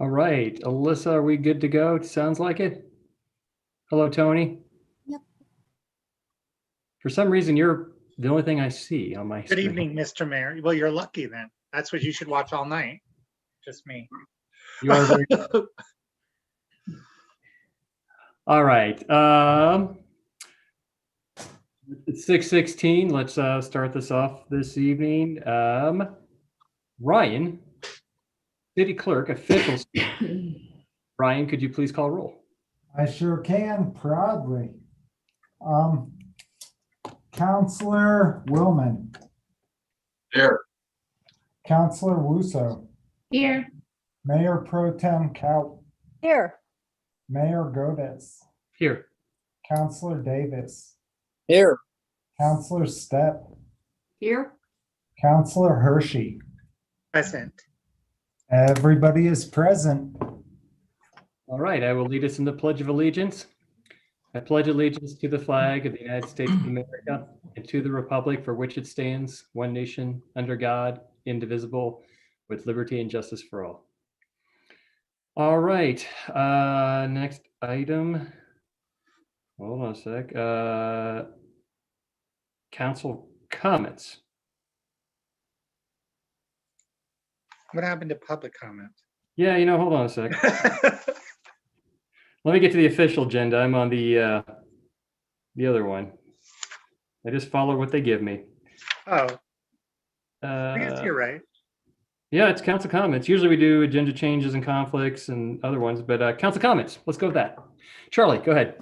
All right, Alyssa, are we good to go? Sounds like it. Hello, Tony. Yep. For some reason, you're the only thing I see on my Good screen. evening, Mr. Mayor. Well, you're lucky then. That's what you should watch all night. Just me. You are very all right. It's 6:16. Let's start this off this evening. Ryan, City Clerk, officials. Ryan, could you please call roll? I sure can, proudly. Counselor Willman. Here. Counselor Wusso. Here. Mayor Pro Tem Kaut. Here. Mayor Godis. Here. Counselor Davis. Here. Counselor Stepp. Here. Counselor Hershey. Present. Everybody is present. All right, I will lead us in the Pledge of Allegiance. I pledge allegiance to the flag of the United States of America and to the republic for which it stands, one nation, under God, indivisible, with liberty and justice for all. All right, next item. Hold on a sec. Council comments. What happened to public comment? Yeah, hold on a sec. Let me get to the official agenda. I'm on the other one. I just follow what they give me. Oh, I guess you're right. Yeah, it's council comments. Usually we do agenda changes and conflicts and other ones, but council comments. Let's go with that. Charlie, go ahead.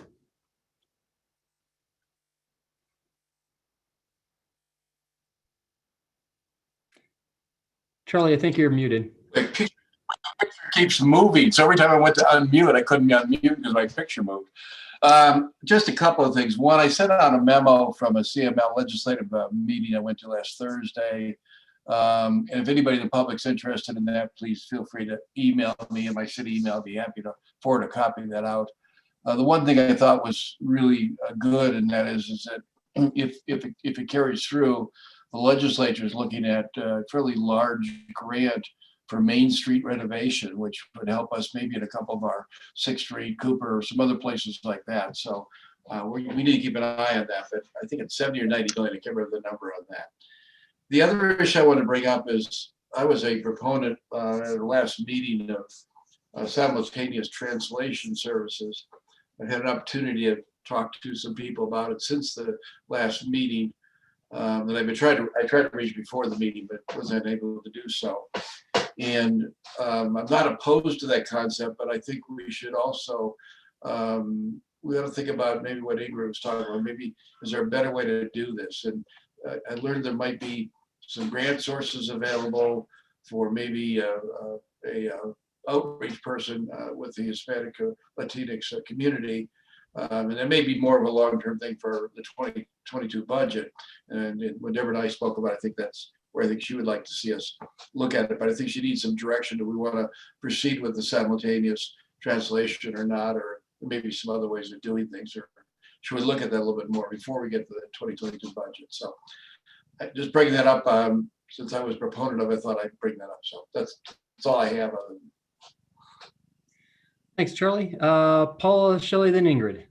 Charlie, I think you're muted. The picture keeps moving. So every time I went to unmute, I couldn't unmute because my picture moved. Just a couple of things. One, I sent out a memo from a CML legislative meeting I went to last Thursday. And if anybody in the public's interested in that, please feel free to email me and my city email. I'll be happy to forward a copy of that out. The one thing I thought was really good, and that is that if it carries through, the legislature is looking at a fairly large grant for Main Street renovation, which would help us maybe in a couple of our 6th Street, Cooper, or some other places like that. So we need to keep an eye on that, but I think it's 70 or 90 million. I can't remember the number on that. The other issue I want to bring up is I was a proponent at the last meeting of simultaneous translation services. I had an opportunity to talk to some people about it since the last meeting. That I tried to reach before the meeting, but wasn't able to do so. And I'm not opposed to that concept, but I think we should also we ought to think about maybe what Ingrid was talking about. Maybe is there a better way to do this? And I learned there might be some grant sources available for maybe a outreach person with the Hispanic Latinx community. And that may be more of a long-term thing for the 2022 budget. And when Deborah and I spoke about it, I think that's where I think she would like to see us look at it. But I think she needs some direction. Do we want to proceed with the simultaneous translation or not? Or maybe some other ways of doing things? Or should we look at that a little bit more before we get to the 2022 budget? So just bringing that up, since I was a proponent of it, I thought I'd bring that up. So that's all I have. Thanks, Charlie. Paula, Shelley, then Ingrid.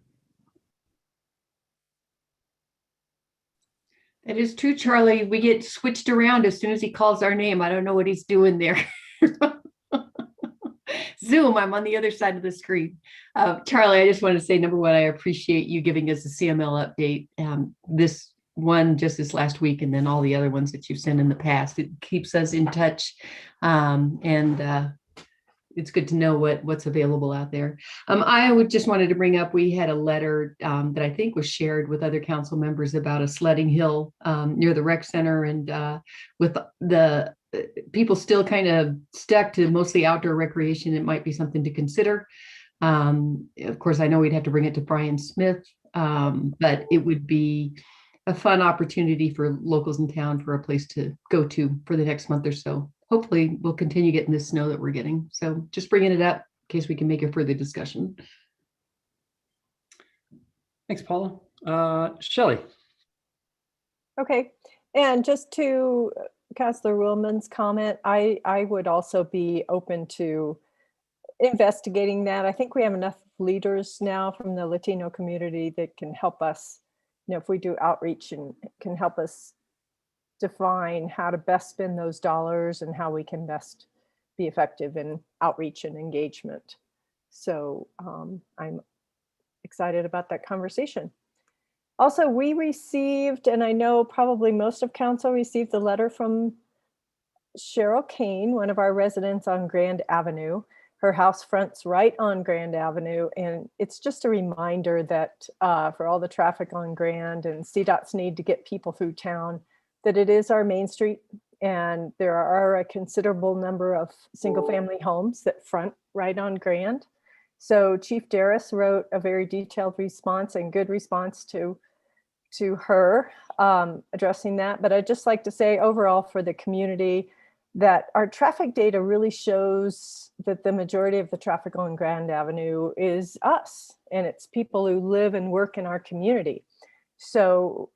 That is true, Charlie. We get switched around as soon as he calls our name. I don't know what he's doing there. Zoom, I'm on the other side of the screen. Charlie, I just want to say, number one, I appreciate you giving us a CML update. This one just this last week, and then all the other ones that you've sent in the past. It keeps us in touch. It's good to know what's available out there. I would just wanted to bring up, we had a letter that I think was shared with other council members about a sledding hill near the rec center, and with the people still kind of stuck to mostly outdoor recreation, it might be something to consider. Of course, I know we'd have to bring it to Brian Smith, but it would be a fun opportunity for locals in town for a place to go to for the next month or so. Hopefully we'll continue getting the snow that we're getting. So just bringing it up in case we can make a further discussion. Thanks, Paula. Shelley. Okay. And just to Councillor Willman's comment, I would also be open to investigating that. I think we have enough leaders now from the Latino community that can help us, if we do outreach, and can help us define how to best spend those dollars and how we can best be effective in outreach and engagement. So I'm excited about that conversation. Also, we received, and I know probably most of council received, the letter from Cheryl Kane, one of our residents on Grand Avenue. Her house fronts right on Grand Avenue, and it's just a reminder that for all the traffic on Grand and CDOT's need to get people through town, that it is our main street, and there are a considerable number of single-family homes that front right on Grand. So Chief Darris wrote a very detailed response and good response to her addressing that. But I'd just like to say overall for the community that our traffic data really shows that the majority of the traffic on Grand Avenue is us, and it's people who live and work in our community. So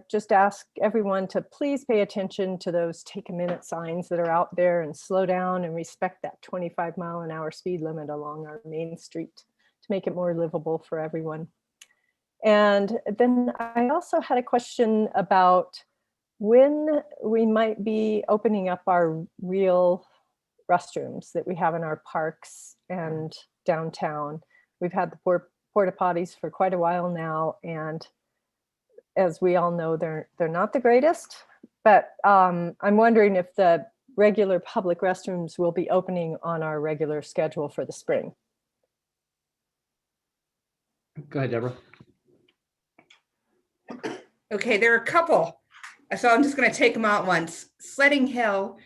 just ask everyone to please pay attention to those take a minute signs that are out there, and slow down and respect that 25-mile-an-hour speed limit along our main street to make it more livable for everyone. And then I also had a question about when we might be opening up our real restrooms that we have in our parks and downtown. We've had the porta potties for quite a while now, and as we all know, they're not the greatest, but I'm wondering if the regular public restrooms will be opening on our regular schedule for the spring. Go ahead, Deborah. Okay, there are a couple, so I'm just going to take them out once. Sledding Hill,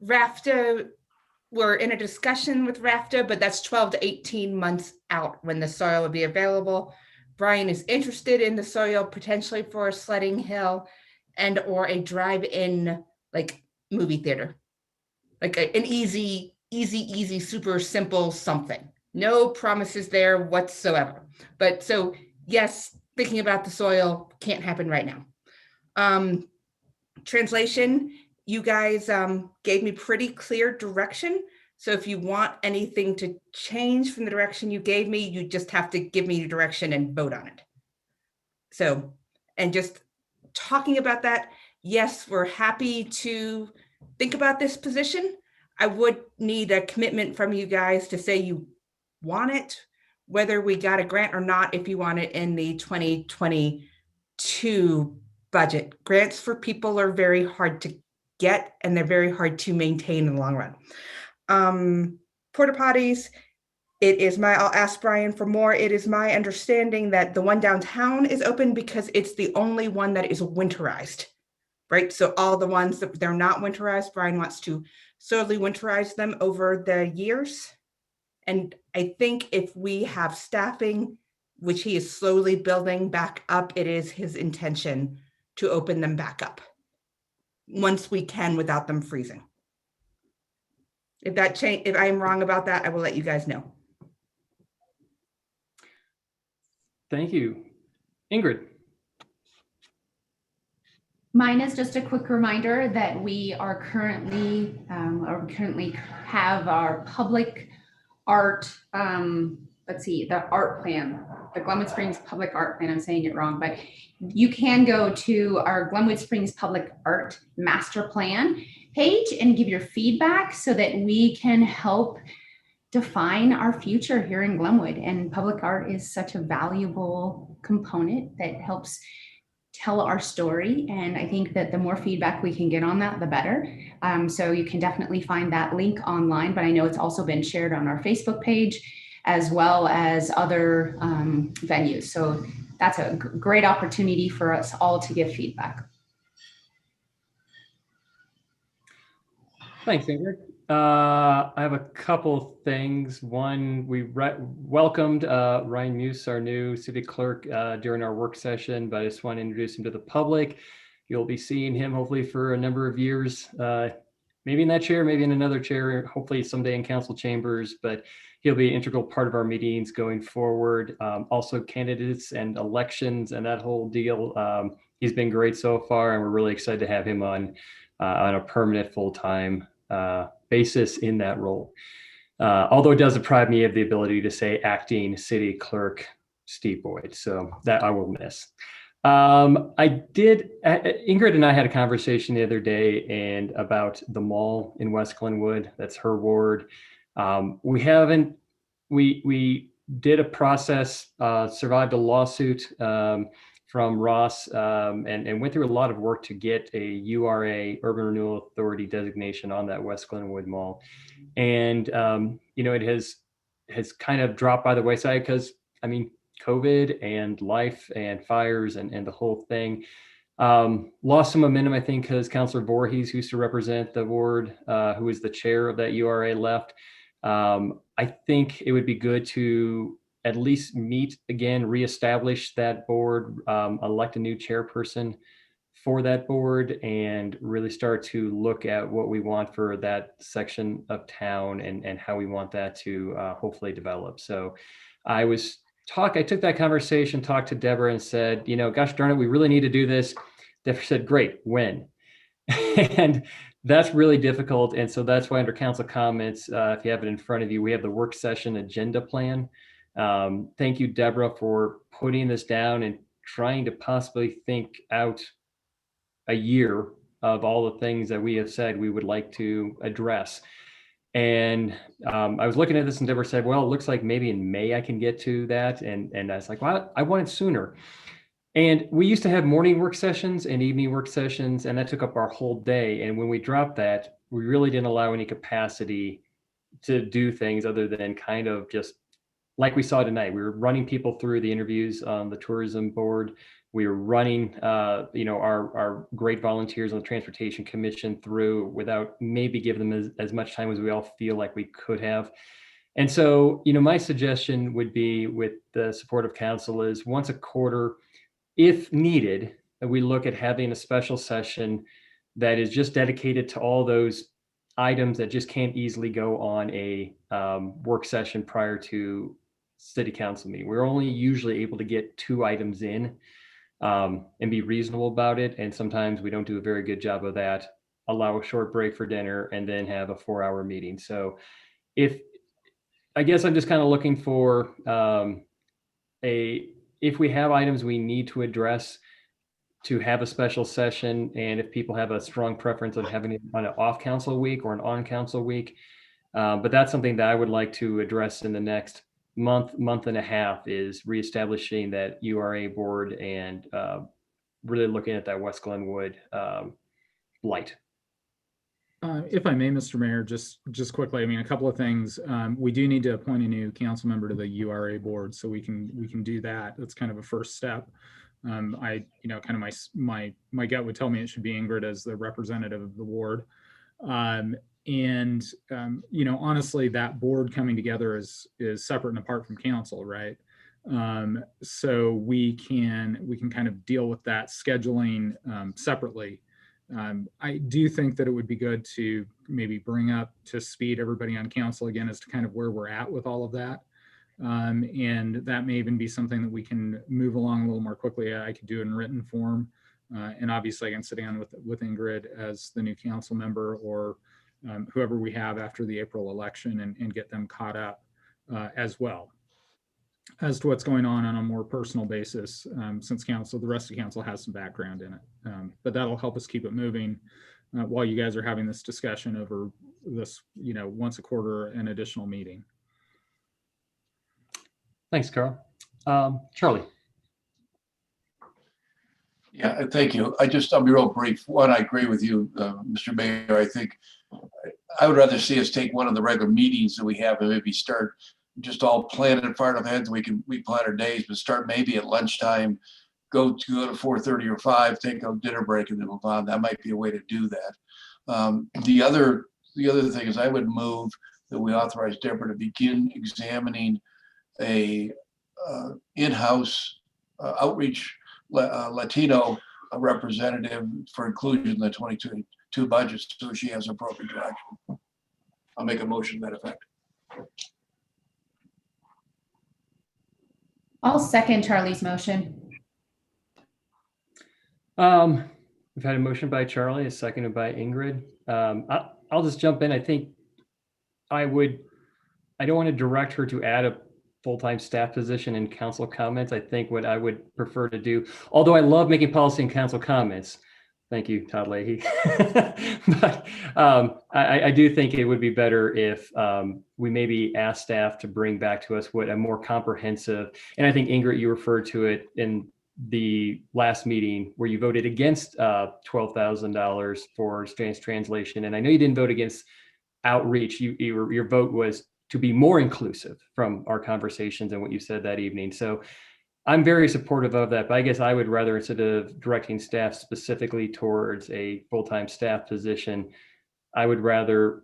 RAFTA, we're in a discussion with RAFTA, but that's 12 to 18 months out when the soil will be available. Brian is interested in the soil potentially for a Sledding Hill and or a drive-in like movie theater, like an easy, super simple something. No promises there whatsoever. But so yes, thinking about the soil can't happen right now. Translation, you guys gave me pretty clear direction. So if you want anything to change from the direction you gave me, you just have to give me your direction and vote on it. So, and just talking about that, yes, we're happy to think about this position. I would need a commitment from you guys to say you want it, whether we got a grant or not, if you want it in the 2022 budget. Grants for people are very hard to get, and they're very hard to maintain in the long run. Porta potties, I'll ask Brian for more. It is my understanding that the one downtown is open because it's the only one that is winterized, right? So all the ones that they're not winterized, Brian wants to slowly winterize them over the years. And I think if we have staffing, which he is slowly building back up, it is his intention to open them back up once we can without them freezing. If I am wrong about that, I will let you guys know. Thank you. Ingrid. Mine is just a quick reminder that we are currently have our public art, the art plan, the Glenwood Springs Public Art Plan. I'm saying it wrong, but you can go to our Glenwood Springs Public Art Master Plan page and give your feedback so that we can help define our future here in Glenwood. And public art is such a valuable component that helps tell our story. And I think that the more feedback we can get on that, the better. So you can definitely find that link online, but I know it's also been shared on our Facebook page as well as other venues. So that's a great opportunity for us all to give feedback. Thanks, Ingrid. I have a couple things. One, we welcomed Ryan Muse, our new city clerk, during our work session, but I just want to introduce him to the public. You'll be seeing him hopefully for a number of years, maybe in that chair, maybe in another chair, hopefully someday in council chambers, but he'll be an integral part of our meetings going forward. Also candidates and elections and that whole deal. He's been great so far, and we're really excited to have him on a permanent full-time basis in that role. although it does deprive me of the ability to say acting city clerk Steve Boyd. So that I will miss. Ingrid and I had a conversation the other day and about the mall in West Glenwood. That's her ward. We did a process, survived a lawsuit from Ross, and went through a lot of work to get a URA, Urban Renewal Authority designation on that West Glenwood mall. And, it has kind of dropped by the wayside because, COVID and life and fires and the whole thing. Lost some momentum, I think, because Councillor Voorhees, who used to represent the ward, who is the chair of that URA, left. I think it would be good to at least meet again, reestablish that board, elect a new chairperson for that board, and really start to look at what we want for that section of town and how we want that to hopefully develop. So I took that conversation, talked to Deborah and said, gosh darn it, we really need to do this. Deborah said, great, when? And that's really difficult. And so that's why under council comments, if you have it in front of you, we have the work session agenda plan. Thank you, Deborah, for putting this down and trying to possibly think out a year of all the things that we have said we would like to address. And I was looking at this and Deborah said, well, it looks like maybe in May I can get to that. And I was like, well, I want it sooner. And we used to have morning work sessions and evening work sessions, and that took up our whole day. And when we dropped that, we really didn't allow any capacity to do things other than kind of just like we saw tonight. We were running people through the interviews on the tourism board. We were running, our great volunteers on the Transportation Commission through without maybe giving them as much time as we all feel like we could have. And so, my suggestion would be, with the support of council, is once a quarter, if needed, we look at having a special session that is just dedicated to all those items that just can't easily go on a work session prior to city council meeting. We're only usually able to get 2 items in and be reasonable about it. And sometimes we don't do a very good job of that. Allow a short break for dinner and then have a 4-hour meeting. So I guess I'm just kind of looking for if we have items we need to address, to have a special session, and if people have a strong preference on having it on an off council week or an on council week. But that's something that I would like to address in the next month and a half, is reestablishing that URA board and really looking at that West Glenwood light. If I may, Mr. Mayor, just quickly, a couple of things. We do need to appoint a new council member to the URA board, so we can do that. That's kind of a first step. My gut would tell me it should be Ingrid as the representative of the ward. Honestly, that board coming together is separate and apart from council, right? So we can kind of deal with that scheduling separately. I do think that it would be good to maybe bring up to speed everybody on council again as to kind of where we're at with all of that. And that may even be something that we can move along a little more quickly. I could do it in written form. And obviously I can sit down with Ingrid as the new council member, or whoever we have after the April election, and get them caught up as well as to what's going on a more personal basis, since the rest of council has some background in it. But that'll help us keep it moving while you guys are having this discussion over this, once a quarter, an additional meeting. Thanks, Carl. Charlie. Yeah, thank you. I'll be real brief. One, I agree with you, Mr. Mayor. I think I would rather see us take one of the regular meetings that we have and maybe start just all planning far enough ahead that we plan our days, but start maybe at lunchtime, go to 4:30 or 5, take a dinner break, and then move on. That might be a way to do that. The other thing is, I would move that we authorize Deborah to begin examining a in-house outreach Latino representative for inclusion in the 2022 budget, so she has appropriate direction. I'll make a motion to that effect. I'll second Charlie's motion. We've had a motion by Charlie, a seconded by Ingrid. I'll just jump in. I think I would I don't want to direct her to add a full-time staff position in council comments. I think what I would prefer to do, although I love making policy in council comments. Thank you, Todd Leahy. But I do think it would be better if we maybe ask staff to bring back to us what a more comprehensive, and I think Ingrid, you referred to it in the last meeting where you voted against $12,000 for translation. And I know you didn't vote against outreach. Your vote was to be more inclusive from our conversations and what you said that evening. So I'm very supportive of that, but I guess I would rather, instead of directing staff specifically towards a full-time staff position, I would rather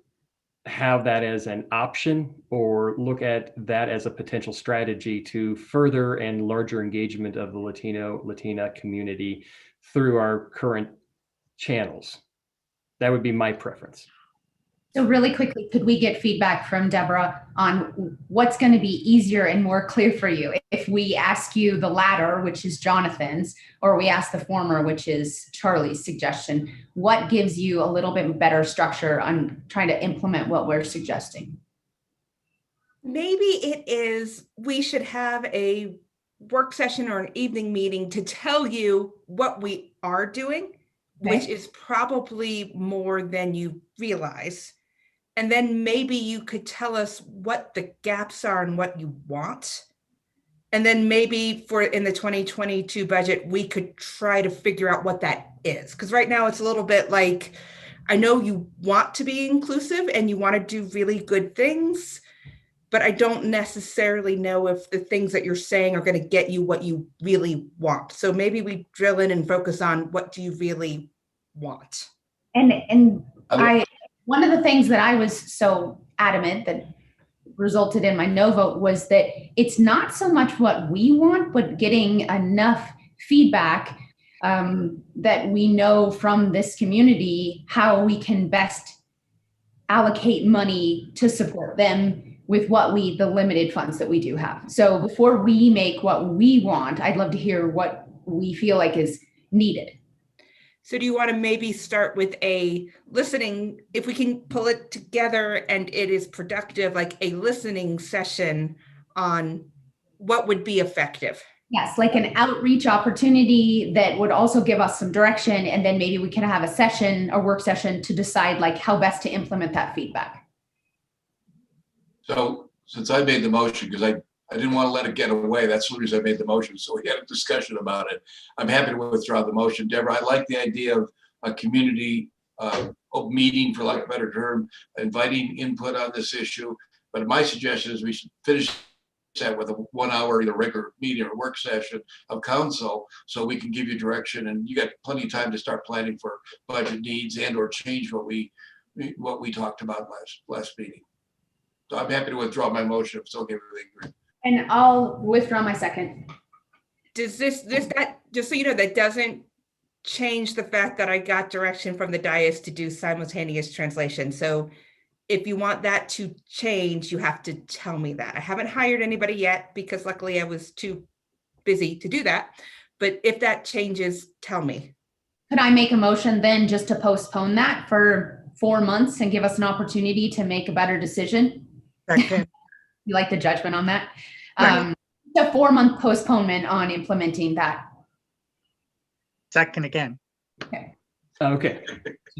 have that as an option or look at that as a potential strategy to further and larger engagement of the Latina community through our current channels. That would be my preference. So really quickly, could we get feedback from Deborah on what's going to be easier and more clear for you? If we ask you the latter, which is Jonathan's, or we ask the former, which is Charlie's suggestion, what gives you a little bit better structure on trying to implement what we're suggesting? Maybe it is, we should have a work session or an evening meeting to tell you what we are doing, which is probably more than you realize. And then maybe you could tell us what the gaps are and what you want. And then maybe for in the 2022 budget, we could try to figure out what that is. Because right now it's a little bit like, I know you want to be inclusive and you want to do really good things, but I don't necessarily know if the things that you're saying are going to get you what you really want. So maybe we drill in and focus on what do you really want. And one of the things that I was so adamant that resulted in my no vote was that it's not so much what we want, but getting enough feedback that we know from this community how we can best allocate money to support them with the limited funds that we do have. So before we make what we want, I'd love to hear what we feel like is needed. So do you want to maybe start with a listening, if we can pull it together and it is productive, like a listening session on what would be effective? Yes, like an outreach opportunity that would also give us some direction. And then maybe we can have a session, a work session to decide like how best to implement that feedback. So since I made the motion, because I didn't want to let it get away. That's the reason I made the motion. So we had a discussion about it. I'm happy to withdraw the motion. Deborah, I like the idea of a community meeting, for lack of a better term, inviting input on this issue. But my suggestion is we should finish that with a 1 hour either regular meeting or work session of council, so we can give you direction, and you got plenty of time to start planning for budget needs and or change what we talked about last meeting. So I'm happy to withdraw my motion if it's okay with Ingrid. And I'll withdraw my second. Does that, just so you know, that doesn't change the fact that I got direction from the dais to do simultaneous translation. So if you want that to change, you have to tell me that. I haven't hired anybody yet because luckily I was too busy to do that. But if that changes, tell me. Could I make a motion then just to postpone that for 4 months and give us an opportunity to make a better decision? Second. You like the judgment on that? Right. A 4-month postponement on implementing that. Second again. Okay.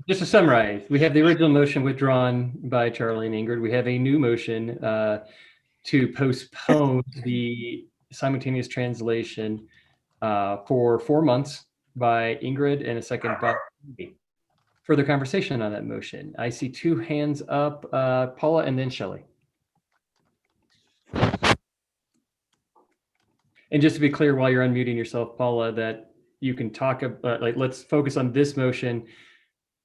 Just to summarize, we have the original motion withdrawn by Charlie and Ingrid. We have a new motion to postpone the simultaneous translation for 4 months by Ingrid and a second by me. Further conversation on that motion. I see 2 hands up, Paula and then Shelley. And just to be clear, while you're unmuting yourself, Paula, that you can talk about, let's focus on this motion,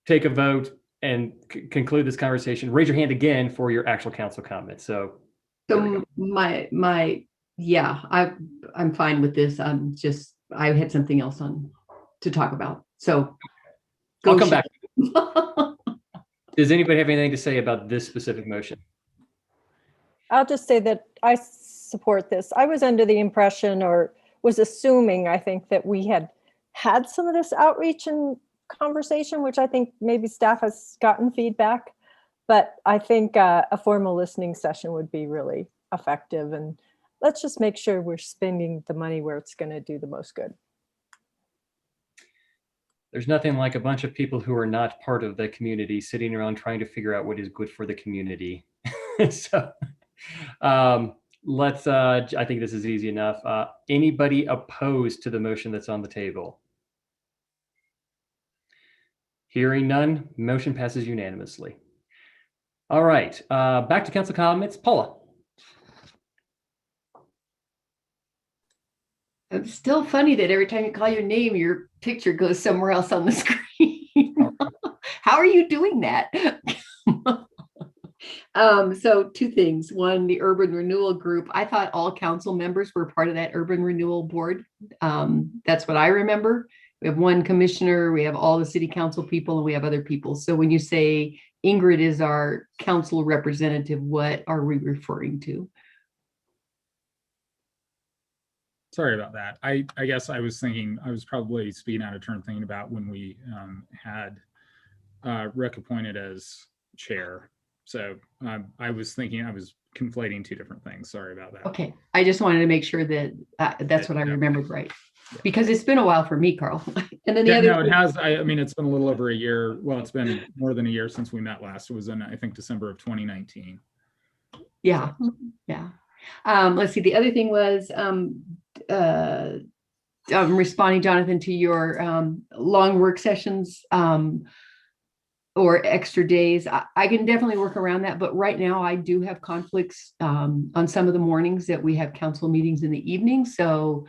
take a vote, and conclude this conversation. Raise your hand again for your actual council comments. So I'm fine with this. I had something else to talk about. So I'll come back. Does anybody have anything to say about this specific motion? I'll just say that I support this. I was under the impression, or was assuming, I think, that we had some of this outreach and conversation, which I think maybe staff has gotten feedback, But I think a formal listening session would be really effective. And let's just make sure we're spending the money where it's going to do the most good. There's nothing like a bunch of people who are not part of the community sitting around trying to figure out what is good for the community. So let's, I think this is easy enough. Anybody opposed to the motion that's on the table? Hearing none, motion passes unanimously. All right, back to council comments. Paula. It's still funny that every time you call your name, your picture goes somewhere else on the screen. How are you doing that? So two things. One, the urban renewal group. I thought all council members were part of that urban renewal board. That's what I remember. We have one commissioner, we have all the city council people, and we have other people. So when you say Ingrid is our council representative, what are we referring to? Sorry about that. I guess I was thinking, I was probably speaking out of turn thinking about when we had Rick appointed as chair. So I was thinking, I was conflating two different things. Sorry about that. Okay, I just wanted to make sure that that's what I remembered right. Because it's been a while for me, Carl. And then the other no, it has. I mean, it's been a little over a year. Well, it's been more than a year since we met last. It was in, I think, December of 2019. Yeah, yeah. Let's see. The other thing was responding, Jonathan, to your long work sessions or extra days. I can definitely work around that, but right now I do have conflicts on some of the mornings that we have council meetings in the evening. So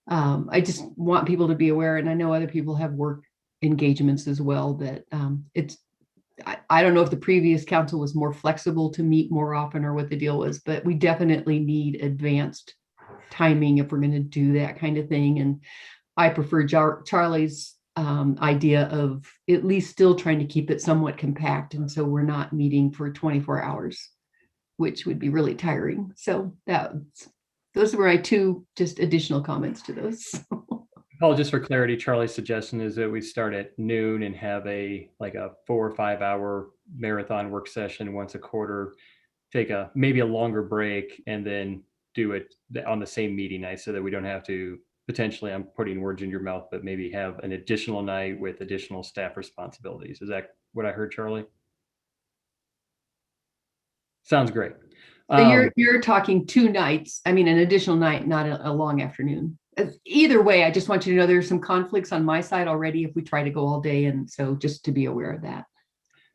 I just want people to be aware, and I know other people have work engagements as well, that I don't know if the previous council was more flexible to meet more often or what the deal was, but we definitely need advanced timing if we're going to do that kind of thing. And I prefer Charlie's idea of at least still trying to keep it somewhat compact. And so we're not meeting for 24 hours, which would be really tiring. So those were my two just additional comments to those. Paul, just for clarity, Charlie's suggestion is that we start at noon and have a 4 or 5 hour marathon work session once a quarter, take maybe a longer break, and then do it on the same meeting night so that we don't have to potentially, I'm putting words in your mouth, but maybe have an additional night with additional staff responsibilities. Is that what I heard, Charlie? Sounds great. So you're talking 2 nights. I mean, an additional night, not a long afternoon. Either way, I just want you to know there's some conflicts on my side already if we try to go all day. And so just to be aware of that.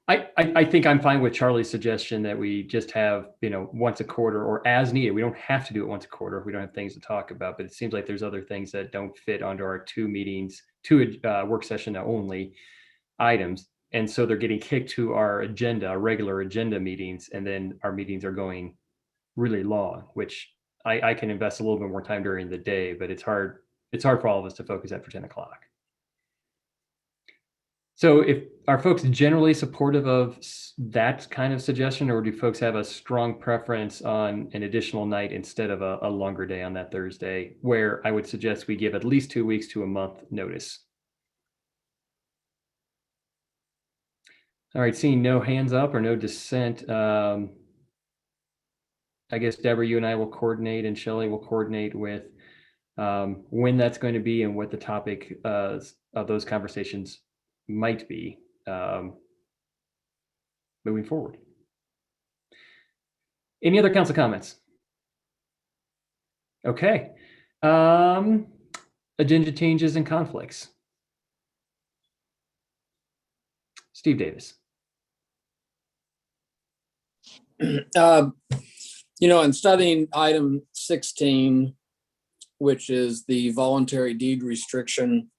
I think I'm fine with Charlie's suggestion that we just have, once a quarter or as needed. We don't have to do it once a quarter if we don't have things to talk about, but it seems like there's other things that don't fit under our 2 work session only items. And so they're getting kicked to our regular agenda meetings. And then our meetings are going really long, which I can invest a little bit more time during the day, but it's hard for all of us to focus after 10 o'clock. So are folks generally supportive of that kind of suggestion, or do folks have a strong preference on an additional night instead of a longer day on that Thursday, where I would suggest we give at least 2 weeks to a month notice? All right, seeing no hands up or no dissent, I guess, Deborah, you and I will coordinate, and Shelley will coordinate with when that's going to be and what the topic of those conversations might be moving forward. Any other council comments? Okay. Agenda changes and conflicts. Steve Davis. In studying item 16, which is the voluntary deed restriction,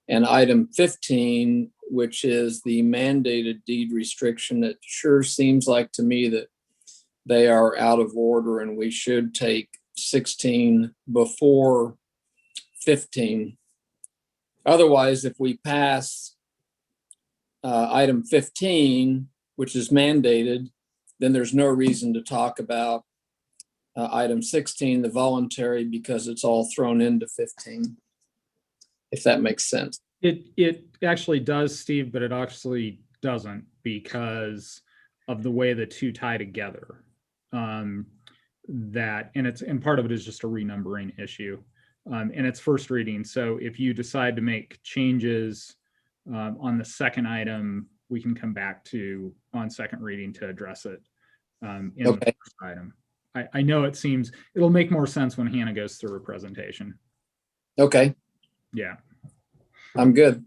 and item 15, which is the mandated deed restriction, it sure seems like to me that they are out of order and we should take 16 before 15. Otherwise, if we pass item 15, which is mandated, then there's no reason to talk about item 16, the voluntary, because it's all thrown into 15, if that makes sense. It actually does, Steve, but it actually doesn't, because the way the two tie together. And part of it is just a renumbering issue. And it's first reading. So if you decide to make changes on the second item, we can come back to on second reading to address it in the Okay. first item. I know it'll make more sense when Hannah goes through her presentation. Okay, Yeah. I'm good.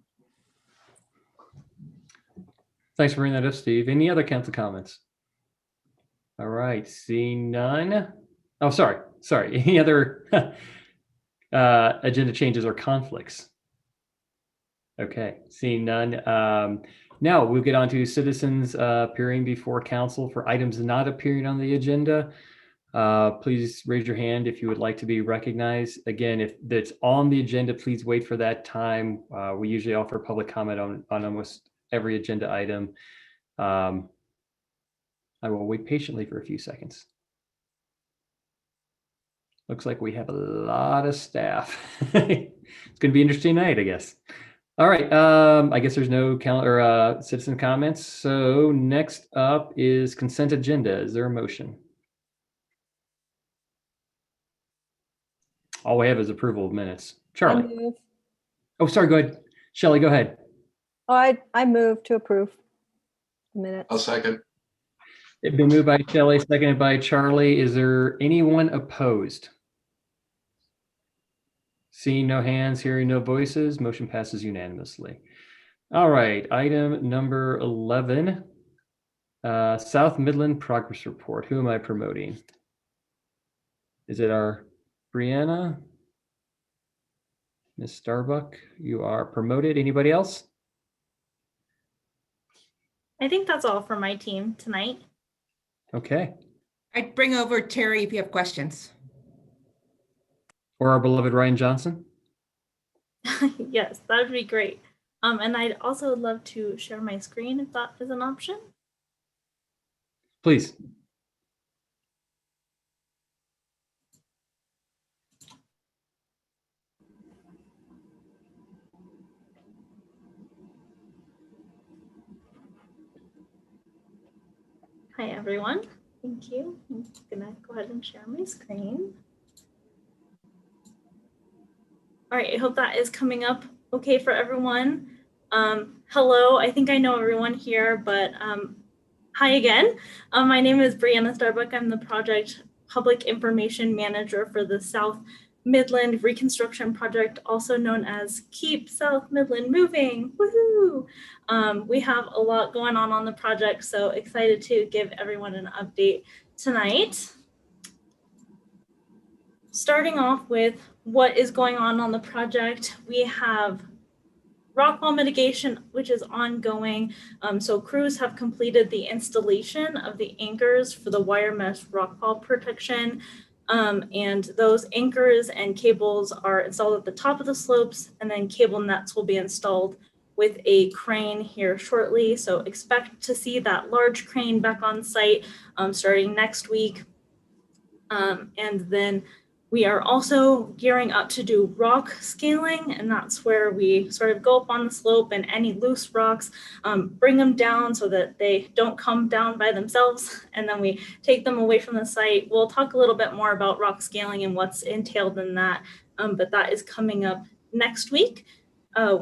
Thanks for bringing that up, Steve. Any other council comments? All right, seeing none. Oh, sorry. Any other agenda changes or conflicts? Okay, seeing none. Now we'll get on to citizens appearing before council for items not appearing on the agenda. Please raise your hand if you would like to be recognized. Again, if that's on the agenda, please wait for that time. We usually offer public comment on almost every agenda item. I will wait patiently for a few seconds. Looks like we have a lot of staff. It's going to be an interesting night, I guess. All right. I guess there's no citizen comments. So next up is consent agenda. Is there a motion? All we have is approval of minutes. Charlie. Oh, sorry. Go ahead. Shelley, go ahead. I move to approve the minutes. I'll second. It's been moved by Shelley, seconded by Charlie. Is there anyone opposed? Seeing no hands, hearing no voices, motion passes unanimously. All right, item number 11, South Midland Progress Report. Who am I promoting? Is it our Brianna? Ms. Starbuck, you are promoted. Anybody else? I think that's all for my team tonight. Okay. I'd bring over Terry if you have questions. Or our beloved Ryan Johnson? Yes, that would be great. And I'd also love to share my screen if that is an option. Please. Hi, everyone. Thank you. I'm gonna go ahead and share my screen. All right, I hope that is coming up okay for everyone. Hello, I think I know everyone here, but hi again. My name is Brianna Starbuck. I'm the project public information manager for the South Midland Reconstruction Project, also known as Keep South Midland Moving. Woohoo! We have a lot going on the project, so excited to give everyone an update tonight. Starting off with what is going on the project, we have rockfall mitigation, which is ongoing. So crews have completed the installation of the anchors for the wire mesh rockfall protection. And those anchors and cables are installed at the top of the slopes, and then cable nets will be installed with a crane here shortly. So expect to see that large crane back on site starting next week. And then we are also gearing up to do rock scaling, and that's where we sort of go up on the slope and any loose rocks, bring them down so that they don't come down by themselves, and then we take them away from the site. We'll talk a little bit more about rock scaling and what's entailed in that, but that is coming up next week.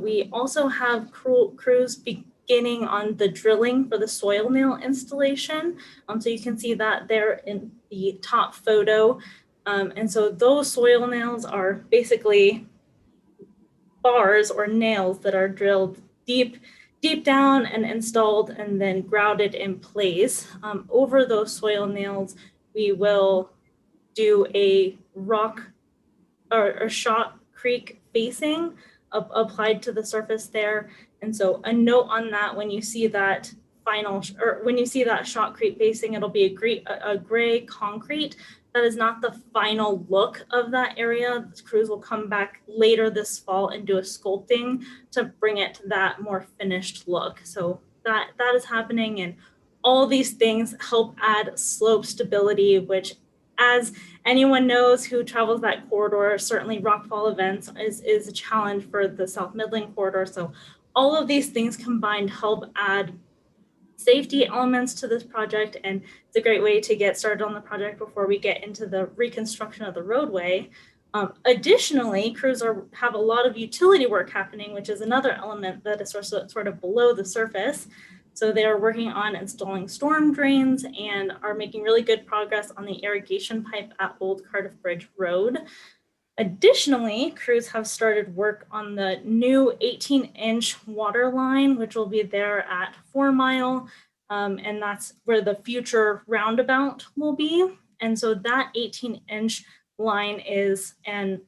We also have crews beginning on the drilling for the soil nail installation. So you can see that there in the top photo. And so those soil nails are basically bars or nails that are drilled deep down and installed and then grouted in place. Over those soil nails, we will do a rock or shot creek facing applied to the surface there. And so a note on that, when you see that when you see that shot creek facing, it'll be a gray concrete. That is not the final look of that area. The crews will come back later this fall and do a sculpting to bring it to that more finished look. So that is happening, and all these things help add slope stability, which, as anyone knows who travels that corridor, certainly rockfall events is a challenge for the South Midland corridor. So all of these things combined help add safety elements to this project, and it's a great way to get started on the project before we get into the reconstruction of the roadway. Additionally, crews have a lot of utility work happening, which is another element that is sort of below the surface. So they are working on installing storm drains and are making really good progress on the irrigation pipe at Old Cardiff Bridge Road. Additionally, crews have started work on the new 18-inch water line, which will be there at 4 Mile, and that's where the future roundabout will be. And so that 18-inch line is and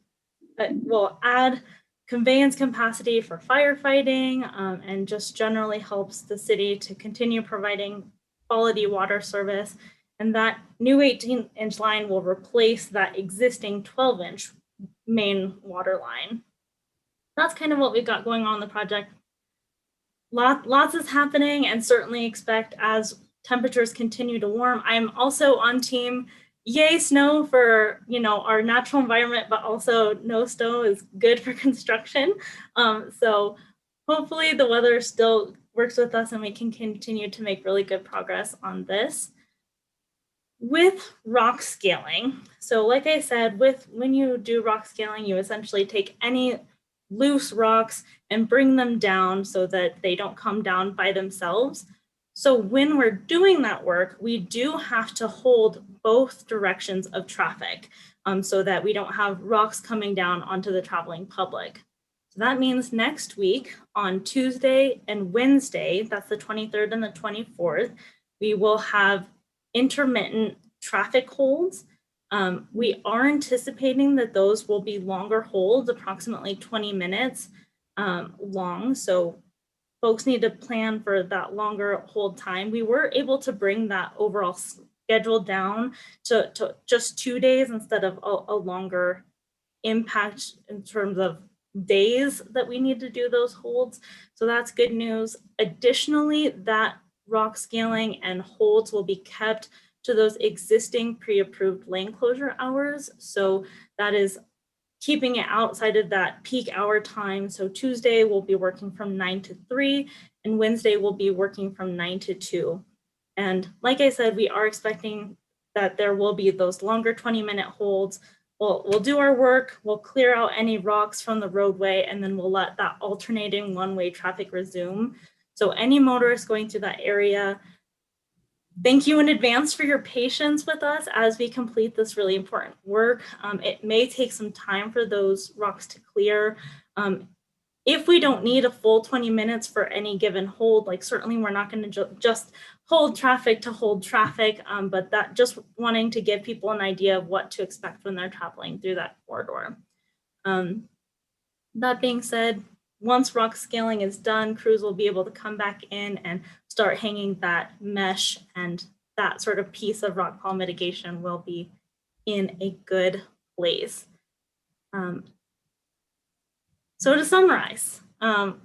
will add conveyance capacity for firefighting, and just generally helps the city to continue providing quality water service. And that new 18-inch line will replace that existing 12-inch main water line. That's kind of what we've got going on in the project. Lots is happening, and certainly expect as temperatures continue to warm. I'm also on team yay snow for our natural environment, but also no snow is good for construction. So hopefully the weather still works with us and we can continue to make really good progress on this. With rock scaling, so like I said, when you do rock scaling, you essentially take any loose rocks and bring them down so that they don't come down by themselves. So when we're doing that work, we do have to hold both directions of traffic, so that we don't have rocks coming down onto the traveling public. So that means next week on Tuesday and Wednesday, that's the 23rd and the 24th, we will have intermittent traffic holds. We are anticipating that those will be longer holds, approximately 20 minutes long. So folks need to plan for that longer hold time. We were able to bring that overall schedule down to just 2 days instead of a longer impact in terms of days that we need to do those holds. So that's good news. Additionally, that rock scaling and holds will be kept to those existing pre-approved lane closure hours. So that is keeping it outside of that peak hour time. So Tuesday we'll be working from 9 to 3 and Wednesday we'll be working from 9 to 2. And like I said, we are expecting that there will be those longer 20-minute holds. We'll do our work, we'll clear out any rocks from the roadway, and then we'll let that alternating one-way traffic resume. So any motorists going through that area, thank you in advance for your patience with us as we complete this really important work. It may take some time for those rocks to clear. If we don't need a full 20 minutes for any given hold, like certainly we're not going to just hold traffic to hold traffic, but that just wanting to give people an idea of what to expect when they're traveling through that corridor. That being said, once rock scaling is done, crews will be able to come back in and start hanging that mesh, and that sort of piece of rock fall mitigation will be in a good place. So to summarize,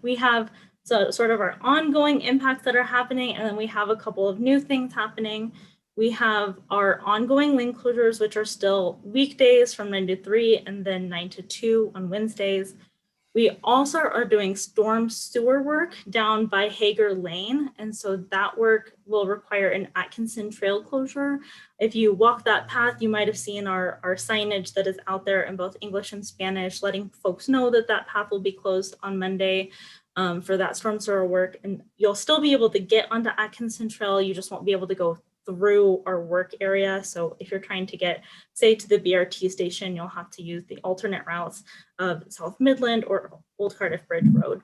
we have sort of our ongoing impacts that are happening, and then we have a couple of new things happening. We have our ongoing lane closures, which are still weekdays from 9 to 3 and then 9 to 2 on Wednesdays. We also are doing storm sewer work down by Hager Lane. And so that work will require an Atkinson Trail closure. If you walk that path, you might have seen our signage that is out there in both English and Spanish, letting folks know that that path will be closed on Monday for that storm sewer work. And you'll still be able to get onto Atkinson Trail. You just won't be able to go through our work area. So if you're trying to get, say, to the BRT station, you'll have to use the alternate routes of South Midland or Old Cardiff Bridge Road.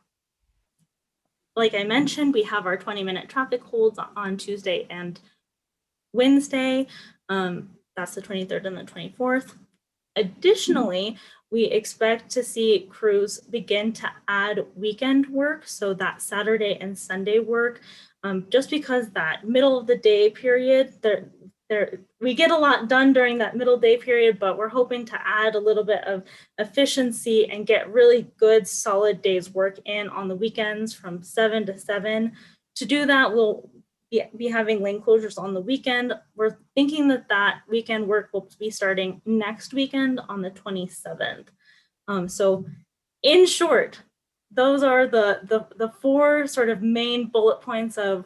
Like I mentioned, we have our 20-minute traffic holds on Tuesday and Wednesday. That's the 23rd and the 24th. Additionally, we expect to see crews begin to add weekend work, so that Saturday and Sunday work, just because that middle of the day period, we get a lot done during that middle day period, but we're hoping to add a little bit of efficiency and get really good solid days work in on the weekends from 7 to 7. To do that, we'll be having lane closures on the weekend. We're thinking that that weekend work will be starting next weekend on the 27th. So in short, those are the 4 sort of main bullet points of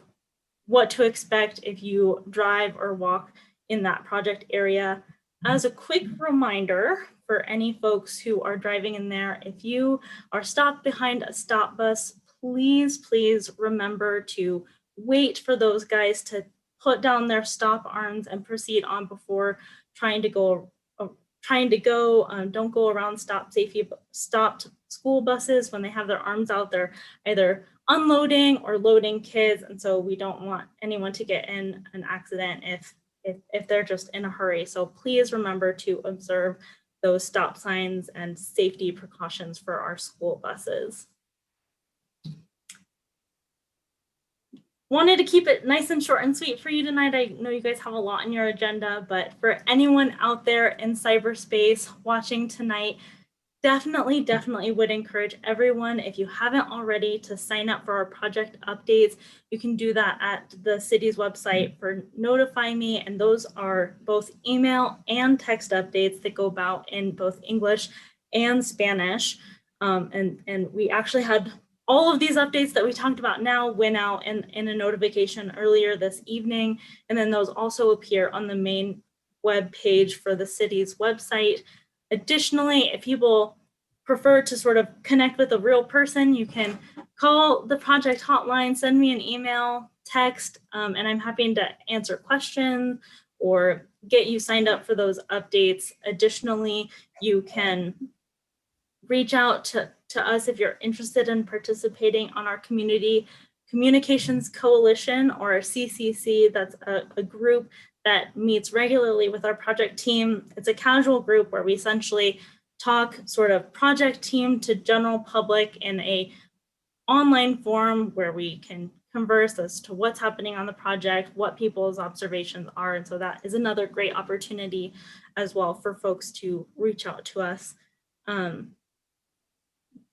what to expect if you drive or walk in that project area. As a quick reminder for any folks who are driving in there, if you are stopped behind a stop bus, please remember to wait for those guys to put down their stop arms and proceed on before trying to go. Don't go around stopped school buses when they have their arms out. They're either unloading or loading kids, and so we don't want anyone to get in an accident if they're just in a hurry. So please remember to observe those stop signs and safety precautions for our school buses. Wanted to keep it nice and short and sweet for you tonight. I know you guys have a lot on your agenda, but for anyone out there in cyberspace watching tonight, definitely would encourage everyone, if you haven't already, to sign up for our project updates. You can do that at the city's website for Notify Me, and those are both email and text updates that go out in both English and Spanish. And we actually had all of these updates that we talked about now went out in a notification earlier this evening, and then those also appear on the main web page for the city's website. Additionally, if people prefer to sort of connect with a real person, you can call the project hotline, send me an email, text, and I'm happy to answer questions or get you signed up for those updates. Additionally, you can reach out to us if you're interested in participating on our Community Communications Coalition, or CCC. That's a group that meets regularly with our project team. It's a casual group where we essentially talk sort of project team to general public in a online forum where we can converse as to what's happening on the project, what people's observations are. And so that is another great opportunity as well for folks to reach out to us.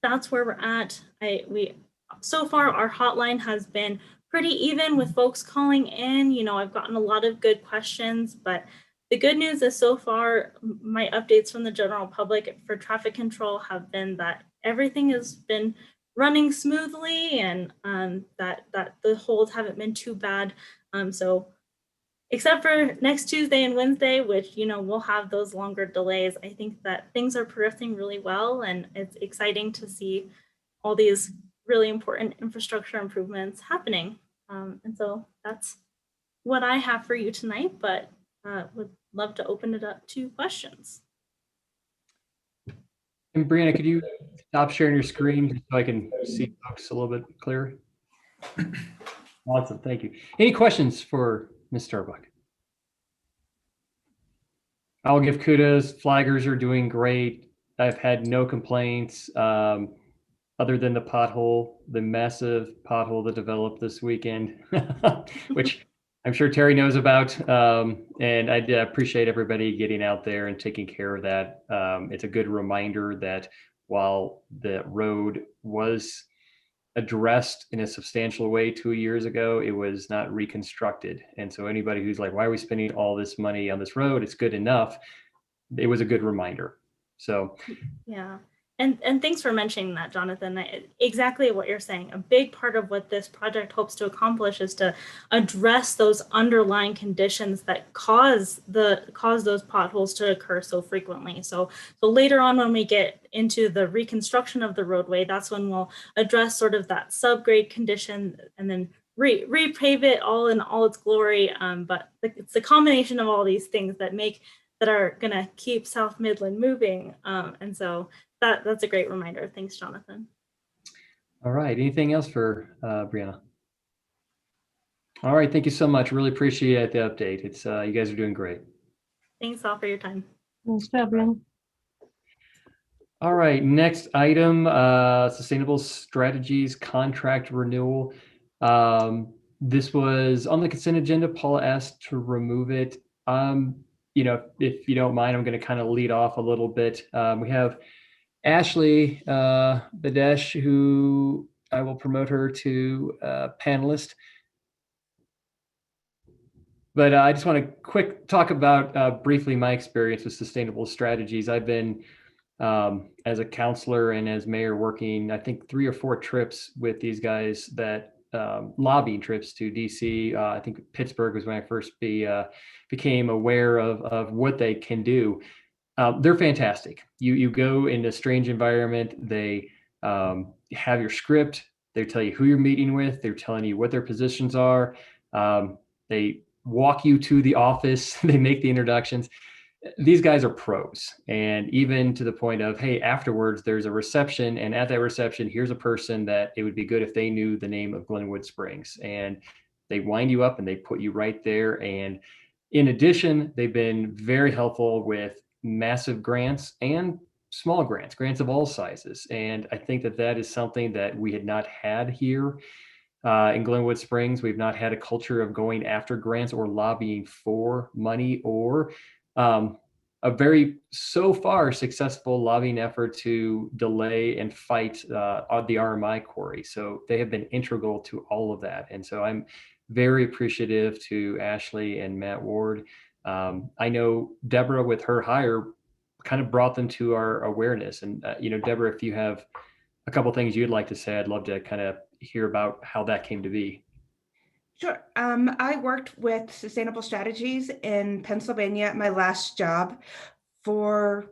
That's where we're at. So far, our hotline has been pretty even with folks calling in. You know, I've gotten a lot of good questions, but the good news is so far, my updates from the general public for traffic control have been that everything has been running smoothly, and that the holds haven't been too bad. So except for next Tuesday and Wednesday, which, you know, we'll have those longer delays, I think that things are progressing really well, and it's exciting to see all these really important infrastructure improvements happening. And so that's what I have for you tonight, but would love to open it up to questions. And Brianna, could you stop sharing your screen so I can see folks a little bit clearer? Awesome, thank you. Any questions for Ms. Starbuck? I'll give kudos. Flaggers are doing great. I've had no complaints other than the massive pothole that developed this weekend, which I'm sure Terry knows about. And I appreciate everybody getting out there and taking care of that. It's a good reminder that while the road was addressed in a substantial way 2 years ago, it was not reconstructed. And so anybody who's like, why are we spending all this money on this road? It's good enough. It was a good reminder. So yeah. And thanks for mentioning that, Jonathan. Exactly what you're saying. A big part of what this project hopes to accomplish is to address those underlying conditions that cause those potholes to occur so frequently. So later on, when we get into the reconstruction of the roadway, that's when we'll address sort of that subgrade condition and then repave it all in all its glory. But it's the combination of all these things that are going to keep South Midland moving. And so that's a great reminder. Thanks, Jonathan. all right, anything else for Brianna? All right, thank you so much. Really appreciate the update. It's you guys are doing great. Thanks all for your time. Thanks, Brianna. All right, next item, sustainable strategies contract renewal. This was on the consent agenda. Paula asked to remove it. You know, if you don't mind, I'm going to kind of lead off a little bit. We have Ashley Badesh, who I will promote her to panelist. But I just want to quick talk about briefly my experience with sustainable strategies. I've been as a counselor and as mayor working, I think 3 or 4 trips with these guys that lobbying trips to DC. I think Pittsburgh was when I first became aware of what they can do. They're fantastic. You go in a strange environment. They have your script. They tell you who you're meeting with. They're telling you what their positions are. They walk you to the office. They make the introductions. These guys are pros. And even to the point of, hey, afterwards, there's a reception. And at that reception, here's a person that it would be good if they knew the name of Glenwood Springs. And they wind you up and they put you right there. And in addition, they've been very helpful with massive grants and small grants of all sizes. And I think that is something that we had not had here in Glenwood Springs. We've not had a culture of going after grants or lobbying for money, or a very so far successful lobbying effort to delay and fight the RMI quarry. So they have been integral to all of that. And so I'm very appreciative to Ashley and Matt Ward. I know Deborah, with her hire, kind of brought them to our awareness. And, Deborah, if you have a couple things you'd like to say, I'd love to kind of hear about how that came to be. Sure. I worked with sustainable strategies in Pennsylvania at my last job for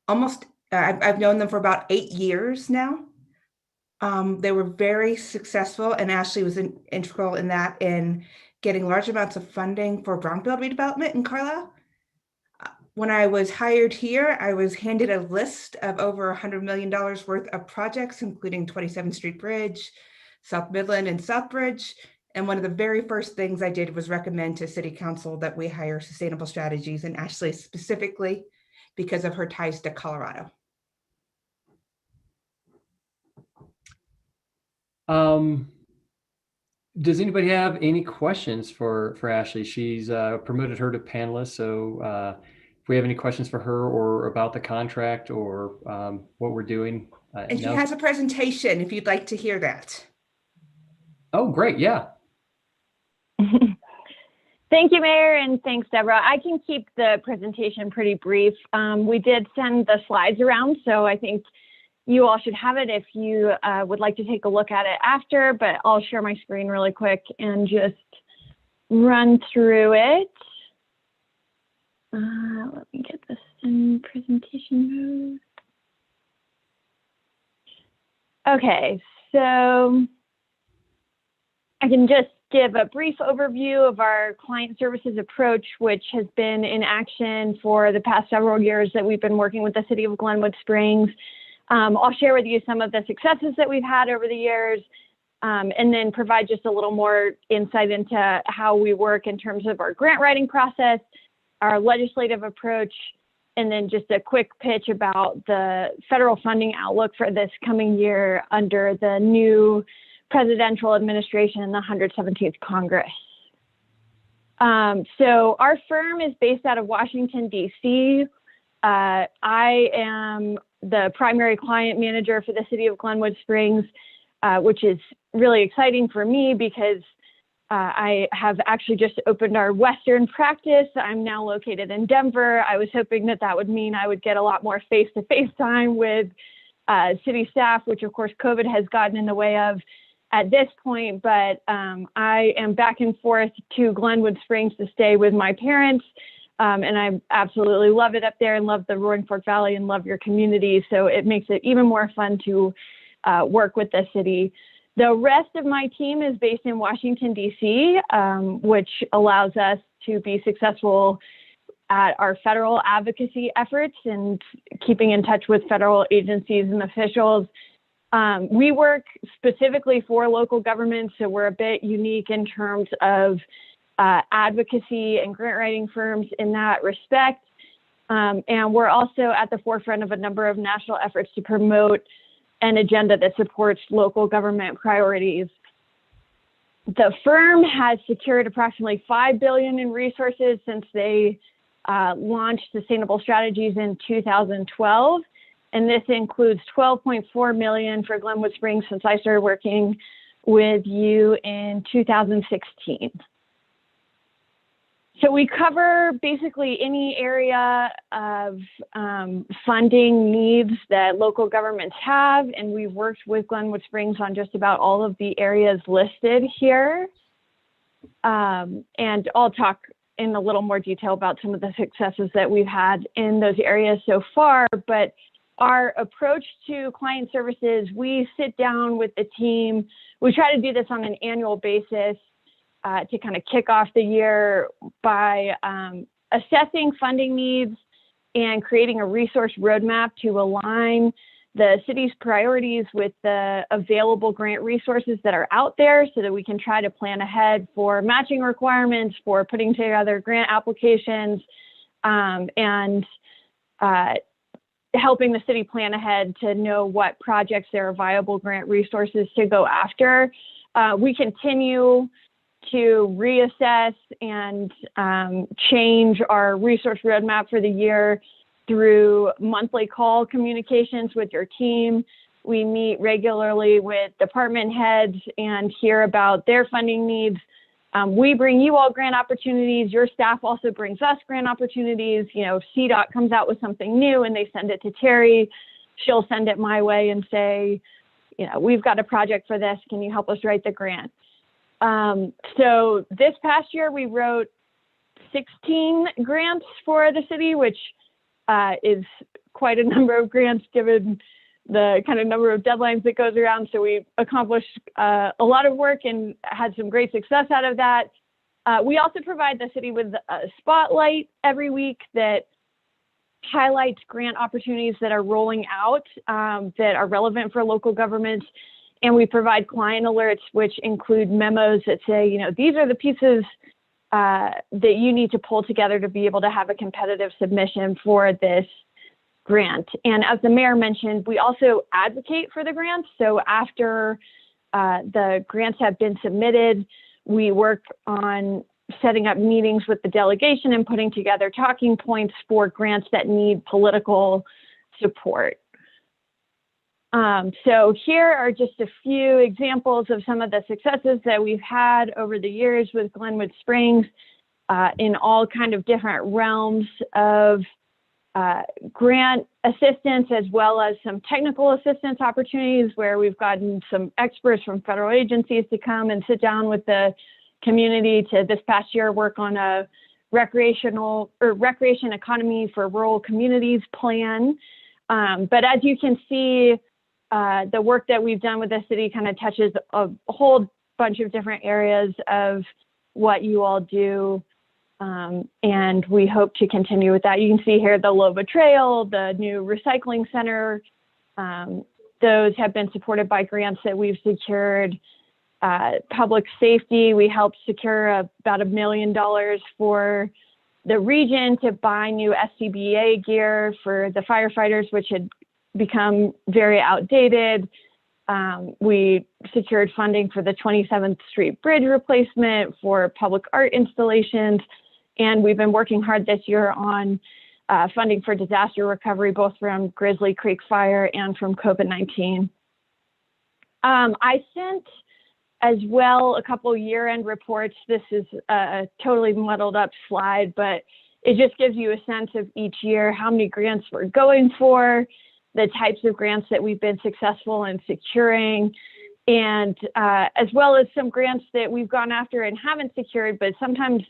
almost, I've known them for about 8 years now. They were very successful, and Ashley was integral in that, in getting large amounts of funding for brownfield redevelopment in Carlisle. When I was hired here, I was handed a list of over $100 million worth of projects, including 27th Street Bridge, South Midland, and Southbridge. And one of the very first things I did was recommend to City Council that we hire sustainable strategies, and Ashley specifically because of her ties to Colorado. Does anybody have any questions for Ashley? She's promoted her to panelist. So if we have any questions for her or about the contract or what we're doing. And she has a presentation if you'd like to hear that. Oh, great. Yeah. Thank you, Mayor, and thanks, Deborah. I can keep the presentation pretty brief. We did send the slides around, so I think you all should have it if you would like to take a look at it after, but I'll share my screen really quick and just run through it. Let me get this in presentation mode. Okay, so I can just give a brief overview of our client services approach, which has been in action for the past several years that we've been working with the City of Glenwood Springs. I'll share with you some of the successes that we've had over the years, and then provide just a little more insight into how we work in terms of our grant writing process, our legislative approach, and then just a quick pitch about the federal funding outlook for this coming year under the new presidential administration in the 117th Congress. So our firm is based out of Washington, D.C. I am the primary client manager for the City of Glenwood Springs, which is really exciting for me because I have actually just opened our Western practice. I'm now located in Denver. I was hoping that would mean I would get a lot more face-to-face time with city staff, which of course COVID has gotten in the way of at this point, but I am back and forth to Glenwood Springs to stay with my parents. And I absolutely love it up there and love the Roaring Fork Valley and love your community. So it makes it even more fun to work with the city. The rest of my team is based in Washington, D.C., which allows us to be successful at our federal advocacy efforts and keeping in touch with federal agencies and officials. We work specifically for local governments, so we're a bit unique in terms of advocacy and grant writing firms in that respect. And we're also at the forefront of a number of national efforts to promote an agenda that supports local government priorities. The firm has secured approximately $5 billion in resources since they launched sustainable strategies in 2012. And this includes $12.4 million for Glenwood Springs since I started working with you in 2016. So we cover basically any area of funding needs that local governments have, and we've worked with Glenwood Springs on just about all of the areas listed here. And I'll talk in a little more detail about some of the successes that we've had in those areas so far. But our approach to client services, we sit down with the team. We try to do this on an annual basis to kind of kick off the year by assessing funding needs and creating a resource roadmap to align the city's priorities with the available grant resources that are out there so that we can try to plan ahead for matching requirements, for putting together grant applications, and helping the city plan ahead to know what projects there are viable grant resources to go after. We continue to reassess and change our resource roadmap for the year through monthly call communications with your team. We meet regularly with department heads and hear about their funding needs. We bring you all grant opportunities. Your staff also brings us grant opportunities. You know, if CDOT comes out with something new and they send it to Terry, she'll send it my way and say, you know, we've got a project for this. Can you help us write the grant? So this past year, we wrote 16 grants for the city, which is quite a number of grants given the kind of number of deadlines that goes around. So we accomplished a lot of work and had some great success out of that. We also provide the city with a spotlight every week that highlights grant opportunities that are rolling out that are relevant for local governments. And we provide client alerts, which include memos that say, you know, these are the pieces that you need to pull together to be able to have a competitive submission for this grant. And as the mayor mentioned, we also advocate for the grants. So after the grants have been submitted, we work on setting up meetings with the delegation and putting together talking points for grants that need political support. So here are just a few examples of some of the successes that we've had over the years with Glenwood Springs in all kind of different realms of grant assistance, as well as some technical assistance opportunities where we've gotten some experts from federal agencies to come and sit down with the community to this past year work on a recreation economy for rural communities plan. But as you can see, the work that we've done with the city kind of touches a whole bunch of different areas of what you all do. And we hope to continue with that. You can see here the Loba Trail, the new recycling center. Those have been supported by grants that we've secured. Public safety, we helped secure about $1 million for the region to buy new SCBA gear for the firefighters, which had become very outdated. We secured funding for the 27th Street Bridge replacement, for public art installations, and we've been working hard this year on funding for disaster recovery, both from Grizzly Creek Fire and from COVID-19. I sent as well a couple year-end reports. This is a totally muddled up slide, but it just gives you a sense of each year how many grants we're going for, the types of grants that we've been successful in securing, and as well as some grants that we've gone after and haven't secured, but sometimes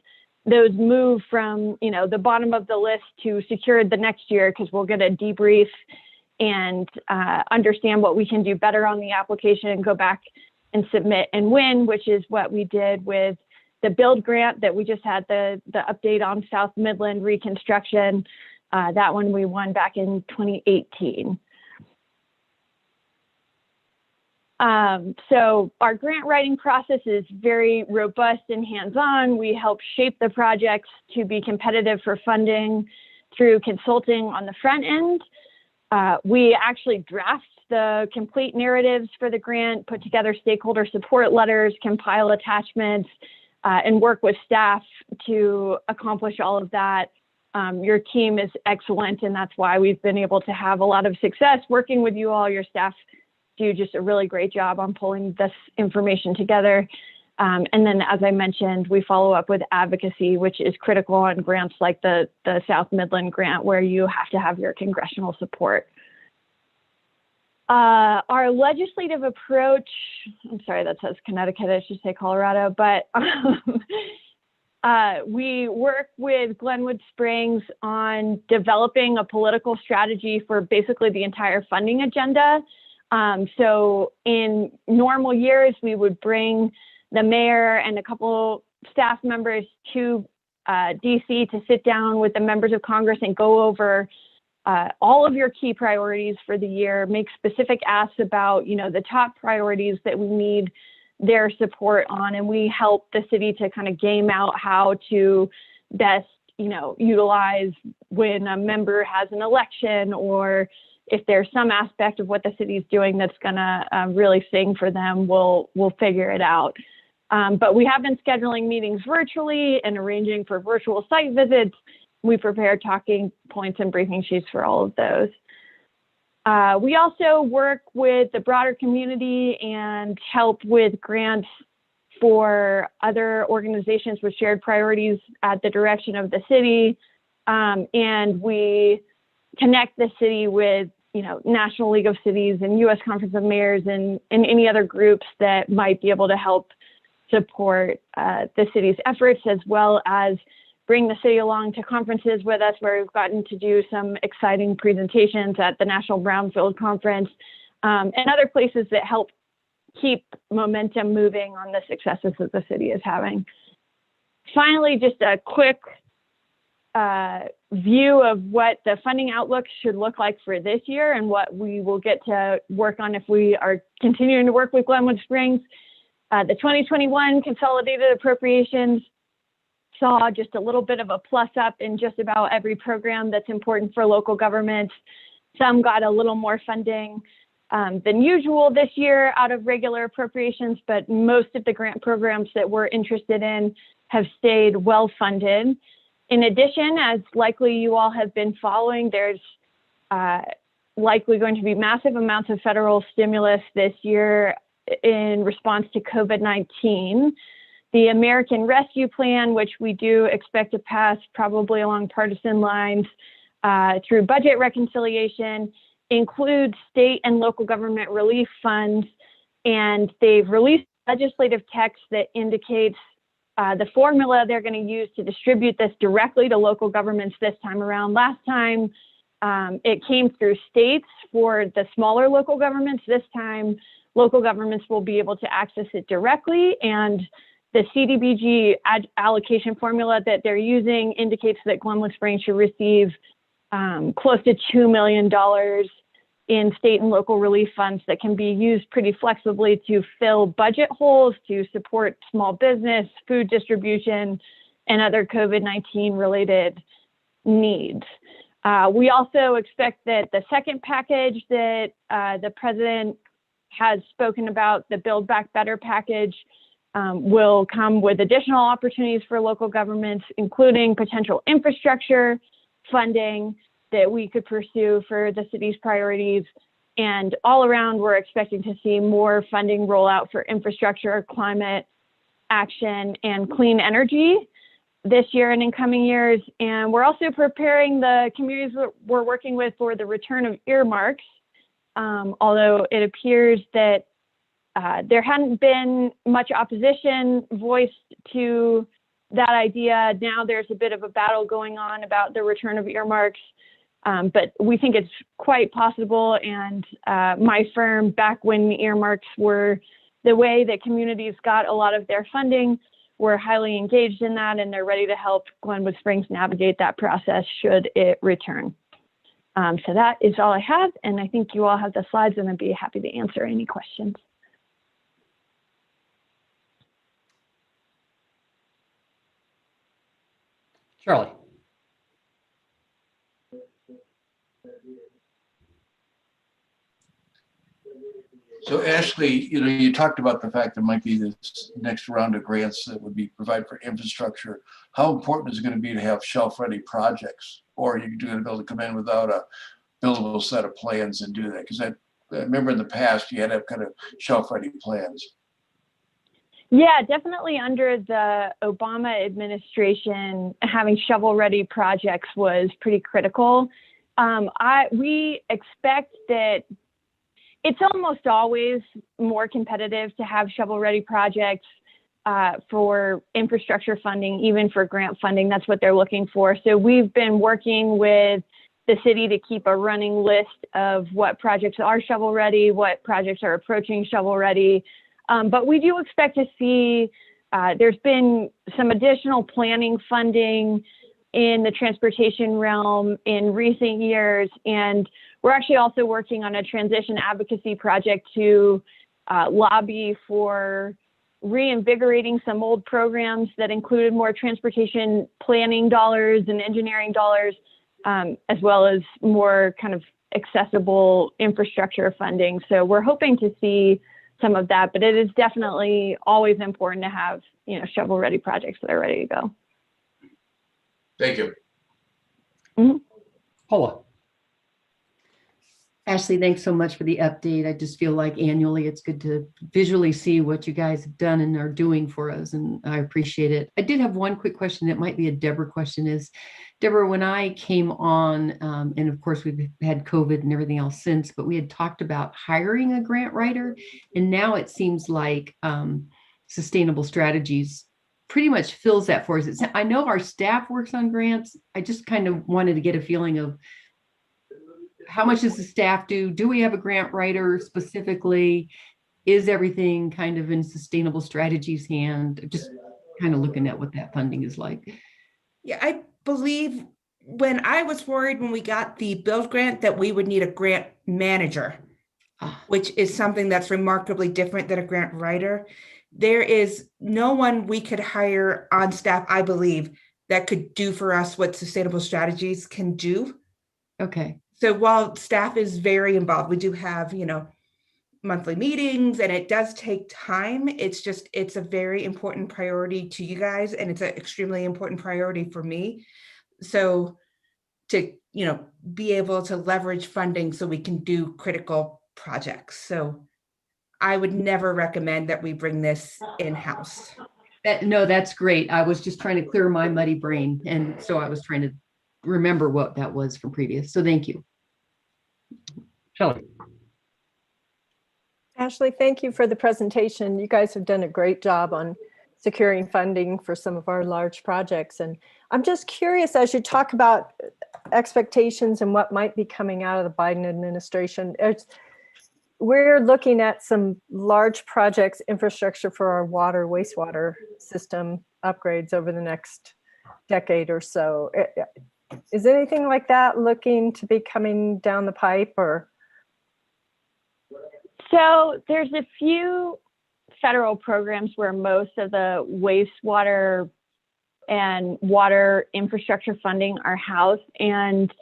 those move from, you know, the bottom of the list to secured the next year because we'll get a debrief and understand what we can do better on the application and go back and submit and win, which is what we did with the build grant that we just had the update on South Midland reconstruction. That one we won back in 2018. So our grant writing process is very robust and hands-on. We help shape the projects to be competitive for funding through consulting on the front end. We actually draft the complete narratives for the grant, put together stakeholder support letters, compile attachments, and work with staff to accomplish all of that. Your team is excellent, and that's why we've been able to have a lot of success working with you all. Your staff do just a really great job on pulling this information together. And then, as I mentioned, we follow up with advocacy, which is critical on grants like the South Midland grant, where you have to have your congressional support. Our legislative approach, I'm sorry, that says Connecticut, I should say Colorado, but we work with Glenwood Springs on developing a political strategy for basically the entire funding agenda. So in normal years, we would bring the mayor and a couple staff members to DC to sit down with the members of Congress and go over all of your key priorities for the year, make specific asks about, the top priorities that we need their support on, and we help the city to kind of game out how to best, utilize when a member has an election, or if there's some aspect of what the city's doing that's gonna really sing for them, we'll figure it out. But we have been scheduling meetings virtually and arranging for virtual site visits. We prepare talking points and briefing sheets for all of those. We also work with the broader community and help with grants for other organizations with shared priorities at the direction of the city. And we connect the city with, National League of Cities and U.S. Conference of Mayors and any other groups that might be able to help support the city's efforts, as well as bring the city along to conferences with us, where we've gotten to do some exciting presentations at the National Brownfield Conference, and other places that help keep momentum moving on the successes that the city is having. Finally, just a quick view of what the funding outlook should look like for this year and what we will get to work on if we are continuing to work with Glenwood Springs. The 2021 consolidated appropriations saw just a little bit of a plus up in just about every program that's important for local governments. Some got a little more funding than usual this year out of regular appropriations, but most of the grant programs that we're interested in have stayed well funded. In addition, as likely you all have been following, there's likely going to be massive amounts of federal stimulus this year in response to COVID-19. The American Rescue Plan, which we do expect to pass probably along partisan lines through budget reconciliation, includes state and local government relief funds, and they've released legislative text that indicates the formula they're going to use to distribute this directly to local governments this time around. Last time, it came through states for the smaller local governments. This time, local governments will be able to access it directly, and the CDBG allocation formula that they're using indicates that Glenwood Springs should receive close to $2 million in state and local relief funds that can be used pretty flexibly to fill budget holes, to support small business, food distribution, and other COVID-19 related needs. We also expect that the second package that the president has spoken about, the Build Back Better package, will come with additional opportunities for local governments, including potential infrastructure funding that we could pursue for the city's priorities. And all around, we're expecting to see more funding roll out for infrastructure, climate action, and clean energy this year and in coming years. And we're also preparing the communities that we're working with for the return of earmarks, although it appears that there hadn't been much opposition voiced to that idea. Now there's a bit of a battle going on about the return of earmarks, but we think it's quite possible. And my firm, back when earmarks were the way that communities got a lot of their funding, we're highly engaged in that, and they're ready to help Glenwood Springs navigate that process should it return. So that is all I have, and I think you all have the slides, and I'd be happy to answer any questions. Charlie. So Ashley, you talked about the fact there might be this next round of grants that would be provided for infrastructure. How important is it going to be to have shelf-ready projects, or are you going to be able to come in without a buildable set of plans and do that? Because I remember in the past you had to have kind of shelf-ready plans. Yeah, definitely under the Obama administration, having shovel-ready projects was pretty critical. We expect that it's almost always more competitive to have shovel-ready projects for infrastructure funding, even for grant funding. That's what they're looking for. So we've been working with the city to keep a running list of what projects are shovel-ready, what projects are approaching shovel-ready. But we do expect to see, there's been some additional planning funding in the transportation realm in recent years. And we're actually also working on a transition advocacy project to lobby for reinvigorating some old programs that included more transportation planning dollars and engineering dollars, as well as more kind of accessible infrastructure funding. So we're hoping to see some of that, but it is definitely always important to have, shovel-ready projects that are ready to go. Thank you. Mm-hmm. Paula. Ashley, thanks so much for the update. I just feel like annually it's good to visually see what you guys have done and are doing for us, and I appreciate it. I did have one quick question. It might be a Deborah question. Is Deborah, when I came on, and of course we've had COVID and everything else since, but we had talked about hiring a grant writer, and now it seems like Sustainable Strategies pretty much fills that for us. I know our staff works on grants. I just kind of wanted to get a feeling of how much does the staff do? Do we have a grant writer specifically? Is everything kind of in Sustainable Strategies' hand? Just kind of looking at what that funding is like. Yeah, I believe when I was worried when we got the build grant that we would need a grant manager, which is something that's remarkably different than a grant writer. There is no one we could hire on staff, I believe, that could do for us what Sustainable Strategies can do. Okay. So while staff is very involved, we do have, monthly meetings, and it does take time. It's a very important priority to you guys, and it's an extremely important priority for me. So to, be able to leverage funding so we can do critical projects. So I would never recommend that we bring this in-house. No, that's great. I was just trying to clear my muddy brain. And so I was trying to remember what that was from previous. So thank you. Shelley. Ashley, thank you for the presentation. You guys have done a great job on securing funding for some of our large projects. And I'm just curious, as you talk about expectations and what might be coming out of the Biden administration, we're looking at some large projects, infrastructure for our water, wastewater system upgrades over the next decade or so. Is anything like that looking to be coming down the pipe, or? So there's a few federal programs where most of the wastewater and water infrastructure funding are housed. And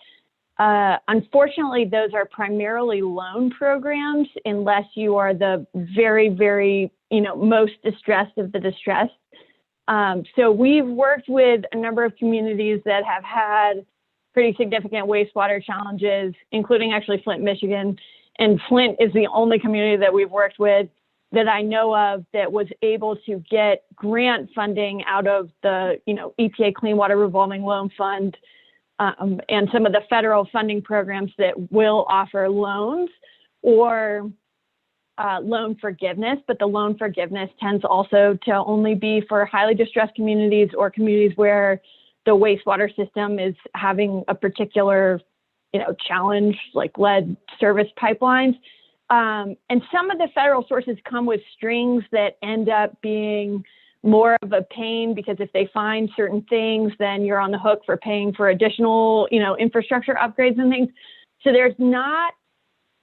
unfortunately, those are primarily loan programs unless you are the very, very, most distressed of the distressed. So we've worked with a number of communities that have had pretty significant wastewater challenges, including actually Flint, Michigan. And Flint is the only community that we've worked with that I know of that was able to get grant funding out of the, EPA Clean Water Revolving Loan Fund and some of the federal funding programs that will offer loans or loan forgiveness, but the loan forgiveness tends also to only be for highly distressed communities or communities where the wastewater system is having a particular, challenge, like lead service pipelines. And some of the federal sources come with strings that end up being more of a pain, because if they find certain things, then you're on the hook for paying for additional, infrastructure upgrades and things. So there's not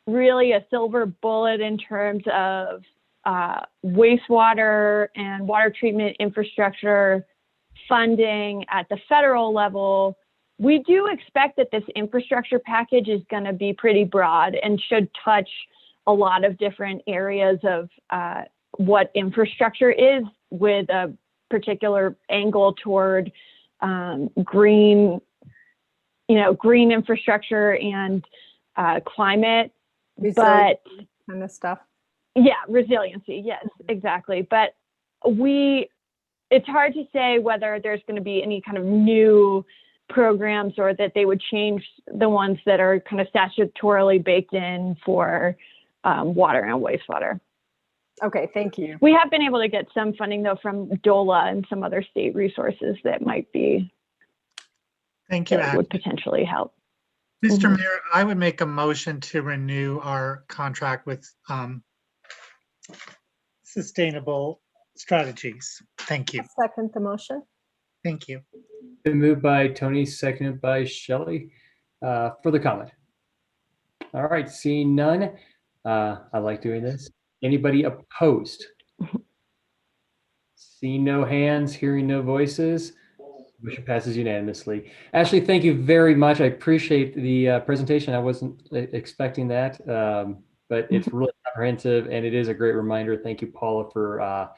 really a silver bullet in terms of wastewater and water treatment infrastructure funding at the federal level. We do expect that this infrastructure package is going to be pretty broad and should touch a lot of different areas of what infrastructure is, with a particular angle toward green infrastructure and climate. Resiliency kind of stuff. Yeah, resiliency. Yes, exactly. But it's hard to say whether there's going to be any kind of new programs or that they would change the ones that are kind of statutorily baked in for water and wastewater. Okay, thank you. We have been able to get some funding though from DOLA and some other state resources that might be, Thank you, that would potentially help. Mr. Mhm. Mayor, I would make a motion to renew our contract with Sustainable Strategies. Thank you. I'll second the motion. Thank you. Been moved by Tony, seconded by Shelley. Further comment? All right, seeing none. I like doing this. Anybody opposed? Seeing no hands, hearing no voices. Motion passes unanimously. Ashley, thank you very much. I appreciate the presentation. I wasn't expecting that, but it's really comprehensive and it is a great reminder. Thank you, Paula, for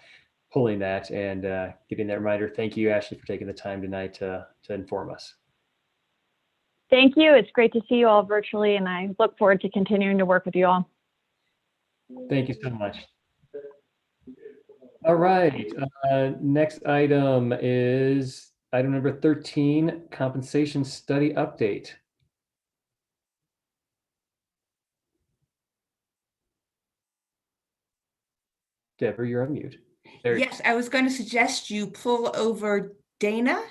pulling that and giving that reminder. Thank you, Ashley, for taking the time tonight to inform us. Thank you. It's great to see you all virtually, and I look forward to continuing to work with you all. Thank you so much. All right, next item is item number 13, compensation study update. Deborah, you're on mute. There you Yes, I was going to suggest you pull over Dana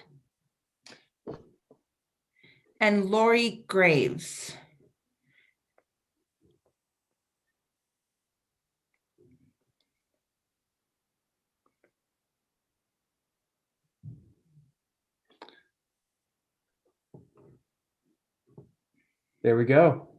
and Lori Graves. There we go.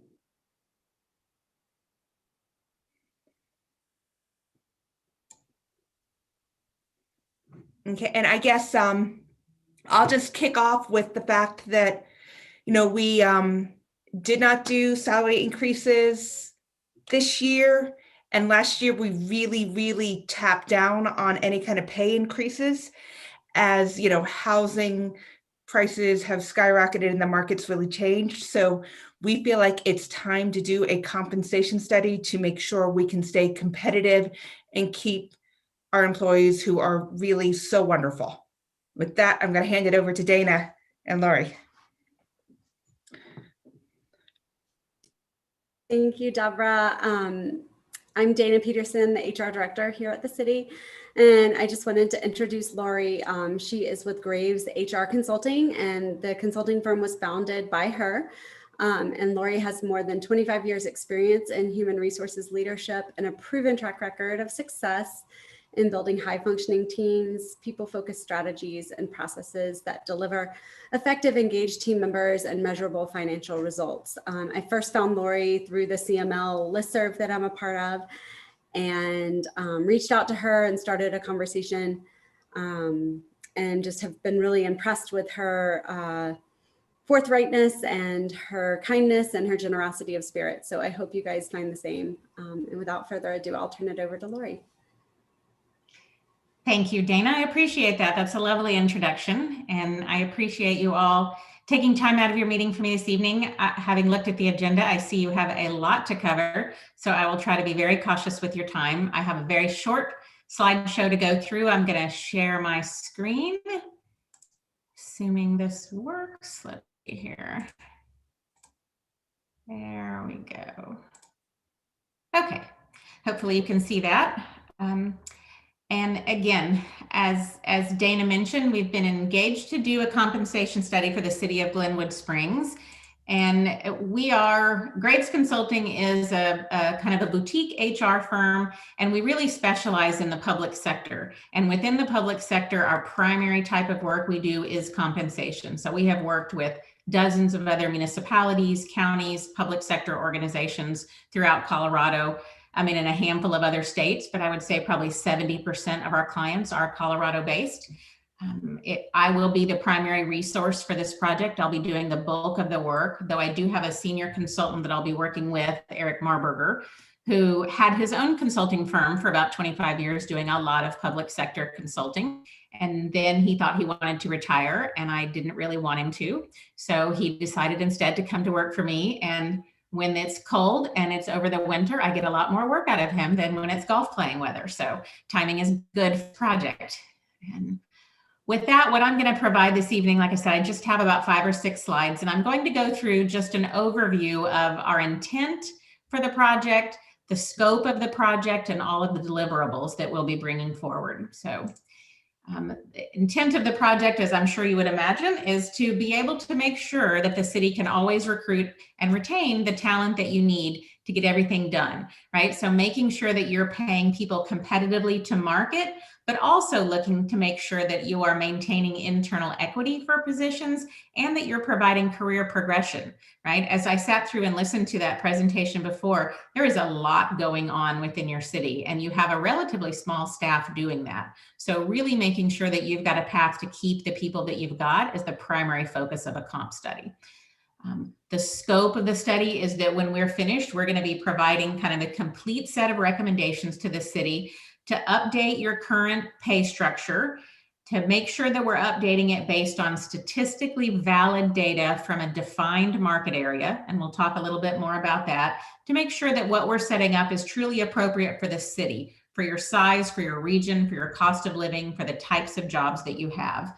Okay, and I guess I'll just kick off with the fact that, you know, we did not do salary increases this year. And last year, we really tapped down on any kind of pay increases as, you know, housing prices have skyrocketed and the market's really changed. So we feel like it's time to do a compensation study to make sure we can stay competitive and keep our employees who are really so wonderful. With that, I'm going to hand it over to Dana and Lori. Thank you, Deborah. I'm Dana Peterson, the HR director here at the city. And I just wanted to introduce Lori. She is with Graves HR Consulting, and the consulting firm was founded by her. And Lori has more than 25 years experience in human resources leadership and a proven track record of success in building high functioning teams, people-focused strategies and processes that deliver effective, engaged team members and measurable financial results. I first found Lori through the CML listserv that I'm a part of, and reached out to her and started a conversation, and just have been really impressed with her forthrightness and her kindness and her generosity of spirit. So I hope you guys find the same. And without further ado, I'll turn it over to Lori. Thank you, Dana. I appreciate that. That's a lovely introduction. And I appreciate you all taking time out of your meeting for me this evening. Having looked at the agenda, I see you have a lot to cover. So I will try to be very cautious with your time. I have a very short slideshow to go through. I'm going to share my screen. Assuming this works. Let's see here. There we go. Okay. Hopefully you can see that. And again, as Dana mentioned, we've been engaged to do a compensation study for the city of Glenwood Springs. And Graves Consulting is a kind of a boutique HR firm, and we really specialize in the public sector. And within the public sector, our primary type of work we do is compensation. So we have worked with dozens of other municipalities, counties, public sector organizations throughout Colorado. I mean, in a handful of other states, but I would say probably 70% of our clients are Colorado based. I will be the primary resource for this project. I'll be doing the bulk of the work, though I do have a senior consultant that I'll be working with, Eric Marburger, who had his own consulting firm for about 25 years doing a lot of public sector consulting. And then he thought he wanted to retire, and I didn't really want him to. So he decided instead to come to work for me. And when it's cold and it's over the winter, I get a lot more work out of him than when it's golf playing weather. So timing is good for the project. And with that, what I'm going to provide this evening, like I said, I just have about 5 or 6 slides, and I'm going to go through just an overview of our intent for the project, the scope of the project, and all of the deliverables that we'll be bringing forward. So the intent of the project, as I'm sure you would imagine, is to be able to make sure that the city can always recruit and retain the talent that you need to get everything done, right? So making sure that you're paying people competitively to market, but also looking to make sure that you are maintaining internal equity for positions and that you're providing career progression, right? As I sat through and listened to that presentation before, there is a lot going on within your city, and you have a relatively small staff doing that. So really making sure that you've got a path to keep the people that you've got is the primary focus of a comp study. The scope of the study is that when we're finished, we're going to be providing kind of a complete set of recommendations to the city to update your current pay structure, to make sure that we're updating it based on statistically valid data from a defined market area. And we'll talk a little bit more about that, to make sure that what we're setting up is truly appropriate for the city, for your size, for your region, for your cost of living, for the types of jobs that you have.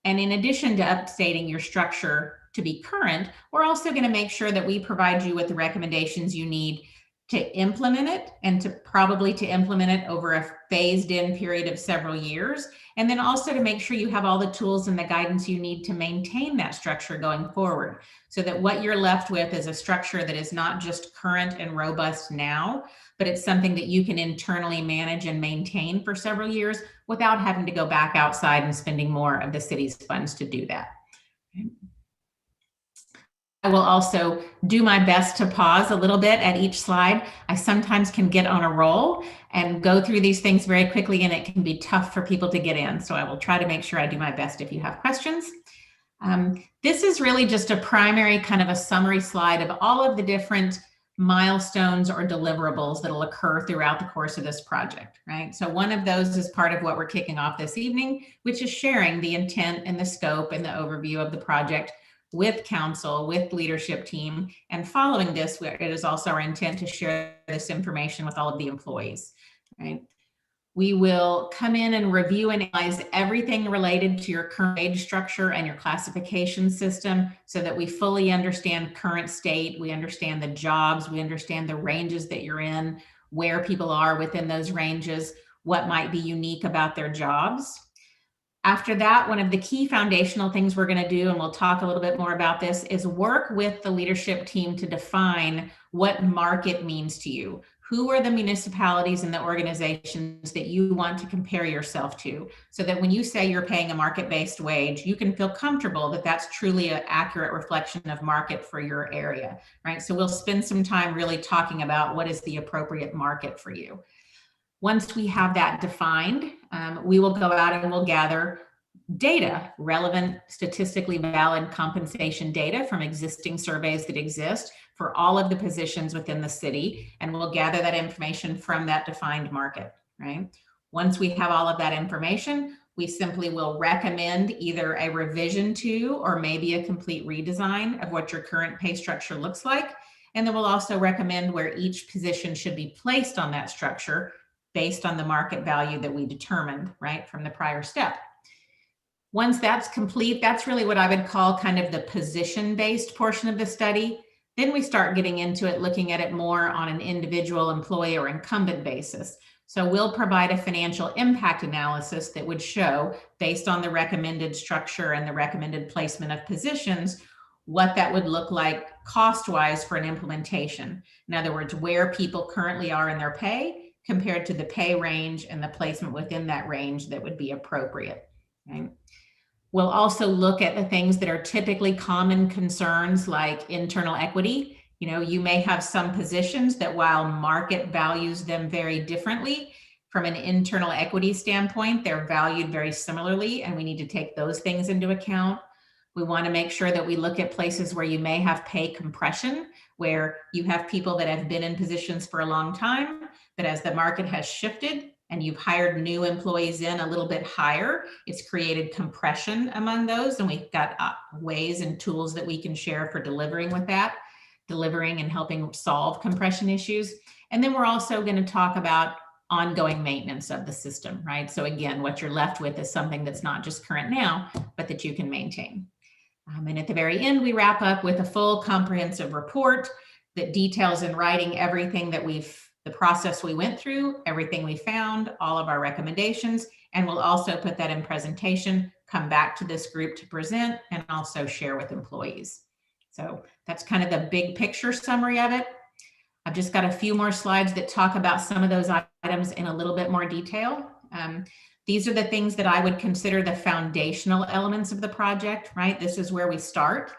And in addition to updating your structure to be current, we're also going to make sure that we provide you with the recommendations you need to implement it, and to implement it over a phased in period of several years. And then also to make sure you have all the tools and the guidance you need to maintain that structure going forward, so that what you're left with is a structure that is not just current and robust now, but it's something that you can internally manage and maintain for several years without having to go back outside and spending more of the city's funds to do that. I will also do my best to pause a little bit at each slide. I sometimes can get on a roll and go through these things very quickly, and it can be tough for people to get in. So I will try to make sure I do my best if you have questions. This is really just a primary kind of a summary slide of all of the different milestones or deliverables that will occur throughout the course of this project, right? So one of those is part of what we're kicking off this evening, which is sharing the intent and the scope and the overview of the project with council, with leadership team. And following this, it is also our intent to share this information with all of the employees, right? We will come in and review and analyze everything related to your current wage structure and your classification system, so that we fully understand current state, we understand the jobs, we understand the ranges that you're in, where people are within those ranges, what might be unique about their jobs. After that, one of the key foundational things we're going to do, and we'll talk a little bit more about this, is work with the leadership team to define what market means to you. Who are the municipalities and the organizations that you want to compare yourself to, so that when you say you're paying a market-based wage, you can feel comfortable that that's truly an accurate reflection of market for your area, right? So we'll spend some time really talking about what is the appropriate market for you. Once we have that defined, we will go out and we'll gather data, relevant, statistically valid compensation data from existing surveys that exist for all of the positions within the city. And we'll gather that information from that defined market, right? Once we have all of that information, we simply will recommend either a revision to, or maybe a complete redesign of what your current pay structure looks like. And then we'll also recommend where each position should be placed on that structure based on the market value that we determined, right, from the prior step. Once that's complete, that's really what I would call kind of the position-based portion of the study. Then we start getting into it, looking at it more on an individual employee or incumbent basis. So we'll provide a financial impact analysis that would show, based on the recommended structure and the recommended placement of positions, what that would look like cost-wise for an implementation. In other words, where people currently are in their pay compared to the pay range and the placement within that range that would be appropriate. Okay? We'll also look at the things that are typically common concerns, like internal equity. You know, you may have some positions that, while market values them very differently, from an internal equity standpoint, they're valued very similarly, and we need to take those things into account. We want to make sure that we look at places where you may have pay compression, where you have people that have been in positions for a long time, but as the market has shifted and you've hired new employees in a little bit higher, it's created compression among those. And we've got ways and tools that we can share for delivering with that. delivering and helping solve compression issues. And then we're also going to talk about ongoing maintenance of the system, right? So again, what you're left with is something that's not just current now, but that you can maintain. And at the very end, we wrap up with a full comprehensive report that details in writing everything that the process we went through, everything we found, all of our recommendations, and we'll also put that in presentation, come back to this group to present, and also share with employees. So that's kind of the big picture summary of it. I've just got a few more slides that talk about some of those items in a little bit more detail. These are the things that I would consider the foundational elements of the project, right? This is where we start,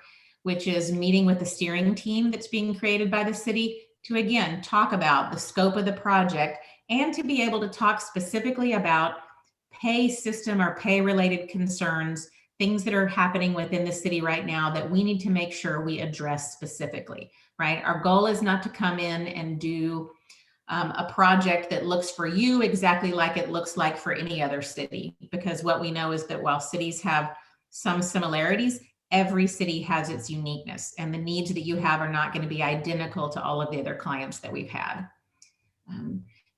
which is meeting with the steering team that's being created by the city to, again, talk about the scope of the project and to be able to talk specifically about pay system or pay related concerns, things that are happening within the city right now that we need to make sure we address specifically, right? Our goal is not to come in and do a project that looks for you exactly like it looks like for any other city, because what we know is that while cities have some similarities, every city has its uniqueness, and the needs that you have are not going to be identical to all of the other clients that we've had.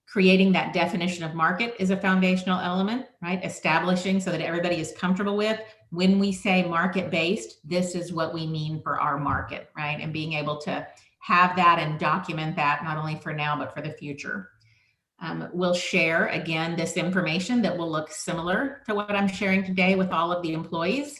Creating that definition of market is a foundational element, right? Establishing so that everybody is comfortable with, when we say market-based, this is what we mean for our market, right? And being able to have that and document that not only for now, but for the future. We'll share, again, this information that will look similar to what I'm sharing today with all of the employees.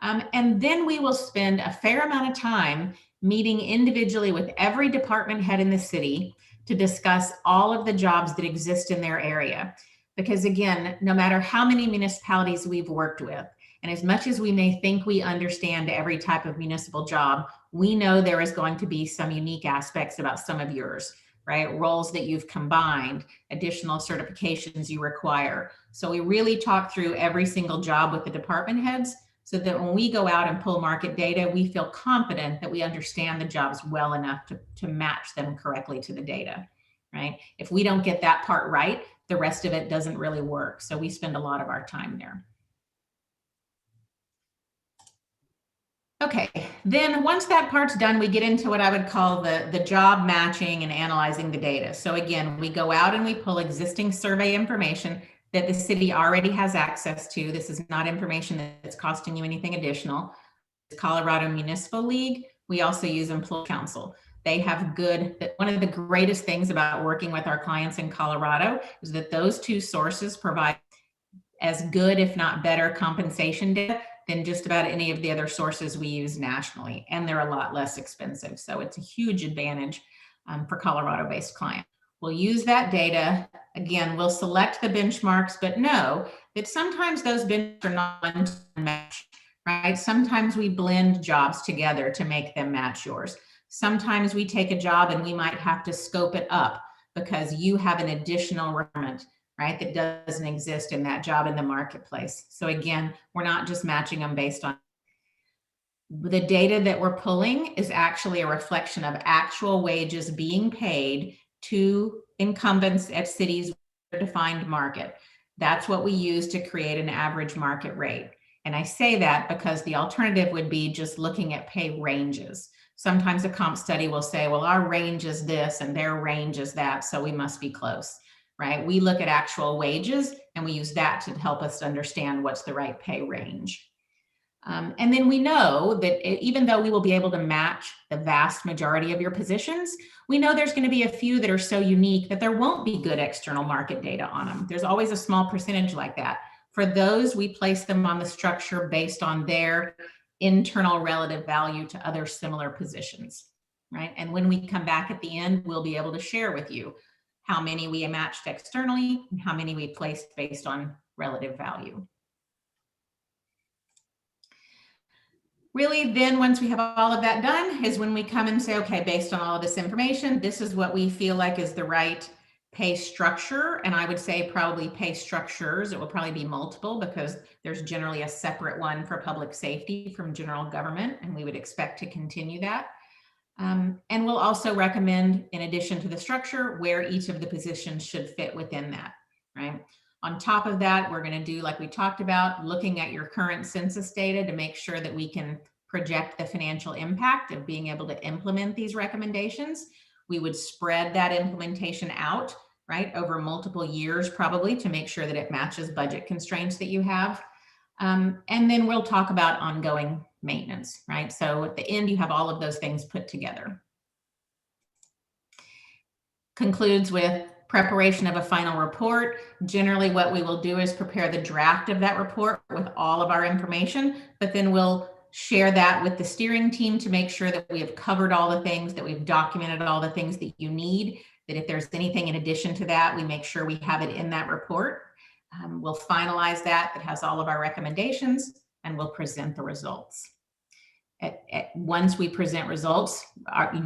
And then we will spend a fair amount of time meeting individually with every department head in the city to discuss all of the jobs that exist in their area. Because again, no matter how many municipalities we've worked with, and as much as we may think we understand every type of municipal job, we know there is going to be some unique aspects about some of yours, right? Roles that you've combined, additional certifications you require. So we really talk through every single job with the department heads so that when we go out and pull market data, we feel confident that we understand the jobs well enough to match them correctly to the data, right? If we don't get that part right, the rest of it doesn't really work. So we spend a lot of our time there. Okay, then once that part's done, we get into what I would call the job matching and analyzing the data. So again, we go out and we pull existing survey information that the city already has access to. This is not information that's costing you anything additional. It's Colorado Municipal League. We also use Employee Council. They have one of the greatest things about working with our clients in Colorado is that those two sources provide as good, if not better, compensation data than just about any of the other sources we use nationally. And they're a lot less expensive. So it's a huge advantage for Colorado-based clients. We'll use that data. Again, we'll select the benchmarks, but know that sometimes those benchmarks are not matched, right? Sometimes we blend jobs together to make them match yours. Sometimes we take a job and we might have to scope it up because you have an additional requirement, right, that doesn't exist in that job in the marketplace. So again, we're not just matching them based on the data that we're pulling is actually a reflection of actual wages being paid to incumbents at cities with a defined market. That's what we use to create an average market rate. And I say that because the alternative would be just looking at pay ranges. Sometimes a comp study will say, well, our range is this and their range is that, so we must be close, right? We look at actual wages and we use that to help us understand what's the right pay range. And then we know that even though we will be able to match the vast majority of your positions, we know there's going to be a few that are so unique that there won't be good external market data on them. There's always a small percentage like that. For those, we place them on the structure based on their internal relative value to other similar positions, right? And when we come back at the end, we'll be able to share with you how many we matched externally and how many we placed based on relative value. Really, then once we have all of that done is when we come and say, okay, based on all of this information, this is what we feel like is the right pay structure. And I would say probably pay structures. It will probably be multiple because there's generally a separate one for public safety from general government, and we would expect to continue that. And we'll also recommend, in addition to the structure, where each of the positions should fit within that, right? On top of that, we're going to do, like we talked about, looking at your current census data to make sure that we can project the financial impact of being able to implement these recommendations. We would spread that implementation out, right, over multiple years probably to make sure that it matches budget constraints that you have. And then we'll talk about ongoing maintenance, right? So at the end, you have all of those things put together. Concludes with preparation of a final report. Generally, what we will do is prepare the draft of that report with all of our information, but then we'll share that with the steering team to make sure that we have covered all the things, that we've documented all the things that you need, that if there's anything in addition to that, we make sure we have it in that report. We'll finalize that has all of our recommendations, and we'll present the results. Once we present results,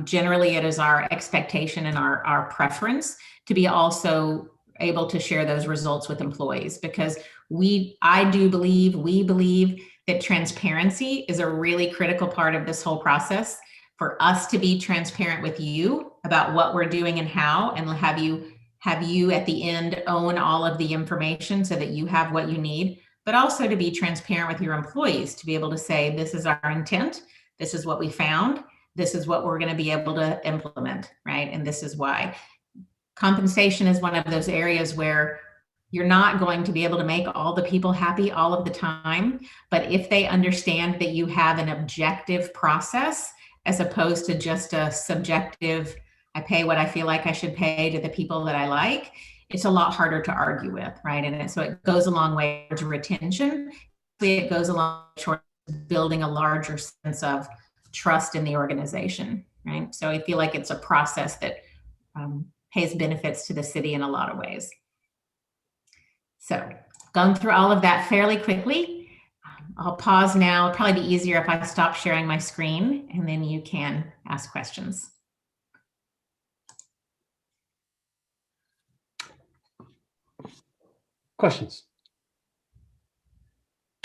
generally it is our expectation and our preference to be also able to share those results with employees, because we believe that transparency is a really critical part of this whole process. For us to be transparent with you about what we're doing and how, and have you at the end own all of the information so that you have what you need, but also to be transparent with your employees, to be able to say, this is our intent, this is what we found, this is what we're going to be able to implement, right? And this is why. Compensation is one of those areas where you're not going to be able to make all the people happy all of the time, but if they understand that you have an objective process as opposed to just a subjective, I pay what I feel like I should pay to the people that I like, it's a lot harder to argue with, right? And so it goes a long way to retention. It goes a long way towards building a larger sense of trust in the organization, right? So I feel like it's a process that pays benefits to the city in a lot of ways. So going through all of that fairly quickly. I'll pause now. It'll probably be easier if I stop sharing my screen, and then you can ask questions. Questions?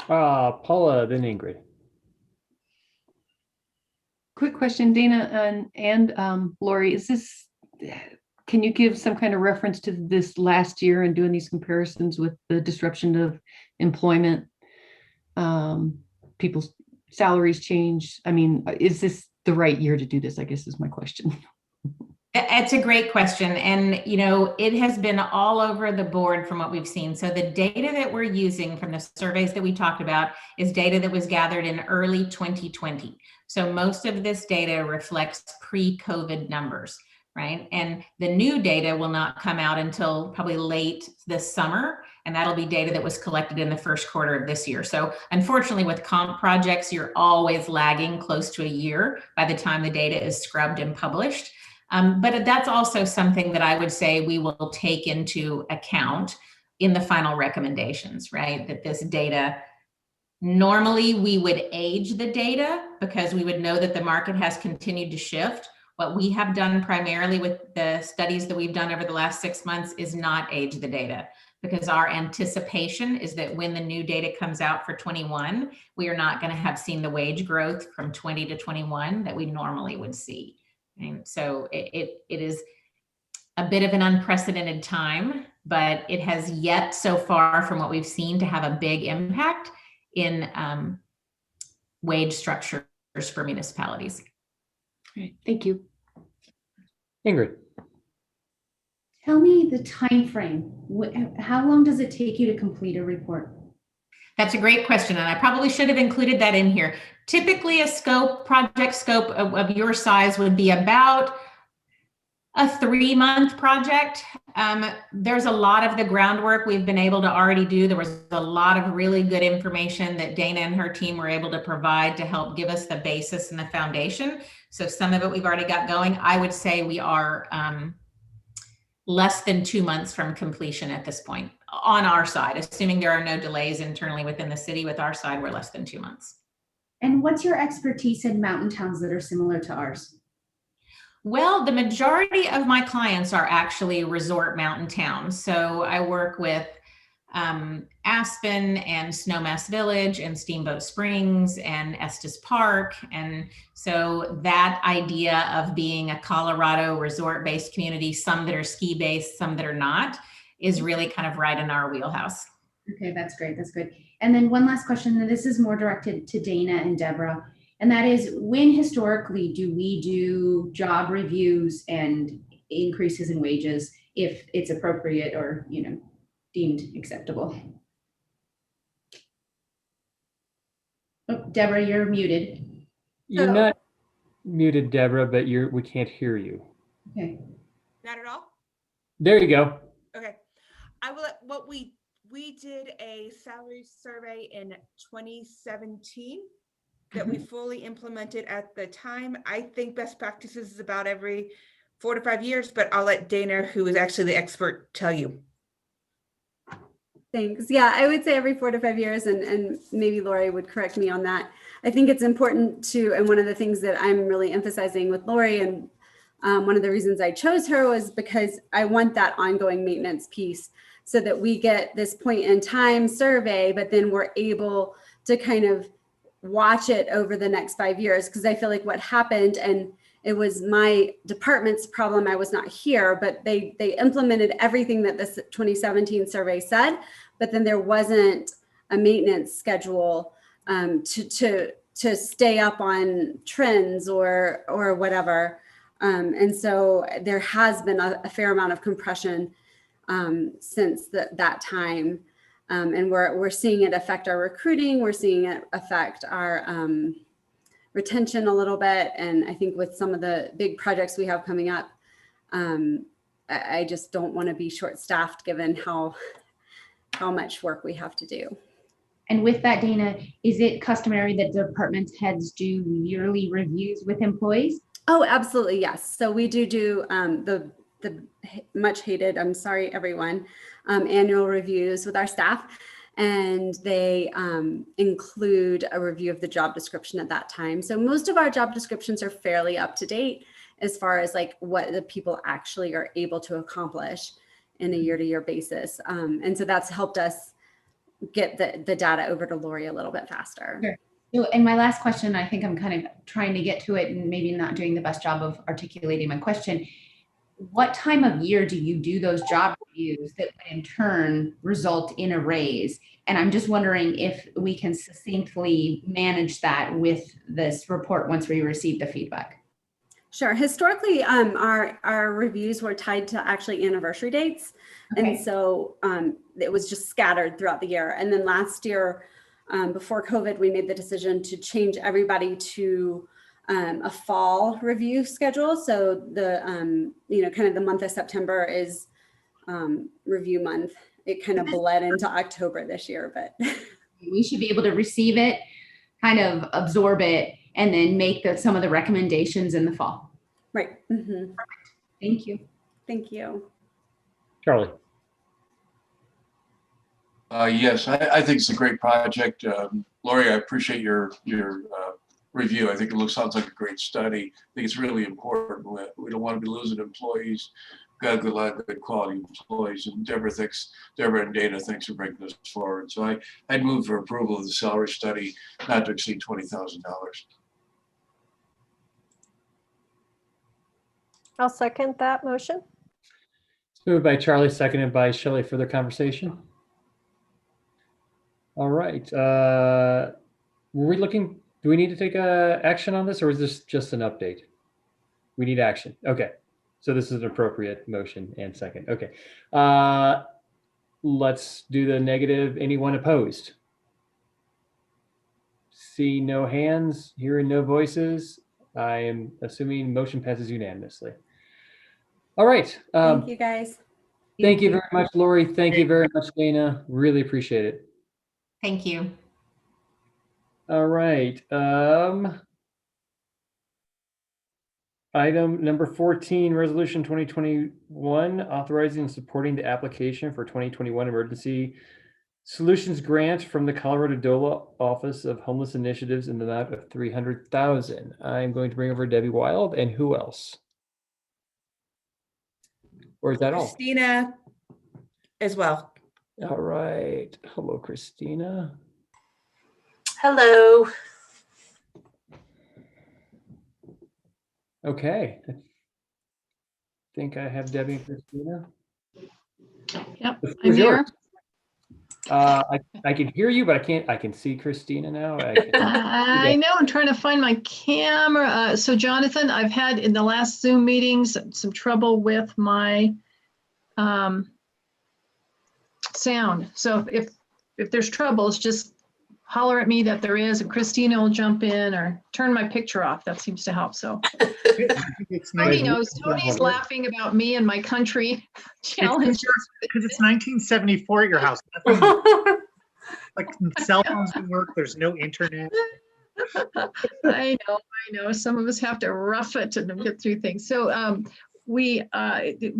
Paula, then Ingrid. Quick question, Dana and Lori, can you give some kind of reference to this last year and doing these comparisons with the disruption of employment? People's salaries change. I mean, is this the right year to do this? I guess is my question. It's a great question. And, it has been all over the board from what we've seen. So the data that we're using from the surveys that we talked about is data that was gathered in early 2020. So most of this data reflects pre-COVID numbers, right? And the new data will not come out until probably late this summer. And that'll be data that was collected in the first quarter of this year. So unfortunately, with comp projects, you're always lagging close to a year by the time the data is scrubbed and published. But that's also something that I would say we will take into account in the final recommendations, right? That this data, normally we would age the data because we would know that the market has continued to shift. What we have done primarily with the studies that we've done over the last 6 months is not age the data, because our anticipation is that when the new data comes out for 21, we are not going to have seen the wage growth from 20 to 21 that we normally would see. And so it is a bit of an unprecedented time, but it has yet so far from what we've seen to have a big impact in wage structures for municipalities. Great, thank you. Ingrid. Tell me the time frame. How long does it take you to complete a report? That's a great question, and I probably should have included that in here. Typically, project scope of your size would be about a 3-month project. There's a lot of the groundwork we've been able to already do. There was a lot of really good information that Dana and her team were able to provide to help give us the basis and the foundation. So some of it we've already got going. I would say we are less than 2 months from completion at this point on our side, assuming there are no delays internally within the city. With our side, we're less than 2 months. And what's your expertise in mountain towns that are similar to ours? Well, the majority of my clients are actually resort mountain towns. So I work with Aspen and Snowmass Village and Steamboat Springs and Estes Park. And so that idea of being a Colorado resort-based community, some that are ski-based, some that are not, is really kind of right in our wheelhouse. Okay, that's great. That's good. And then one last question, and this is more directed to Dana and Deborah. And that is, when historically do we do job reviews and increases in wages if it's appropriate or, deemed acceptable? Oh, Deborah, you're muted. You're not muted, Deborah, but we can't hear you. Okay. Not at all? There you go. Okay. What we did a salary survey in 2017 that we fully implemented at the time. I think best practices is about every 4 to 5 years, but I'll let Dana, who is actually the expert, tell you. Thanks. Yeah, I would say every 4 to 5 years, and maybe Lori would correct me on that. I think it's important to, and one of the things that I'm really emphasizing with Lori, and one of the reasons I chose her was because I want that ongoing maintenance piece, so that we get this point in time survey, but then we're able to kind of watch it over the next 5 years. Because I feel like what happened, and it was my department's problem, I was not here, but they implemented everything that this 2017 survey said, but then there wasn't a maintenance schedule to stay up on trends or whatever. And so there has been a fair amount of compression since that time. And we're seeing it affect our recruiting. We're seeing it affect our retention a little bit. And I think with some of the big projects we have coming up, I just don't want to be short-staffed given how much work we have to do. And with that, Dana, is it customary that department heads do yearly reviews with employees? Oh, absolutely, yes. So we do the much hated, I'm sorry, everyone, annual reviews with our staff. And they include a review of the job description at that time. So most of our job descriptions are fairly up to date as far as like what the people actually are able to accomplish in a year-to-year basis. And so that's helped us get the data over to Lori a little bit faster. Sure. So, and my last question, I think I'm kind of trying to get to it and maybe not doing the best job of articulating my question. What time of year do you do those job reviews that would in turn result in a raise? And I'm just wondering if we can succinctly manage that with this report once we receive the feedback. Sure. Historically, our reviews were tied to actually anniversary dates. Okay. And so it was just scattered throughout the year. And then last year, before COVID, we made the decision to change everybody to a fall review schedule. So the, kind of the month of September is review month. It kind of bled into October this year, but. We should be able to receive it, kind of absorb it, and then make some of the recommendations in the fall. Right. Mm-hmm. Thank you. Thank you. Charlie. Yes, I think it's a great project. Lori, I appreciate your review. I think sounds like a great study. I think it's really important. We don't want to be losing employees. We've got a lot of good quality employees, and Deborah and Dana thanks for bringing this forward. So I'd move for approval of the salary study not to exceed $20,000. I'll second that motion. It's moved by Charlie, seconded by Shelley. Further conversation? All right. Do we need to take action on this, or is this just an update? We need action. Okay. So this is an appropriate motion and second. Okay. Let's do the negative. Anyone opposed? See no hands, hearing no voices. I am assuming motion passes unanimously. All right. Thank you, guys. Thank you very much, Lori. Thank you very much, Dana. Really appreciate it. Thank you. All right. Item number 14, Resolution 2021, authorizing and supporting the application for 2021 Emergency Solutions Grant from the Colorado DOLA Office of Homeless Initiatives in the amount of $300,000. I'm going to bring over Debbie Wild, and who else? Or is that all? Christina as well. All right. Hello, Christina. Hello. Okay. I think I have Debbie and Christina. Yep, I'm here. I can hear you, but I can see Christina now. I know, I'm trying to find my camera. So Jonathan, I've had in the last Zoom meetings some trouble with my sound. So if there's troubles, just holler at me that there is, and Christina will jump in or turn my picture off. That seems to help. So It's Tony nice knows. Tony's laughing about me and my country challenge. because it's 1974 at your house. Nothing, like cell phones don't work. There's no internet. I know. Some of us have to rough it to get through things. So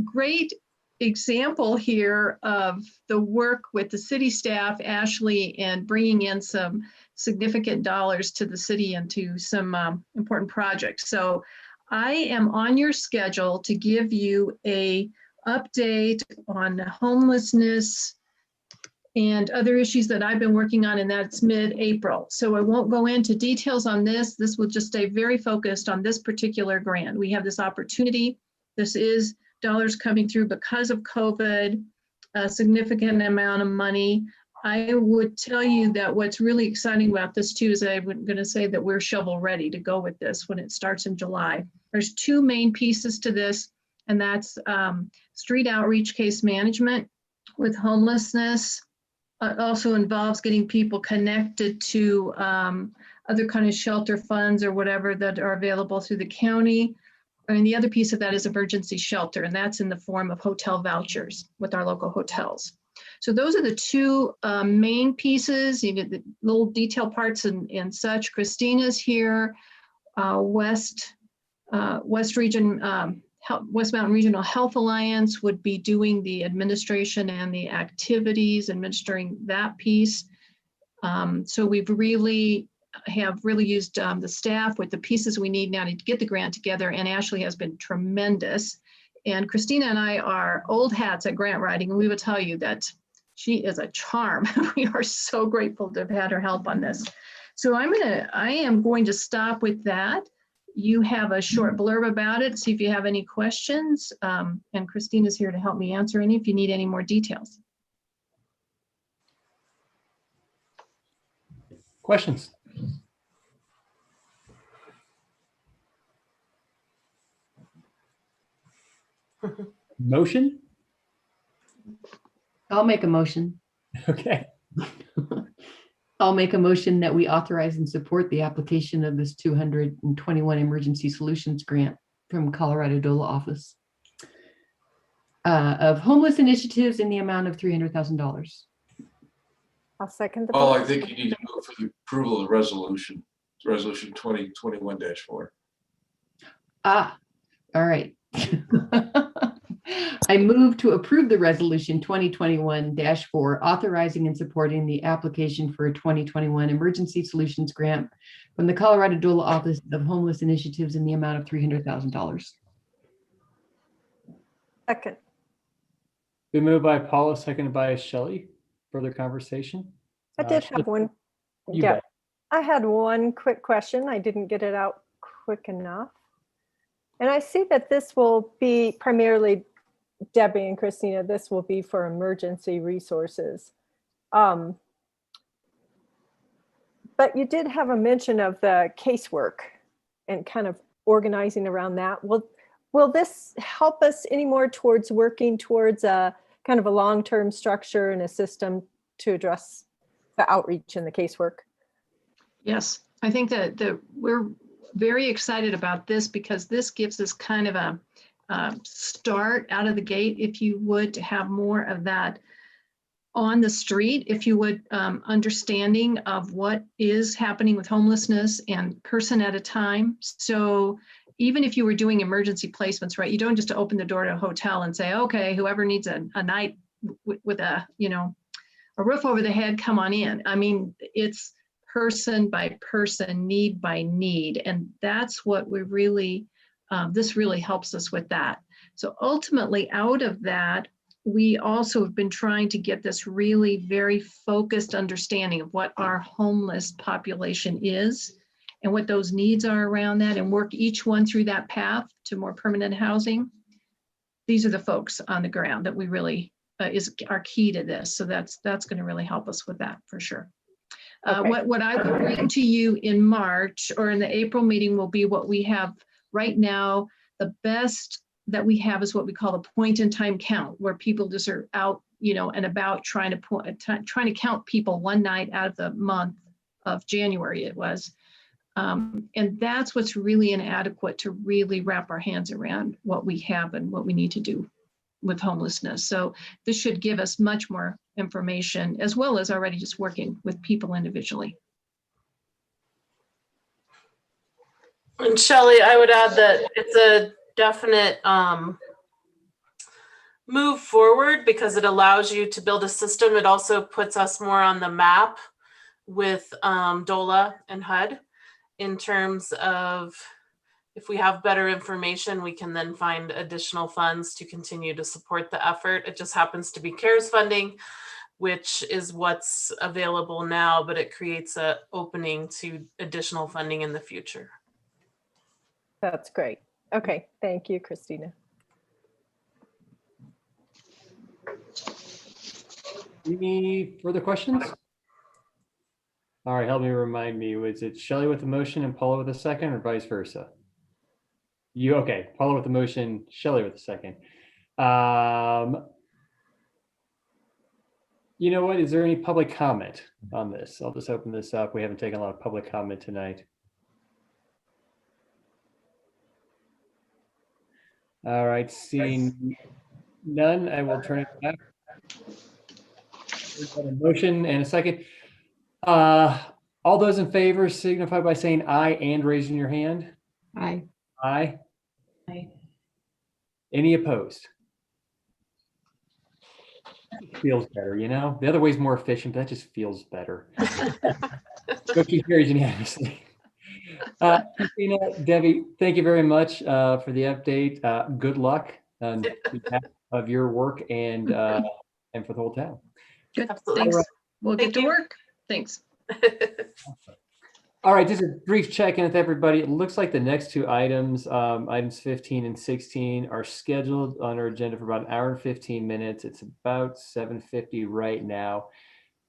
great example here of the work with the city staff, Ashley, and bringing in some significant dollars to the city and to some important projects. So I am on your schedule to give you a update on homelessness and other issues that I've been working on, and that's mid-April. So I won't go into details on this. This will just stay very focused on this particular grant. We have this opportunity. This is dollars coming through because of COVID, a significant amount of money. I would tell you that what's really exciting about this too is I'm going to say that we're shovel ready to go with this when it starts in July. There's two main pieces to this, and that's street outreach case management with homelessness. It also involves getting people connected to other kind of shelter funds or whatever that are available through the county. And the other piece of that is emergency shelter, and that's in the form of hotel vouchers with our local hotels. So those are the two main pieces. You get the little detail parts and such. Christina's here. West Mountain Regional Health Alliance would be doing the administration and the activities, administering that piece. So we've really used the staff with the pieces we need now to get the grant together, and Ashley has been tremendous. And Christina and I are old hats at grant writing, and we will tell you that she is a charm. We are so grateful to have had her help on this. So I am going to stop with that. You have a short blurb about it, see if you have any questions, and Christina's here to help me answer any if you need any more details. Questions? Motion? I'll make a motion. Okay. I'll make a motion that we authorize and support the application of this 221 Emergency Solutions Grant from Colorado DOLA Office of homeless initiatives in the amount of $300,000. I'll second the. Oh, I vote. think you need to move for the approval of the resolution, resolution 2021-4. Ah, all right. I move to approve the resolution 2021-4, authorizing and supporting the application for a 2021 Emergency Solutions Grant from the Colorado DOLA Office of Homeless Initiatives in the amount of $300,000. Second. Been moved by Paula, seconded by Shelley. Further conversation? I did have one. You Yeah, bet. I had one quick question. I didn't get it out quick enough. And I see that this will be primarily, Debbie and Christina, this will be for emergency resources. But you did have a mention of the casework and kind of organizing around that. Will this help us any more towards working towards a kind of a long-term structure and a system to address the outreach and the casework? Yes, I think that we're very excited about this because this gives us kind of a start out of the gate, if you would, to have more of that on the street, if you would, understanding of what is happening with homelessness and person at a time. So even if you were doing emergency placements, right, you don't just open the door to a hotel and say, okay, whoever needs a night with a roof over the head, come on in. I mean, it's person by person, need by need. And that's what we really, this really helps us with that. So ultimately out of that, we also have been trying to get this really very focused understanding of what our homeless population is and what those needs are around that, and work each one through that path to more permanent housing. These are the folks on the ground that we really is our key to this. So that's going to really help us with that for sure. Okay. What I will bring to you in March or in the April meeting will be what we have right now. The best that we have is what we call the point in time count, where people just are out, and about trying to count people one night out of the month of January it was. And that's what's really inadequate to really wrap our hands around what we have and what we need to do with homelessness. So this should give us much more information, as well as already just working with people individually. And Shelley, I would add that it's a definite move forward because it allows you to build a system. It also puts us more on the map with DOLA and HUD in terms of if we have better information, we can then find additional funds to continue to support the effort. It just happens to be CARES funding, which is what's available now, but it creates an opening to additional funding in the future. That's great. Okay, thank you, Christina. Any further questions? All right, help me remind me, was it Shelley with the motion and Paula with the second, or vice versa? You, okay, Paula with the motion, Shelley with the second. You know what, is there any public comment on this? I'll just open this up. We haven't taken a lot of public comment tonight. All right, seeing none, I will turn it back. We've got a motion and a second. All those in favor signify by saying aye and raising your hand. Aye. Aye. Aye. Any opposed? Feels better, the other way is more efficient, but that just feels better. Motion carries unanimously. Christina, Debbie, thank you very much for the update. Good luck on behalf of your work and for the whole town. Good. Absolutely. Thanks. We'll Thank get to you. work. Thanks. All right, just a brief check-in with everybody. It looks like the next two items, items 15 and 16, are scheduled on our agenda for about an hour and 15 minutes. It's about 7:50 right now.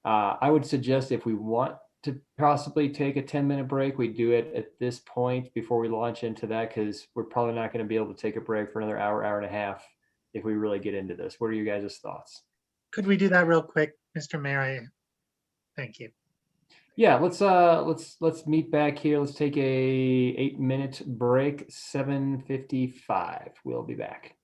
I would suggest if we want to possibly take a 10-minute break, we do it at this point before we launch into that, because we're probably not going to be able to take a break for another hour, hour and a half if we really get into this. What are you guys' thoughts? Could we do that real quick, Mr. Mayor? Thank you. Yeah, let's meet back here. Let's take a 8-minute break. 7:55. We'll be back.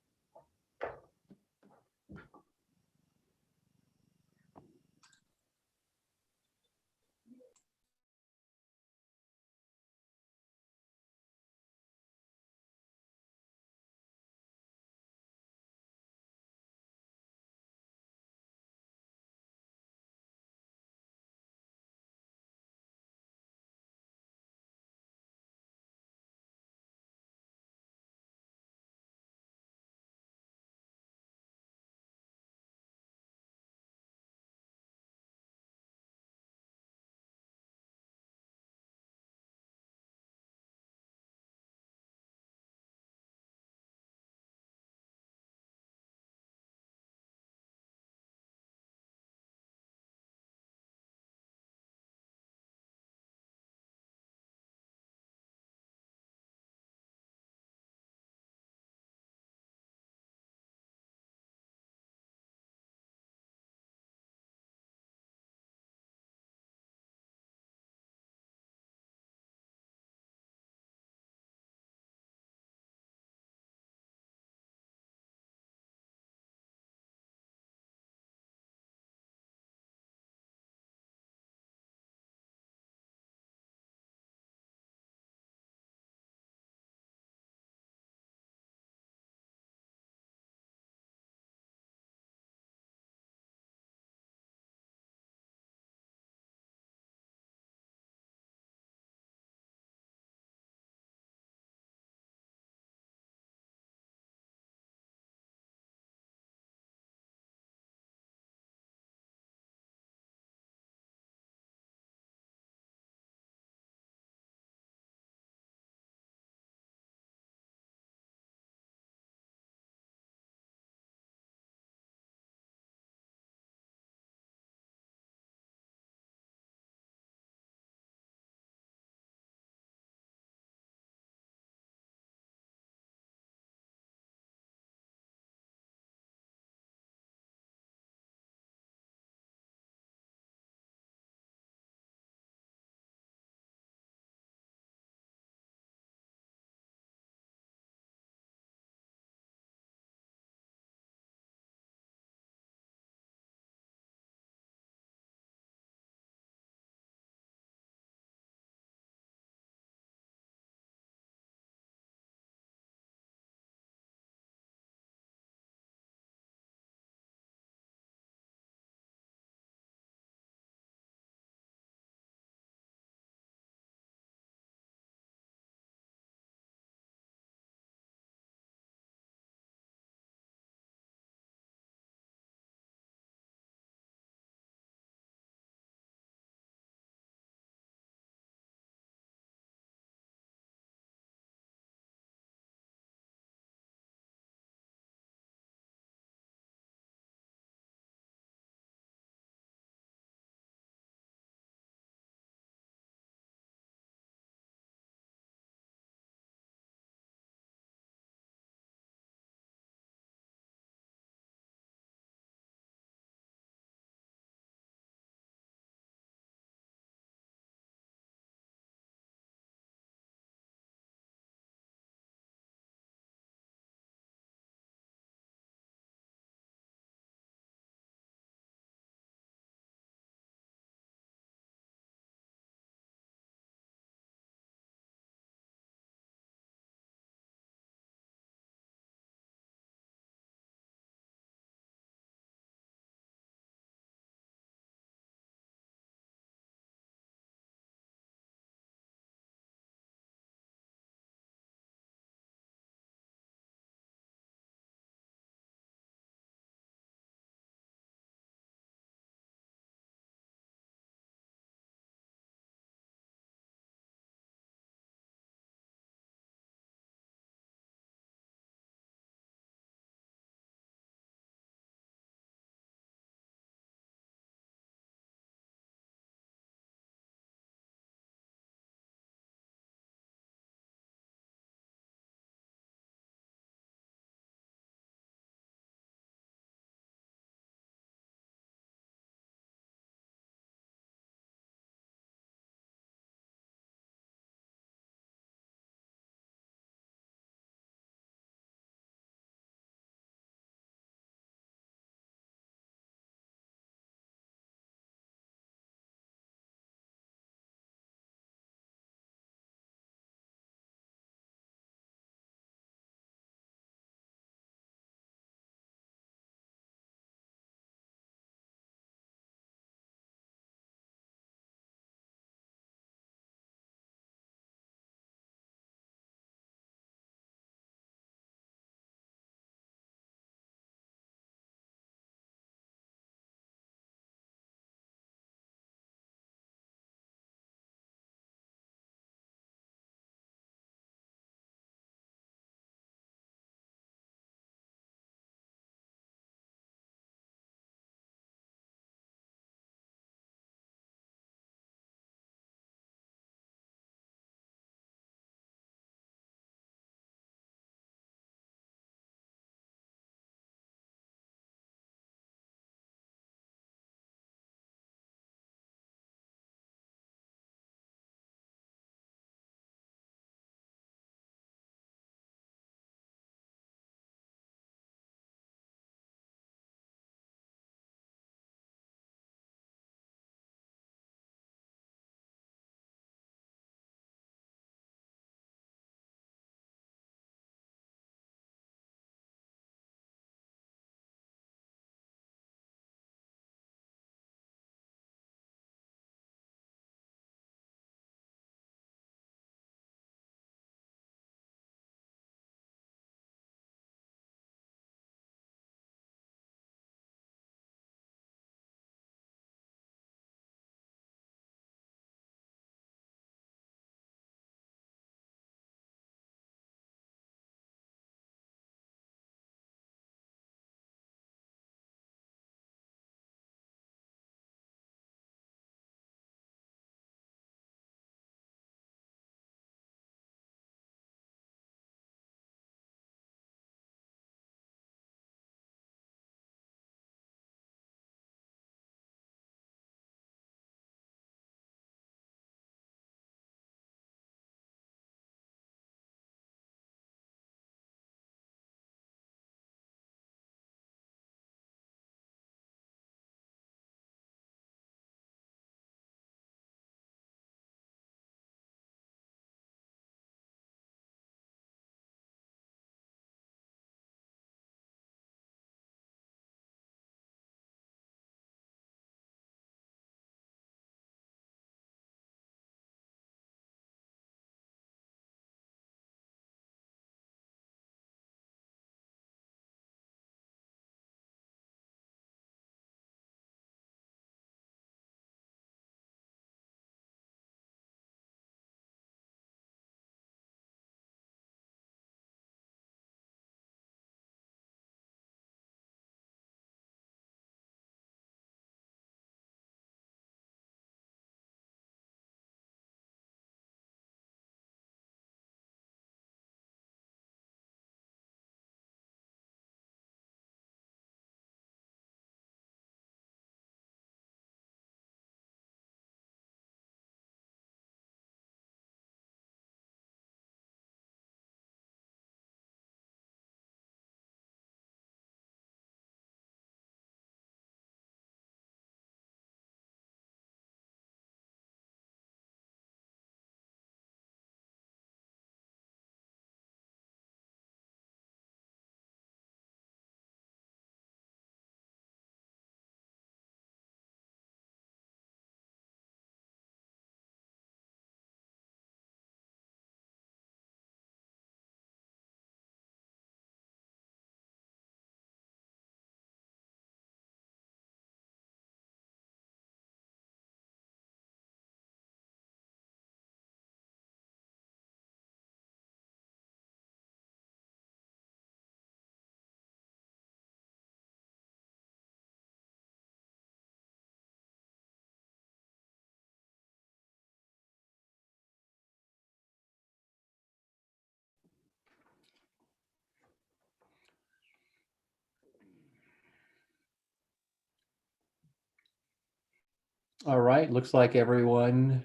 All right, looks like everyone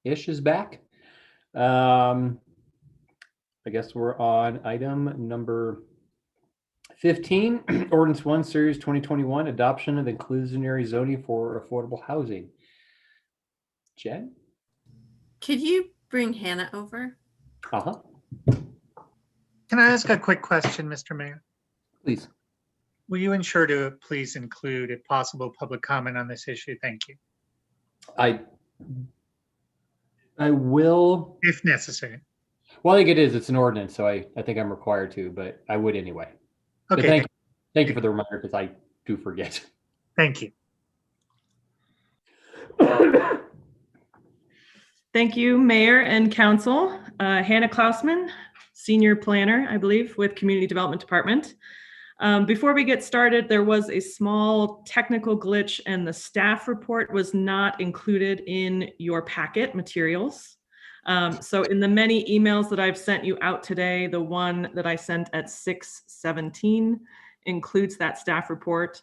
ish is back. I guess we're on item number 15, ordinance 1, series 2021, adoption of inclusionary zoning for affordable housing. Jen? Could you bring Hannah over? Uh-huh, Can I ask a quick question, Mr. Mayor? please. Will you ensure to please include, if possible, public comment on this issue? Thank you, I will, if necessary. well, I think it's an ordinance, so I think I'm required to, but I would anyway. But Okay, thank you for the reminder, because I do forget. thank you. Thank you, Mayor and Council. Hannah Klausman, Senior Planner, I believe, with Community Development Department. Before we get started, there was a small technical glitch and the staff report was not included in your packet materials. So in the many emails that I've sent you out today, the one that I sent at 6:17 includes that staff report.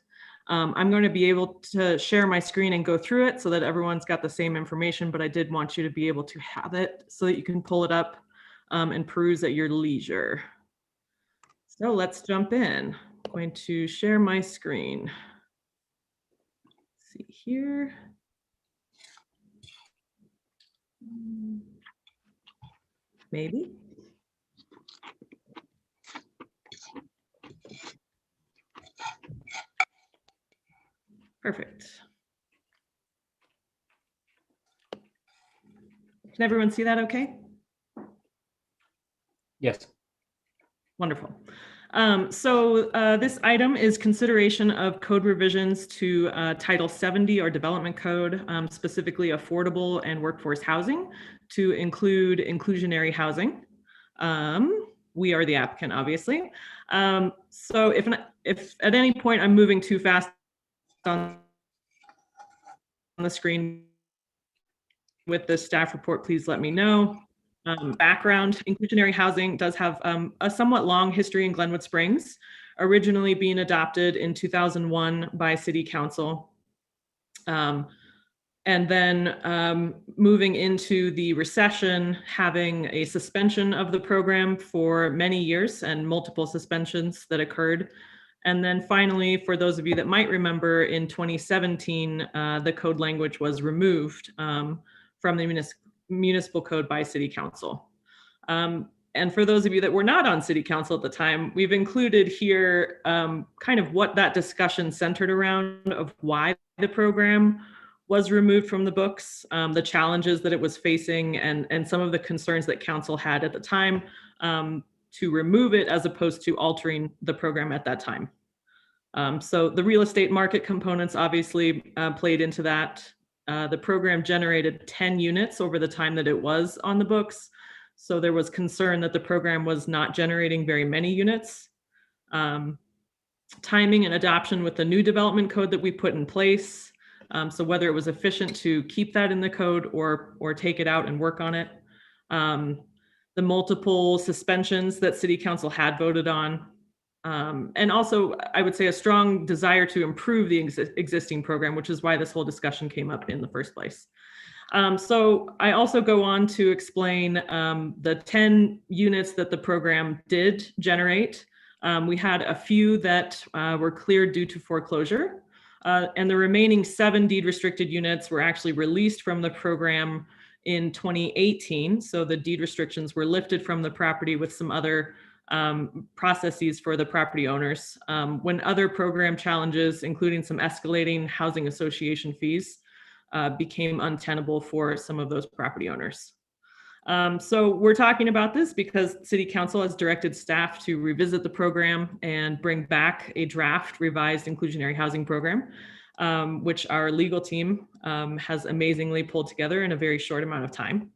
I'm going to be able to share my screen and go through it so that everyone's got the same information, but I did want you to be able to have it so that you can pull it up and peruse at your leisure. So let's jump in. I'm going to share my screen. Let's see here. Maybe. Perfect. Can everyone see that okay? Yes. Wonderful. So this item is consideration of code revisions to Title 70, our development code, specifically affordable and workforce housing, to include inclusionary housing. We are the applicant, obviously. So if at any point I'm moving too fast on the screen with the staff report, please let me know. Background, inclusionary housing does have a somewhat long history in Glenwood Springs, originally being adopted in 2001 by City Council. And then moving into the recession, having a suspension of the program for many years and multiple suspensions that occurred. And then finally, for those of you that might remember, in 2017, the code language was removed from the municipal code by City Council. And for those of you that were not on City Council at the time, we've included here kind of what that discussion centered around of why the program was removed from the books, the challenges that it was facing, and some of the concerns that council had at the time to remove it as opposed to altering the program at that time. So the real estate market components obviously played into that. The program generated 10 units over the time that it was on the books. So there was concern that the program was not generating very many units. Timing and adoption with the new development code that we put in place. So whether it was efficient to keep that in the code or take it out and work on it. The multiple suspensions that City Council had voted on. And also, I would say a strong desire to improve the existing program, which is why this whole discussion came up in the first place. So I also go on to explain the 10 units that the program did generate. We had a few that were cleared due to foreclosure, and the remaining 7 deed restricted units were actually released from the program in 2018. So the deed restrictions were lifted from the property with some other processes for the property owners when other program challenges, including some escalating housing association fees, became untenable for some of those property owners. So we're talking about this because City Council has directed staff to revisit the program and bring back a draft revised inclusionary housing program, which our legal team has amazingly pulled together in a very short amount of time.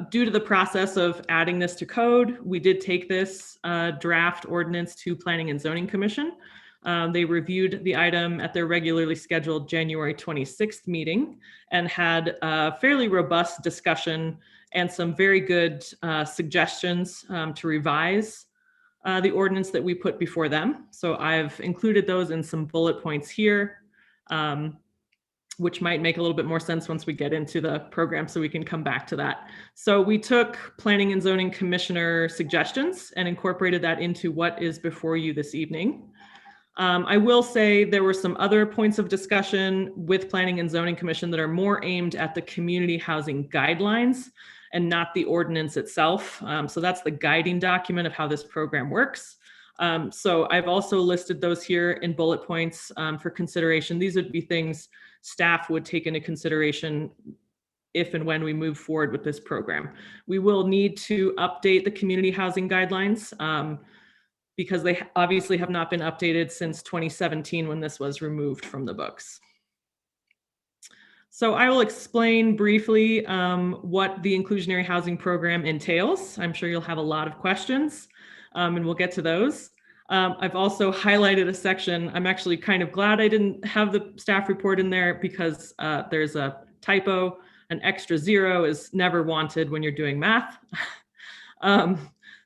Due to the process of adding this to code, we did take this draft ordinance to Planning and Zoning Commission. They reviewed the item at their regularly scheduled January 26th meeting and had a fairly robust discussion and some very good suggestions to revise the ordinance that we put before them. So I've included those in some bullet points here. which might make a little bit more sense once we get into the program, so we can come back to that. So we took Planning and Zoning Commissioner suggestions and incorporated that into what is before you this evening. I will say there were some other points of discussion with Planning and Zoning Commission that are more aimed at the community housing guidelines and not the ordinance itself. So that's the guiding document of how this program works. So I've also listed those here in bullet points for consideration. These would be things staff would take into consideration if and when we move forward with this program. We will need to update the community housing guidelines because they obviously have not been updated since 2017 when this was removed from the books. So I will explain briefly what the inclusionary housing program entails. I'm sure you'll have a lot of questions and we'll get to those. I've also highlighted a section. I'm actually kind of glad I didn't have the staff report in there because there's a typo. An extra 0 is never wanted when you're doing math.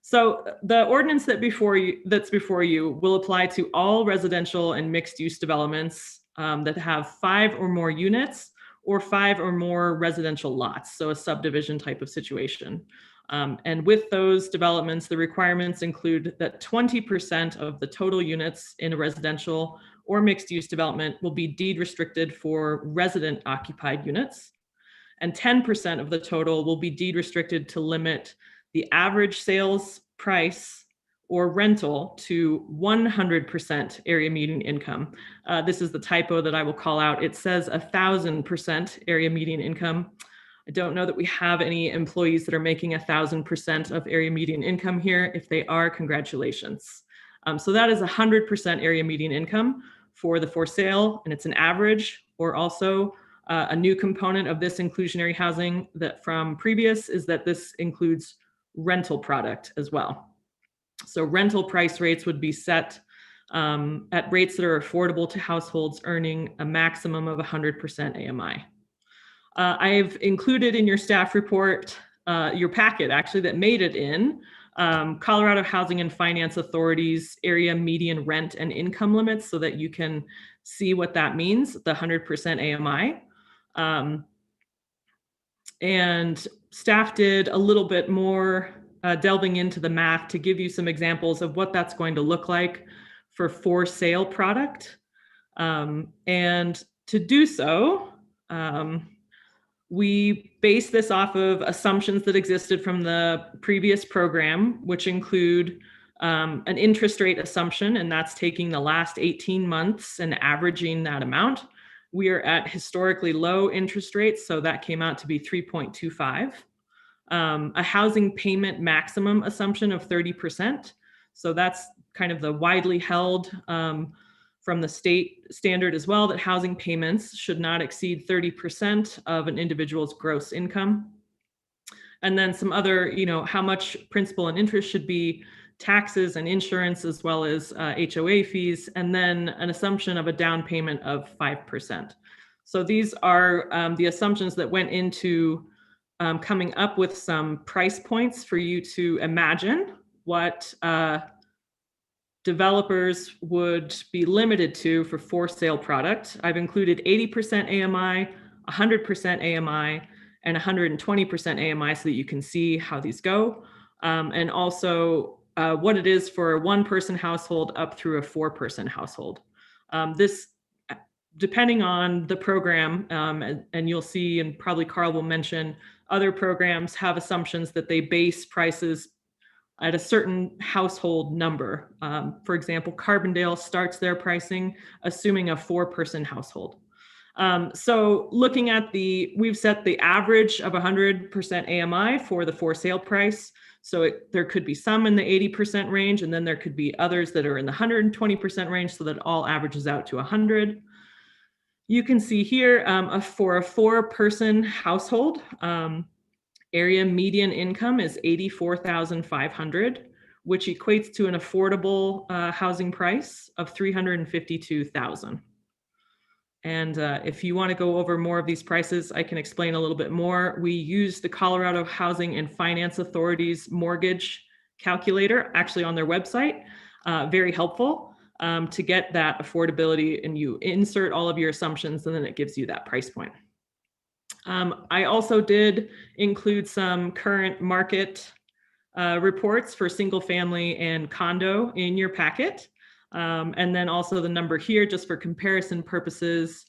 So the ordinance that's before you will apply to all residential and mixed use developments that have 5 or more units or 5 or more residential lots. So a subdivision type of situation. And with those developments, the requirements include that 20% of the total units in a residential or mixed use development will be deed restricted for resident occupied units. And 10% of the total will be deed restricted to limit the average sales price or rental to 100% area median income. This is the typo that I will call out. It says 1,000% area median income. I don't know that we have any employees that are making 1,000% of area median income here. If they are, congratulations. So that is 100% area median income for the for sale, and it's an average. Or also a new component of this inclusionary housing that from previous is that this includes rental product as well. So rental price rates would be set at rates that are affordable to households earning a maximum of 100% AMI. I've included in your staff report, your packet actually that made it in, Colorado Housing and Finance Authority's area median rent and income limits so that you can see what that means, the 100% AMI. And staff did a little bit more delving into the math to give you some examples of what that's going to look like for sale product. And to do so, we base this off of assumptions that existed from the previous program, which include an interest rate assumption, and that's taking the last 18 months and averaging that amount. We are at historically low interest rates, so that came out to be 3.25. A housing payment maximum assumption of 30%. So that's kind of the widely held from the state standard as well, that housing payments should not exceed 30% of an individual's gross income. And then some other, how much principal and interest should be, taxes and insurance, as well as HOA fees, and then an assumption of a down payment of 5%. So these are the assumptions that went into coming up with some price points for you to imagine what developers would be limited to for sale product. I've included 80% AMI, 100% AMI, and 120% AMI so that you can see how these go. And also what it is for a 1-person household up through a 4-person household. This, depending on the program, and you'll see, and probably Carl will mention, other programs have assumptions that they base prices at a certain household number. For example, Carbondale starts their pricing assuming a 4-person household. So looking at we've set the average of 100% AMI for the for sale price. So there could be some in the 80% range, and then there could be others that are in the 120% range, so that all averages out to 100. You can see here for a 4-person household, area median income is $84,500, which equates to an affordable housing price of $352,000. And if you want to go over more of these prices, I can explain a little bit more. We use the Colorado Housing and Finance Authority's mortgage calculator, actually on their website, very helpful. to get that affordability, and you insert all of your assumptions, and then it gives you that price point. I also did include some current market reports for single family and condo in your packet. And then also the number here, just for comparison purposes,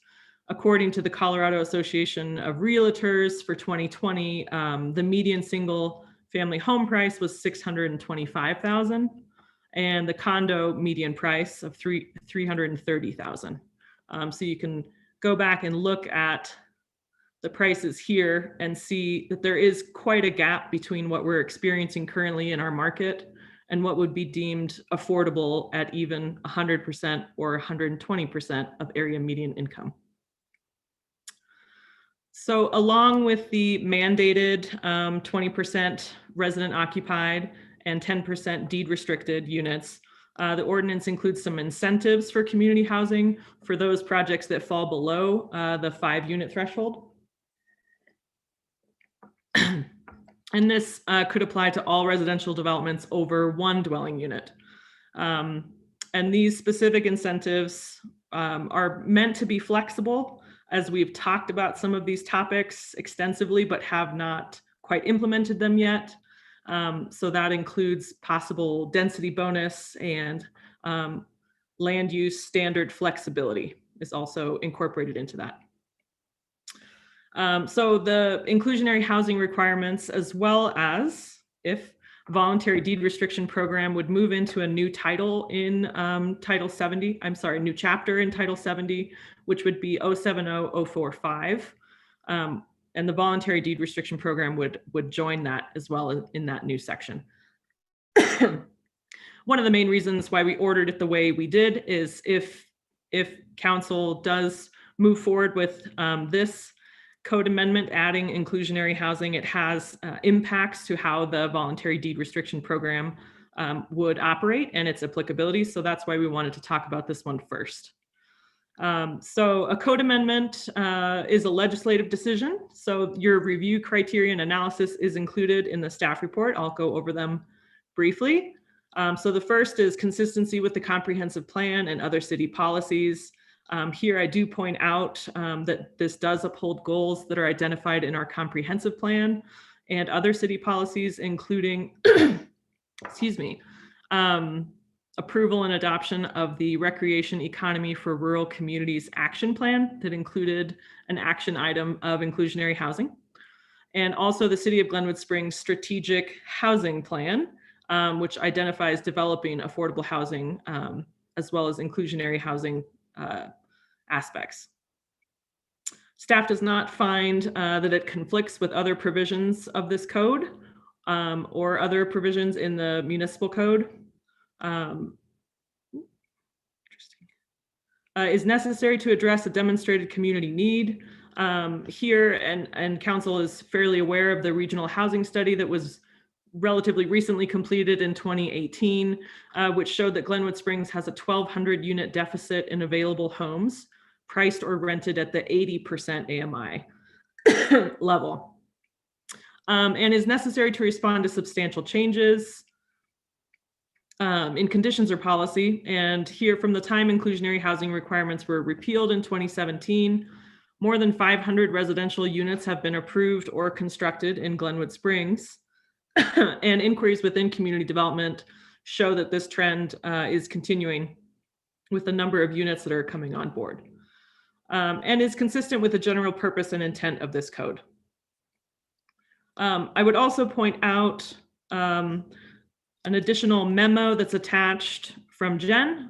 according to the Colorado Association of Realtors for 2020, the median single family home price was $625,000, and the condo median price of $330,000. So you can go back and look at the prices here and see that there is quite a gap between what we're experiencing currently in our market and what would be deemed affordable at even 100% or 120% of area median income. So along with the mandated 20% resident occupied and 10% deed restricted units, the ordinance includes some incentives for community housing for those projects that fall below the 5-unit threshold. And this could apply to all residential developments over 1 dwelling unit. And these specific incentives are meant to be flexible, as we've talked about some of these topics extensively, but have not quite implemented them yet. So that includes possible density bonus, and land use standard flexibility is also incorporated into that. So the inclusionary housing requirements, as well as if voluntary deed restriction program would move into a new title in Title 70, I'm sorry, new chapter in Title 70, which would be 070045. And the voluntary deed restriction program would join that as well in that new section. One of the main reasons why we ordered it the way we did is if council does move forward with this code amendment adding inclusionary housing, it has impacts to how the voluntary deed restriction program would operate and its applicability. So that's why we wanted to talk about this one first. So a code amendment is a legislative decision. So your review criteria and analysis is included in the staff report. I'll go over them briefly. So the first is consistency with the comprehensive plan and other city policies. Here I do point out that this does uphold goals that are identified in our comprehensive plan and other city policies, including, excuse me, approval and adoption of the Recreation Economy for Rural Communities Action Plan that included an action item of inclusionary housing. And also the City of Glenwood Springs Strategic Housing Plan, which identifies developing affordable housing as well as inclusionary housing aspects. Staff does not find that it conflicts with other provisions of this code or other provisions in the municipal code. Is necessary to address a demonstrated community need. Here, and council is fairly aware of the regional housing study that was relatively recently completed in 2018, which showed that Glenwood Springs has a 1,200 unit deficit in available homes priced or rented at the 80% AMI level, and is necessary to respond to substantial changes in conditions or policy. And here, from the time inclusionary housing requirements were repealed in 2017, more than 500 residential units have been approved or constructed in Glenwood Springs. And inquiries within community development show that this trend is continuing with the number of units that are coming on board, and is consistent with the general purpose and intent of this code. I would also point out an additional memo that's attached from Jen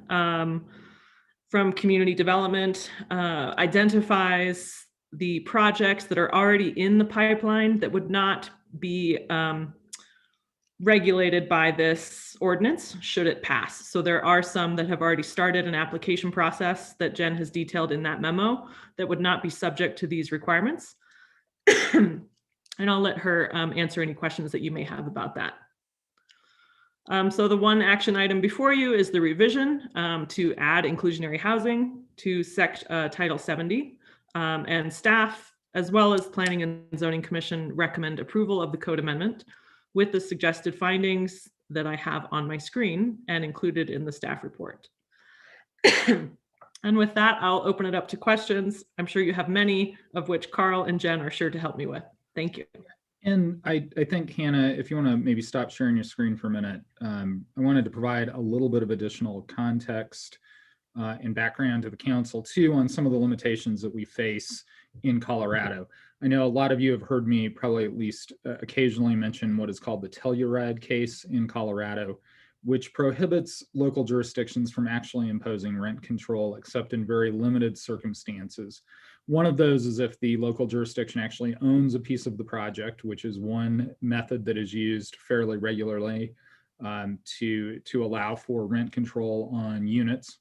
from community development, identifies the projects that are already in the pipeline that would not be regulated by this ordinance should it pass. So there are some that have already started an application process that Jen has detailed in that memo that would not be subject to these requirements. And I'll let her answer any questions that you may have about that. So the one action item before you is the revision to add inclusionary housing to Title 70, and staff, as well as Planning and Zoning Commission, recommend approval of the code amendment with the suggested findings that I have on my screen and included in the staff report. And with that, I'll open it up to questions. I'm sure you have many, of which Carl and Jen are sure to help me with. Thank you. And I think, Hannah, if you want to maybe stop sharing your screen for a minute, I wanted to provide a little bit of additional context and background to the council too on some of the limitations that we face in Colorado. I know a lot of you have heard me probably at least occasionally mention what is called the Telluride case in Colorado, which prohibits local jurisdictions from actually imposing rent control except in very limited circumstances. One of those is if the local jurisdiction actually owns a piece of the project, which is one method that is used fairly regularly to allow for rent control on units.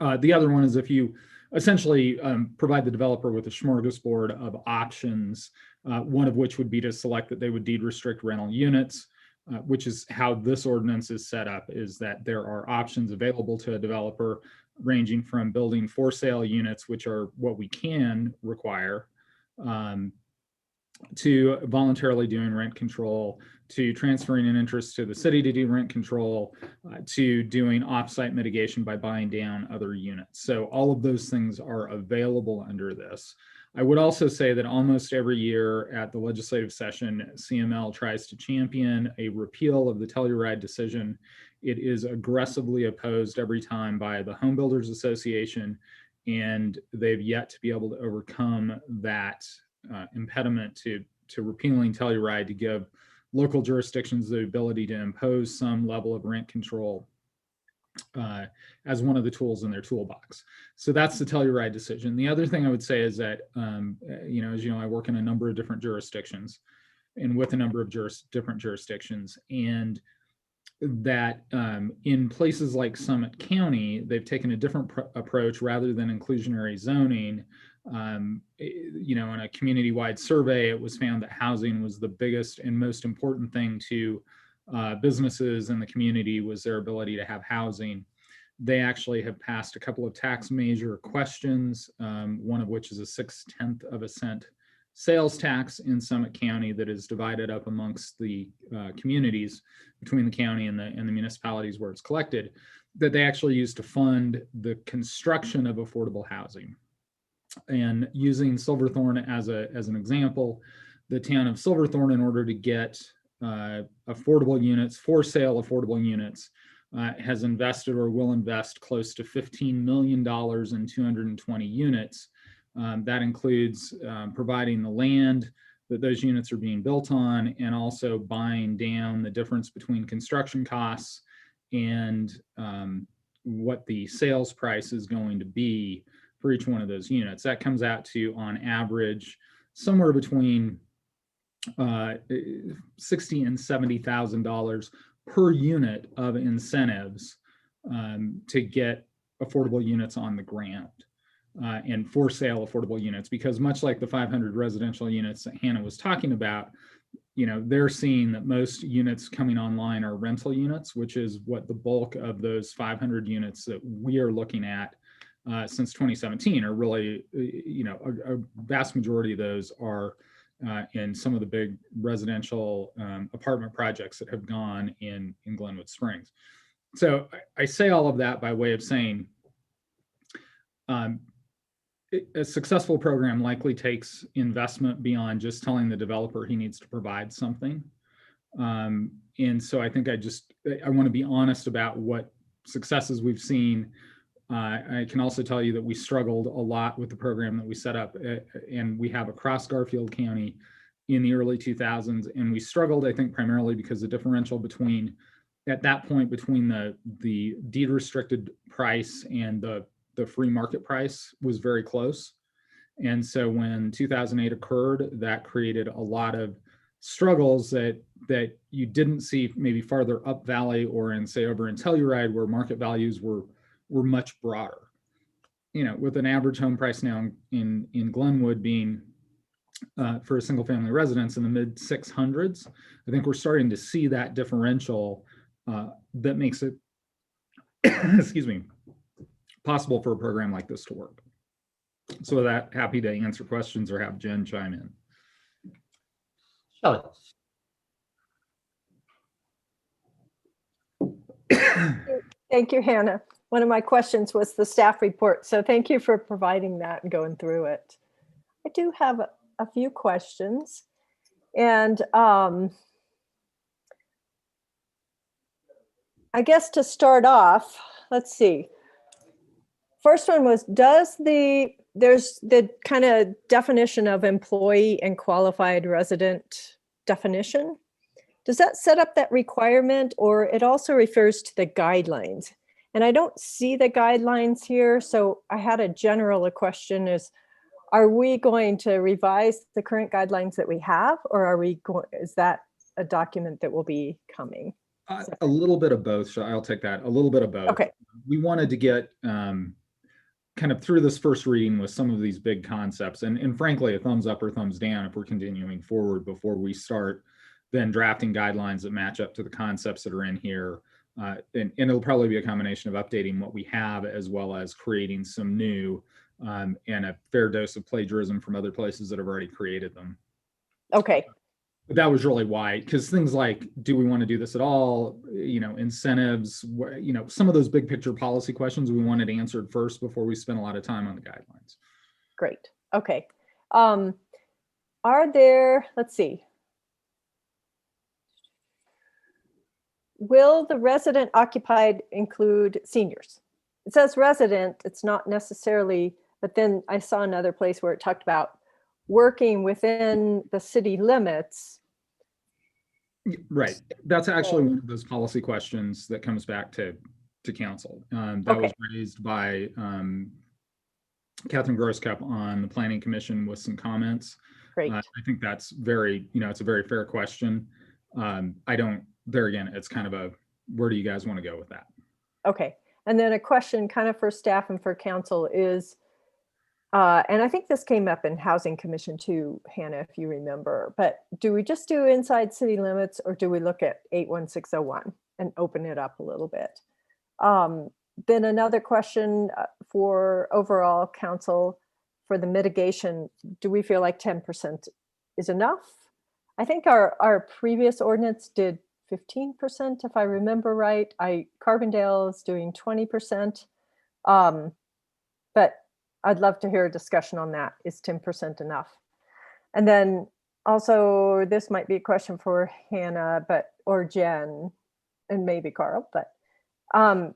The other one is if you essentially provide the developer with a smorgasbord of options, one of which would be to select that they would deed restrict rental units, which is how this ordinance is set up, is that there are options available to a developer ranging from building for sale units, which are what we can require, to voluntarily doing rent control, to transferring an interest to the city to do rent control, to doing offsite mitigation by buying down other units. So all of those things are available under this. I would also say that almost every year at the legislative session, CML tries to champion a repeal of the Telluride decision. It is aggressively opposed every time by the Home Builders Association, and they've yet to be able to overcome that impediment to repealing Telluride to give local jurisdictions the ability to impose some level of rent control as one of the tools in their toolbox. So that's the Telluride decision. The other thing I would say is that, as you know, I work in a number of different jurisdictions and with a number of different jurisdictions, and that in places like Summit County, they've taken a different approach rather than inclusionary zoning. In a community-wide survey, it was found that housing was the biggest and most important thing to businesses in the community, was their ability to have housing. They actually have passed a couple of tax measure questions, one of which is a 0.6 cent sales tax in Summit County that is divided up amongst the communities between the county and the municipalities where it's collected, that they actually use to fund the construction of affordable housing. And using Silverthorne as an example, the town of Silverthorne, in order to get affordable units, for sale affordable units, has invested or will invest close to $15 million in 220 units. That includes providing the land that those units are being built on, and also buying down the difference between construction costs and what the sales price is going to be for each one of those units. That comes out to, on average, somewhere between $60,000 and $70,000 per unit of incentives to get affordable units on the ground and for sale affordable units. Because much like the 500 residential units that Hannah was talking about, they're seeing that most units coming online are rental units, which is what the bulk of those 500 units that we are looking at since 2017 are really, a vast majority of those are in some of the big residential apartment projects that have gone in Glenwood Springs. So I say all of that by way of saying a successful program likely takes investment beyond just telling the developer he needs to provide something. And so I think I want to be honest about what successes we've seen. I can also tell you that we struggled a lot with the program that we set up, and we have across Garfield County in the early 2000s. And we struggled, I think, primarily because the differential at that point between the deed restricted price and the free market price was very close. And so when 2008 occurred, that created a lot of struggles that you didn't see maybe farther up valley or over in Telluride, where market values were much broader. With an average home price now in Glenwood being for a single family residence in the mid 600s, I think we're starting to see that differential that makes it, excuse me, possible for a program like this to work. So with that, happy to answer questions or have Jen chime in. Shelley. Thank you, Hannah. one of my questions was the staff report. So thank you for providing that and going through it. I do have a few questions. And I guess to start off, let's see. First one was, there's the kind of definition of employee and qualified resident definition. Does that set up that requirement, or it also refers to the guidelines? And I don't see the guidelines here. So I had a general question is, are we going to revise the current guidelines that we have, or are we going, is that a document that will be coming? A little bit of both. So I'll take that. A little bit of both. Okay. We wanted to get kind of through this first reading with some of these big concepts, and frankly, a thumbs up or thumbs down if we're continuing forward before we start then drafting guidelines that match up to the concepts that are in here. And it'll probably be a combination of updating what we have as well as creating some new and a fair dose of plagiarism from other places that have already created them. Okay. But that was really why, because things like, do we want to do this at all? You know, incentives, you know, some of those big picture policy questions we wanted answered first before we spent a lot of time on the guidelines. Great. Okay. Are there, let's see. Will the resident occupied include seniors? It says resident, it's not necessarily, but then I saw another place where it talked about working within the city limits. Right. That's actually one of those policy questions that comes back to council. That Okay. was raised by Catherine Grosscup on the Planning Commission with some comments. Great. I think that's very, you know, it's a very fair question. There again, it's kind of a, where do you guys want to go with that? Okay. And then a question kind of for staff and for council is, and I think this came up in Housing Commission too, Hannah, if you remember, but do we just do inside city limits, or do we look at 81601 and open it up a little bit? Then another question for overall council for the mitigation, do we feel like 10% is enough? I think our previous ordinance did 15%, if I remember right. Carbondale is doing 20%. But I'd love to hear a discussion on that. Is 10% enough? And then also, this might be a question for Hannah, or Jen, and maybe Carl, but I'm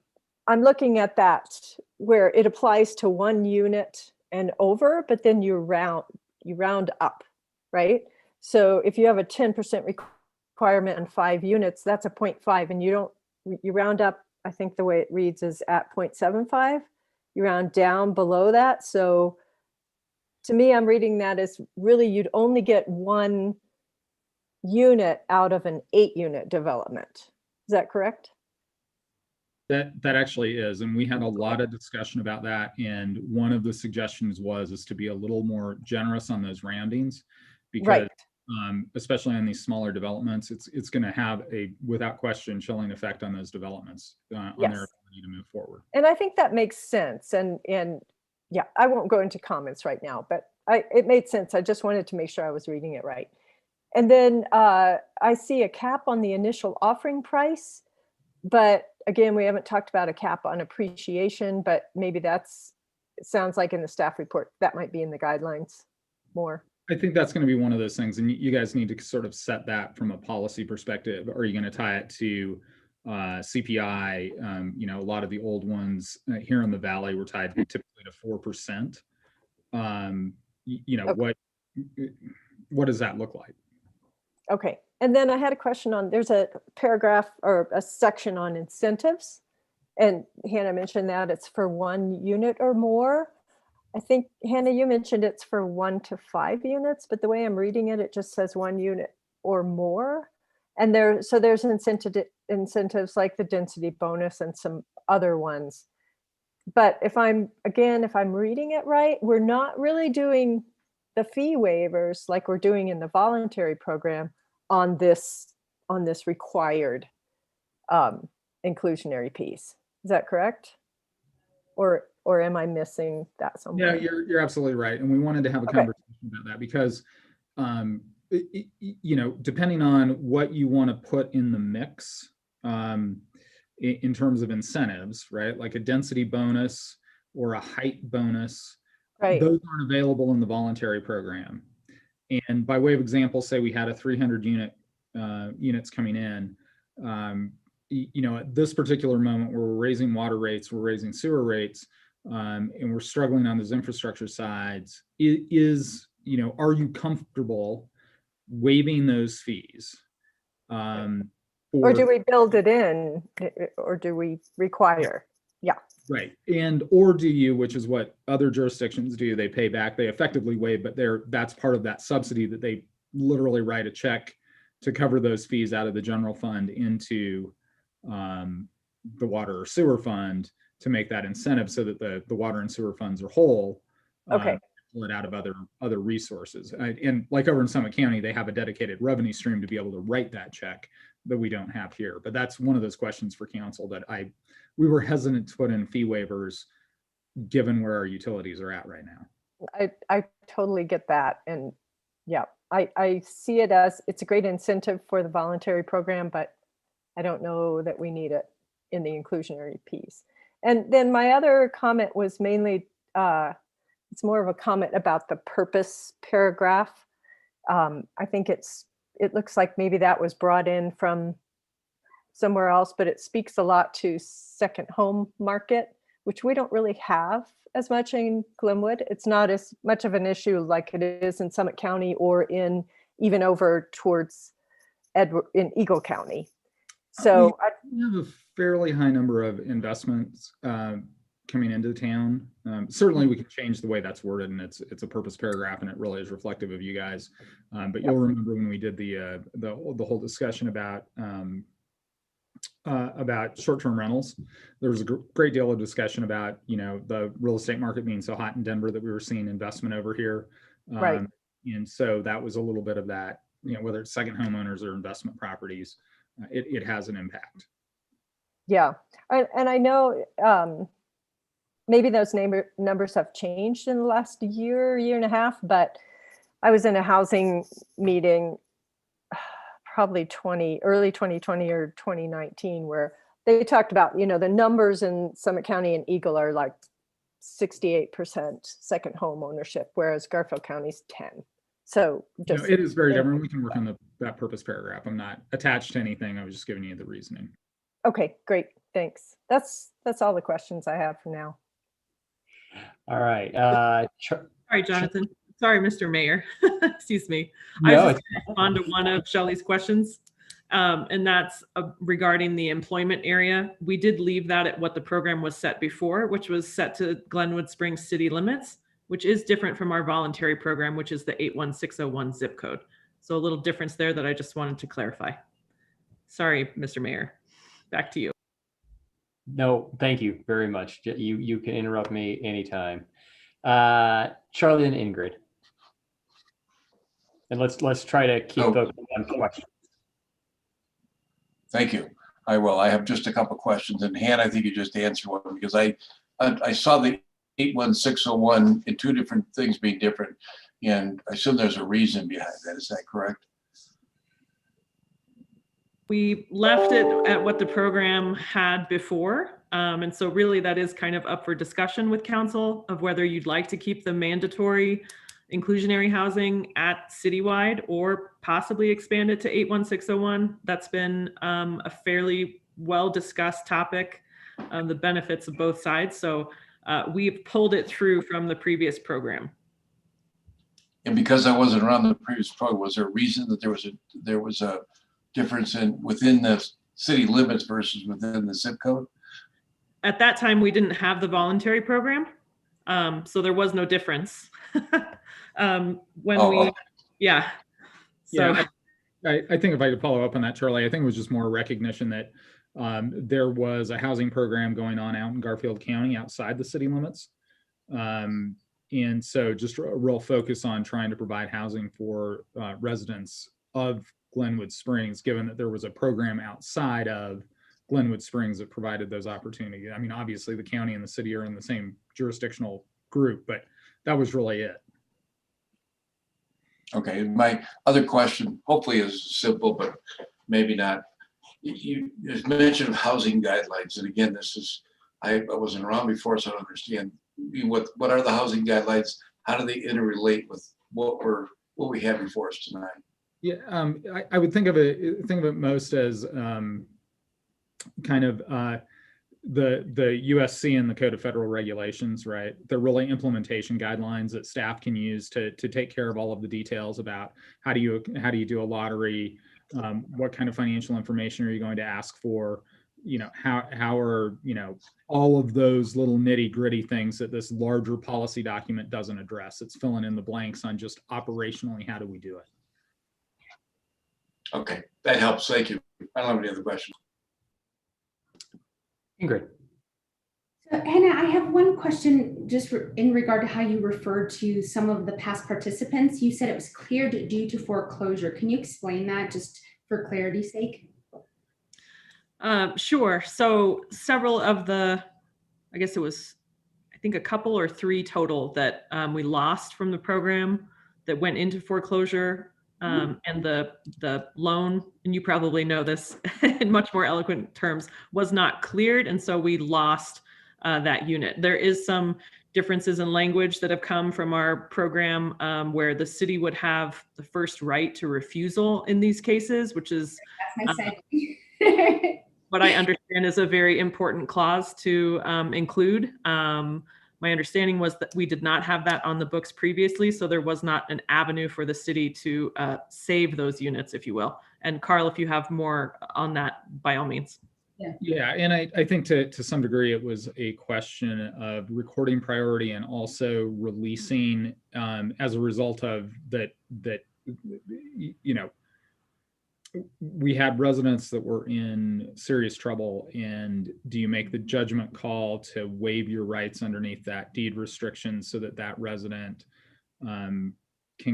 looking at that where it applies to 1 unit and over, but then you round up, right? So if you have a 10% requirement on 5 units, that's a 0.5, and you round up, I think the way it reads is at 0.75. You round down below that. So to me, I'm reading that as really you'd only get 1 unit out of an 8-unit development. Is that correct? That actually is, and we had a lot of discussion about that. And one of the suggestions is to be a little more generous on those roundings, because Right. Especially on these smaller developments, it's going to have a, without question, chilling effect on those developments on Yes. their ability to move forward. And I think that makes sense. And yeah, I won't go into comments right now, but it made sense. I just wanted to make sure I was reading it right. And then I see a cap on the initial offering price, but again, we haven't talked about a cap on appreciation, but maybe it sounds like in the staff report, that might be in the guidelines more. I think that's going to be one of those things, and you guys need to sort of set that from a policy perspective. Are you going to tie it to CPI? You know, a lot of the old ones here in the Valley were tied typically to 4%. You know, Okay. What does that look like? Okay. And then I had a question on, there's a paragraph or a section on incentives. And Hannah mentioned that it's for 1 unit or more. I think, Hannah, you mentioned it's for 1 to 5 units, but the way I'm reading it, it just says 1 unit or more. And there's incentives like the density bonus and some other ones. But if I'm reading it right, we're not really doing the fee waivers like we're doing in the voluntary program on this required inclusionary piece. Is that correct? Or am I missing that somewhere? Yeah, you're absolutely right. And we wanted to have a conversation about that because, you know, depending on what you want to put in the mix, in terms of incentives, right? Like a density bonus or a height bonus. Right. Those aren't available in the voluntary program. And by way of example, say we had a 300 units coming in. At this particular moment, where we're raising water rates, we're raising sewer rates, and we're struggling on those infrastructure sides. Are you comfortable waiving those fees? Or do we build it in, or do we require? Yeah. Right. Or do you, which is what other jurisdictions do, they pay back, they effectively waive, but that's part of that subsidy that they literally write a check to cover those fees out of the general fund into the water or sewer fund to make that incentive so that the water and sewer funds are whole. Okay. Pull it out of other resources. And like over in Summit County, they have a dedicated revenue stream to be able to write that check that we don't have here. But that's one of those questions for council that we were hesitant to put in fee waivers given where our utilities are at right now. I totally get that. And yeah, I see it as it's a great incentive for the voluntary program, but I don't know that we need it in the inclusionary piece. And then my other comment was mainly, it's more of a comment about the purpose paragraph. I think it looks like maybe that was brought in from somewhere else, but it speaks a lot to second home market, which we don't really have as much in Glenwood. It's not as much of an issue like it is in Summit County or even over towards in Eagle County. So we have a fairly high number of investments coming into town. Certainly we can change the way that's worded, and it's a purpose paragraph, and it really is reflective of you guys. But you'll remember when we did the whole discussion about short-term rentals, there was a great deal of discussion about the real estate market being so hot in Denver that we were seeing investment over here. Right. And so that was a little bit of that, whether it's second homeowners or investment properties, it has an impact. Yeah, and I know maybe those numbers have changed in the last year and a half, but I was in a housing meeting probably early 2020 or 2019, where they talked about, the numbers in Summit County and Eagle are like 68% second home ownership, whereas Garfield County's 10. So just it is very different. We can work on that purpose paragraph. I'm not attached to anything. I was just giving you the reasoning. Okay, great. Thanks. That's all the questions I have for now. All right. Sorry, Jonathan. Sorry, Mr. Mayor. Excuse me. No, I was just going to respond to one of Shelley's questions, and that's regarding the employment area. We did leave that at what the program was set before, which was set to Glenwood Springs city limits, which is different from our voluntary program, which is the 81601 zip code. So a little difference there that I just wanted to clarify. Sorry, Mr. Mayor. Back to you. No, thank you very much. You can interrupt me anytime. Charlie and Ingrid. And let's try to keep focused on questions. Thank you. I will. I have just a couple of questions. And Hannah, I think you just answered one, because I saw the 81601 in two different things being different. And I assume there's a reason behind that. Is that correct? We left it at what the program had before. And so really that is kind of up for discussion with council of whether you'd like to keep the mandatory inclusionary housing at citywide or possibly expand it to 81601. That's been a fairly well-discussed topic, the benefits of both sides. So we've pulled it through from the previous program. And because I wasn't around the previous program, was there a reason that there was a difference within the city limits versus within the zip code? At that time, we didn't have the voluntary program, so there was no difference. Yeah. So yeah, I think if I could follow up on that, Charlie, I think it was just more recognition that there was a housing program going on out in Garfield County outside the city limits. And so just a real focus on trying to provide housing for residents of Glenwood Springs, given that there was a program outside of Glenwood Springs that provided those opportunities. I mean, obviously the county and the city are in the same jurisdictional group, but that was really it. Okay, my other question hopefully is simple, but maybe not. you mentioned housing guidelines, and again, this is, I wasn't around before, so I don't understand what are the housing guidelines? How do they interrelate with what we have before us tonight? Yeah, I would think of it most as kind of the USC and the Code of Federal Regulations, right? They're really implementation guidelines that staff can use to take care of all of the details about how do you do a lottery, what kind of financial information are you going to ask for, how are all of those little nitty gritty things that this larger policy document doesn't address. It's filling in the blanks on just operationally how do we do it. Okay, that helps. Thank you. I don't have any other questions. Ingrid. So, Hannah, I have one question just in regard to how you referred to some of the past participants. You said it was cleared due to foreclosure. Can you explain that just for clarity's sake? Sure. So several of the, I guess it was, I think a couple or three total that we lost from the program that went into foreclosure. And the loan, and you probably know this in much more eloquent terms, was not cleared. And so we lost that unit. There is some differences in language that have come from our program where the city would have the first right to refusal in these cases, which is That's my segue. what I understand is a very important clause to include. My understanding was that we did not have that on the books previously, so there was not an avenue for the city to save those units, if you will. And Carl, if you have more on that, by all means. Yeah, and I think to some degree it was a question of recording priority and also releasing as a result of that we had residents that were in serious trouble, and do you make the judgment call to waive your rights underneath that deed restriction so that that resident can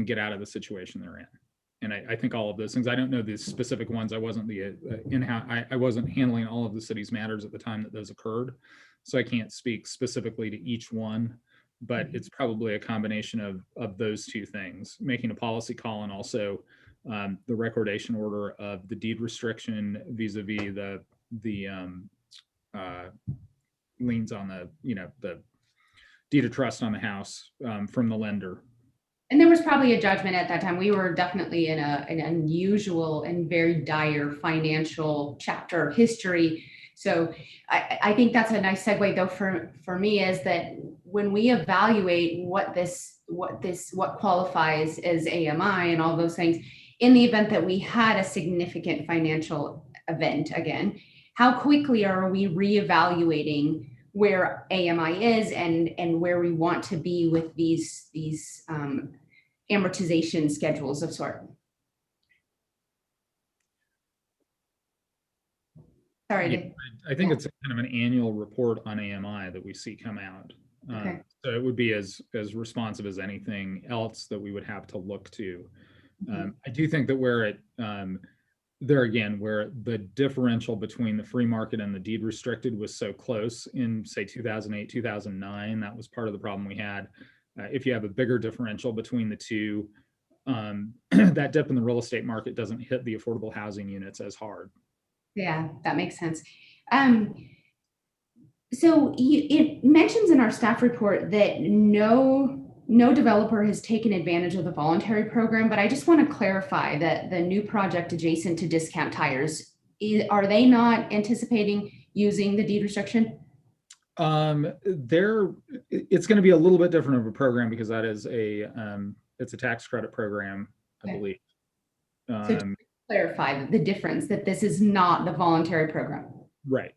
get out of the situation they're in? And I think all of those things, I don't know the specific ones. I wasn't I wasn't handling all of the city's matters at the time that those occurred, so I can't speak specifically to each one, but it's probably a combination of those two things, making a policy call and also the recordation order of the deed restriction vis-a-vis the liens on the deed of trust on the house from the lender. And there was probably a judgment at that time. We were definitely in an unusual and very dire financial chapter of history. So I think that's a nice segue though for me, is that when we evaluate what qualifies as AMI and all those things, in the event that we had a significant financial event again, how quickly are we reevaluating where AMI is and where we want to be with these amortization schedules of sort? Sorry. Yeah, I think it's kind of an annual report on AMI that we see come out. Okay. So it would be as responsive as anything else that we would have to look to. I do think that where the differential between the free market and the deed restricted was so close in, say, 2008, 2009, that was part of the problem we had. If you have a bigger differential between the two, that dip in the real estate market doesn't hit the affordable housing units as hard. Yeah, that makes sense. So it mentions in our staff report that no developer has taken advantage of the voluntary program, but I just want to clarify that the new project adjacent to Discount Tires, are they not anticipating using the deed restriction? It's going to be a little bit different of a program because that is it's a tax credit program, I believe. So to clarify the difference, that this is not the voluntary program. Right.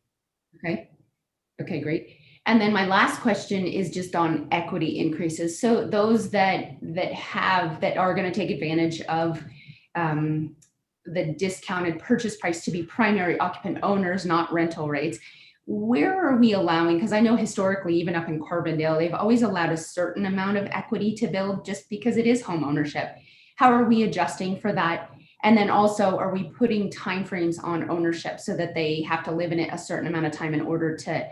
Okay, great. And then my last question is just on equity increases. So those that are going to take advantage of the discounted purchase price to be primary occupant owners, not rental rates, where are we allowing? Because I know historically, even up in Carbondale, they've always allowed a certain amount of equity to build just because it is home ownership. How are we adjusting for that? And then also, are we putting timeframes on ownership so that they have to live in it a certain amount of time in order to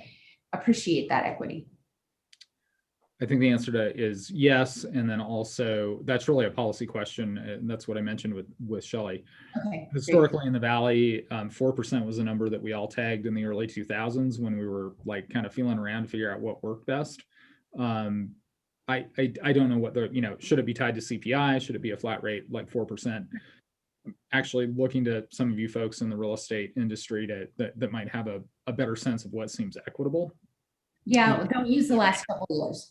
appreciate that equity? I think the answer to is yes. And then also that's really a policy question. And that's what I mentioned with Shelley. Okay, great. Historically in the Valley, 4% was a number that we all tagged in the early 2000s when we were like kind of feeling around to figure out what worked best. I don't know what should it be tied to CPI? Should it be a flat rate like 4%? Actually looking to some of you folks in the real estate industry that might have a better sense of what seems equitable. Yeah, don't use the last couple of years.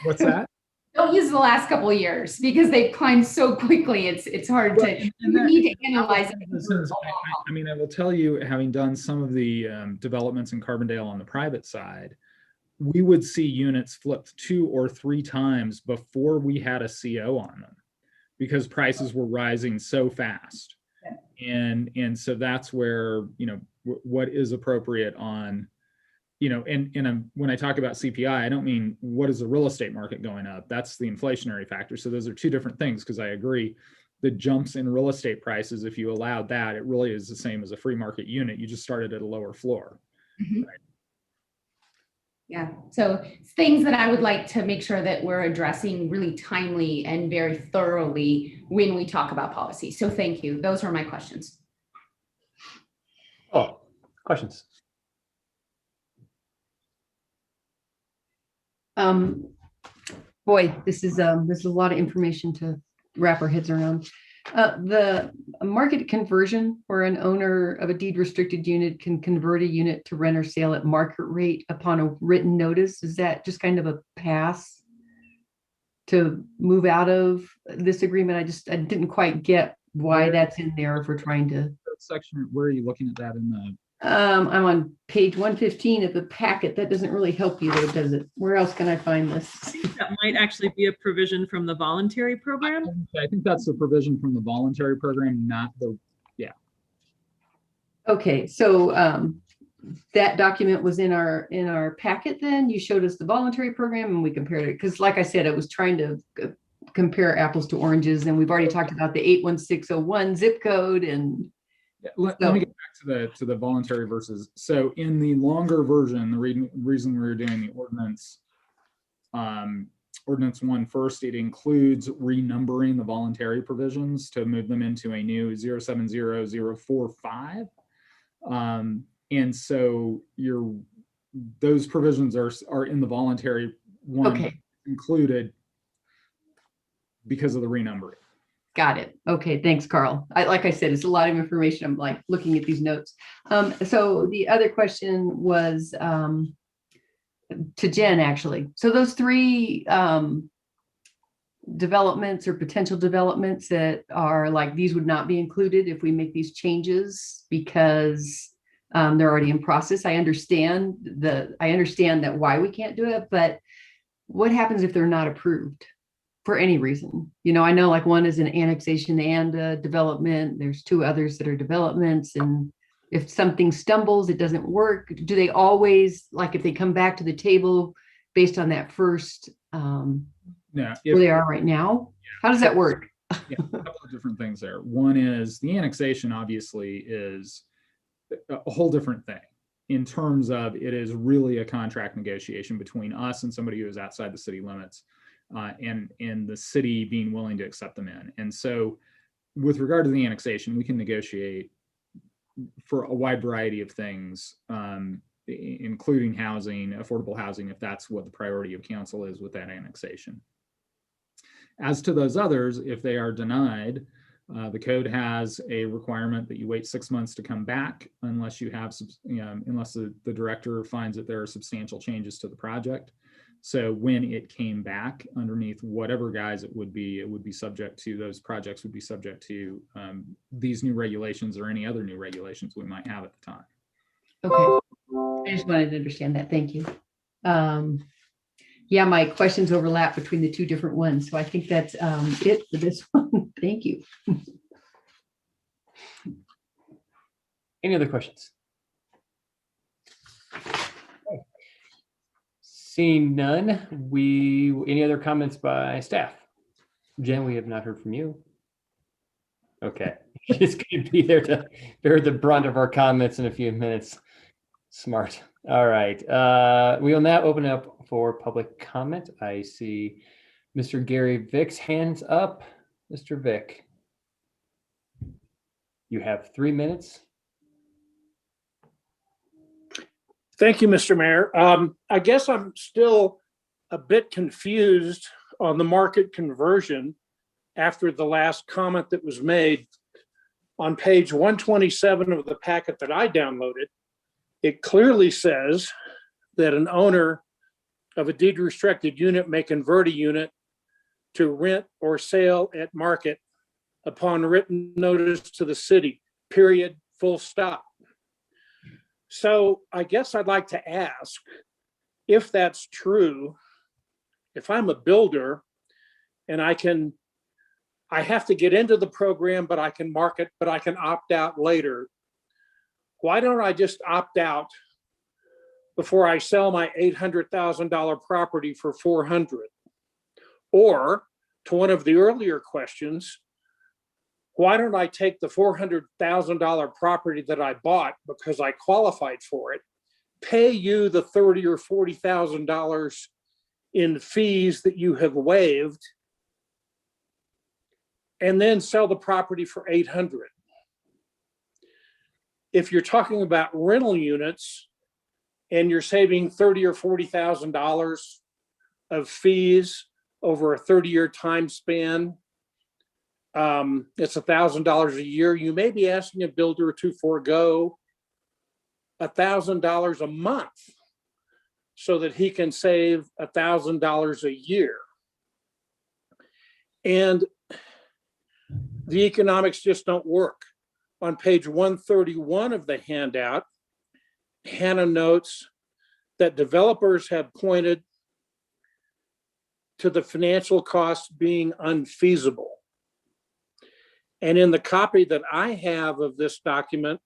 What's that? Don't use the last couple of years because they've climbed so quickly. It's hard to, you need to analyze it. I mean, I will tell you, having done some of the developments in Carbondale on the private side, we would see units flipped 2 or 3 times before we had a CO on them because prices were rising so fast. And so that's where, what is appropriate on, and when I talk about CPI, I don't mean what is the real estate market going up. That's the inflationary factor. So those are 2 different things, because I agree the jumps in real estate prices, if you allowed that, it really is the same as a free market unit. You just started at a lower floor. Mm-hmm. Right? Yeah. So it's things that I would like to make sure that we're addressing really timely and very thoroughly when we talk about policy. So thank you. Those are my questions. Oh, questions? Boy, this is a lot of information to wrap our heads around. The market conversion, where an owner of a deed restricted unit can convert a unit to rent or sale at market rate upon a written notice. Is that just kind of a pass to move out of this agreement? I didn't quite get why that's in there if we're trying to. Section, where are you looking at that in the? I'm on page 115 of the packet. That doesn't really help you though, does it? Where else can I find this? That might actually be a provision from the voluntary program. I think that's the provision from the voluntary program, not the, yeah. Okay, so that document was in our packet then? You showed us the voluntary program and we compared it, because like I said, I was trying to compare apples to oranges, and we've already talked about the 81601 zip code and let me get back to the voluntary versus. So in the longer version, the reason we were doing the ordinance 1 first, it includes renumbering the voluntary provisions to move them into a new 070045. And so those provisions are in the voluntary one included because of the renumbering. Got it. Okay, thanks, Carl. Like I said, it's a lot of information. I'm like looking at these notes. So the other question was to Jen, actually. So those 3 developments or potential developments that are like, these would not be included if we make these changes because they're already in process. I understand that why we can't do it, but what happens if they're not approved? For any reason? I know like one is an annexation and a development. There's 2 others that are developments. And if something stumbles, it doesn't work. Do they always, like if they come back to the table based on that first, no, where they are right now? How does that work? Yeah, a couple of different things there. One is the annexation obviously is a whole different thing in terms of it is really a contract negotiation between us and somebody who is outside the city limits. And the city being willing to accept them in. And so with regard to the annexation, we can negotiate for a wide variety of things, including housing, affordable housing, if that's what the priority of council is with that annexation. As to those others, if they are denied, the code has a requirement that you wait 6 months to come back unless you have, unless the director finds that there are substantial changes to the project. So when it came back underneath whatever guise it would be subject to, those projects would be subject to these new regulations or any other new regulations we might have at the time. Okay, I just wanted to understand that. Thank you. Yeah, my questions overlap between the 2 different ones. So I think that's it for this one. Thank you. Any other questions? Seeing none, any other comments by staff? Jen, we have not heard from you. Okay, she's going to be there to bear the brunt of our comments in a few minutes. Smart. All right, we will now open up for public comment. I see Mr. Gary Vick's hands up. Mr. Vick, you have 3 minutes. Thank you, Mr. Mayor. I guess I'm still a bit confused on the market conversion after the last comment that was made. On page 127 of the packet that I downloaded, it clearly says that an owner of a deed restricted unit may convert a unit to rent or sale at market upon written notice to the city, period, full stop. So I guess I'd like to ask if that's true, if I'm a builder and I have to get into the program, but I can market, but I can opt out later. Why don't I just opt out before I sell my $800,000 property for $400,000? Or to one of the earlier questions, why don't I take the $400,000 property that I bought because I qualified for it, pay you the $30,000 or $40,000 in fees that you have waived, and then sell the property for $800,000. If you're talking about rental units and you're saving $30,000 or $40,000 of fees over a 30-year time span, it's $1,000 a year. You may be asking a builder to forego $1,000 a month so that he can save $1,000 a year. And the economics just don't work. On page 131 of the handout, Hannah notes that developers have pointed to the financial costs being unfeasible. And in the copy that I have of this document,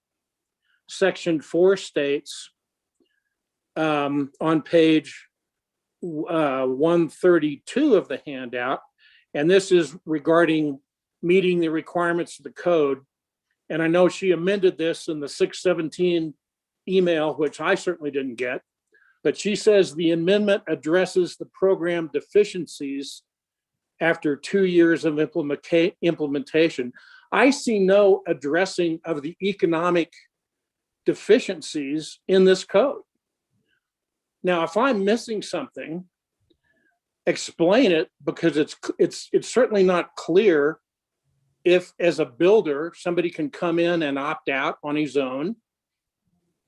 section 4 states on page 132 of the handout, and this is regarding meeting the requirements of the code. And I know she amended this in the 617 email, which I certainly didn't get, but she says the amendment addresses the program deficiencies after 2 years of implementation. I see no addressing of the economic deficiencies in this code. Now, if I'm missing something, explain it, because it's certainly not clear if, as a builder, somebody can come in and opt out on his own.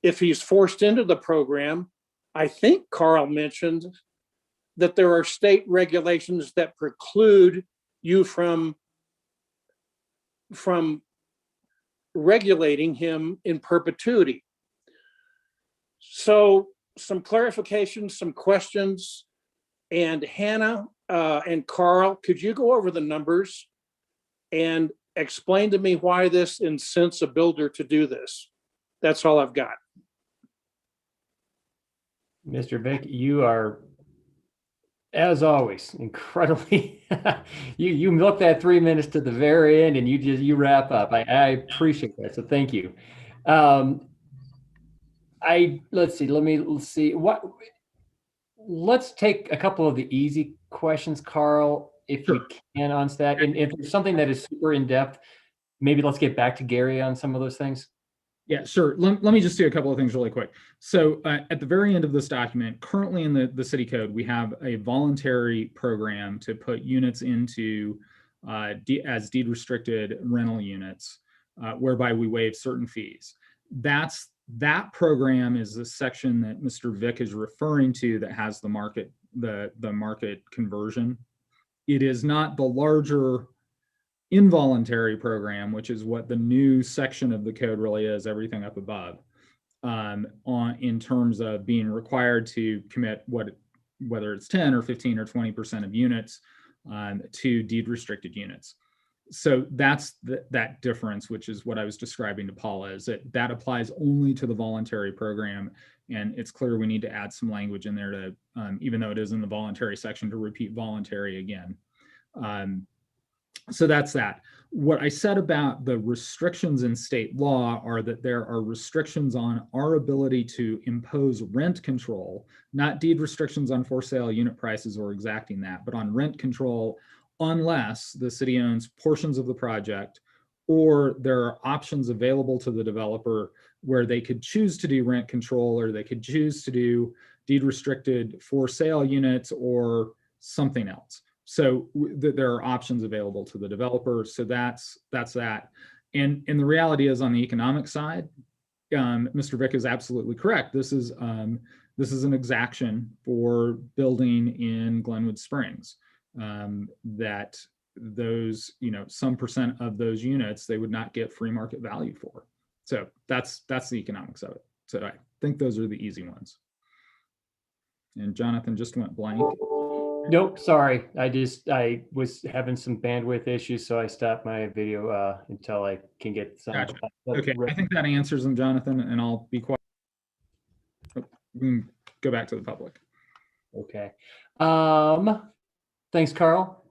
If he's forced into the program, I think Carl mentioned that there are state regulations that preclude you from regulating him in perpetuity. So some clarifications, some questions, and Hannah and Carl, could you go over the numbers and explain to me why this incents a builder to do this? That's all I've got. Mr. Vick, you are, as always, incredibly, you milk that 3 minutes to the very end and you wrap up. I appreciate that, so thank you. Let's see. Let's take a couple of the easy questions, Carl, if you can, on that. And if there's something that is super in-depth, maybe let's get back to Gary on some of those things. Yeah, sure. Let me just do a couple of things really quick. So at the very end of this document, currently in the city code, we have a voluntary program to put units into as deed restricted rental units, whereby we waive certain fees. That program is the section that Mr. Vick is referring to that has the market conversion. It is not the larger involuntary program, which is what the new section of the code really is, everything up above, in terms of being required to commit whether it's 10 or 15 or 20% of units to deed restricted units. So that's that difference, which is what I was describing to Paula, is that applies only to the voluntary program. And it's clear we need to add some language in there to, even though it is in the voluntary section, to repeat voluntary again. So that's that. What I said about the restrictions in state law are that there are restrictions on our ability to impose rent control, not deed restrictions on for sale unit prices or exacting that, but on rent control, unless the city owns portions of the project, or there are options available to the developer where they could choose to do rent control, or they could choose to do deed restricted for sale units or something else. So there are options available to the developer. So that's that. And the reality is, on the economic side, Mr. Vick is absolutely correct. This is an exaction for building in Glenwood Springs. That those, some percent of those units they would not get free market value for. So that's the economics of it. So I think those are the easy ones. And Jonathan just went blank. Nope, sorry. I was having some bandwidth issues, so I stopped my video until I can get some. Gotcha. Okay, I think that answers them, Jonathan, and I'll be quiet. We can go back to the public. Okay. Thanks, Carl.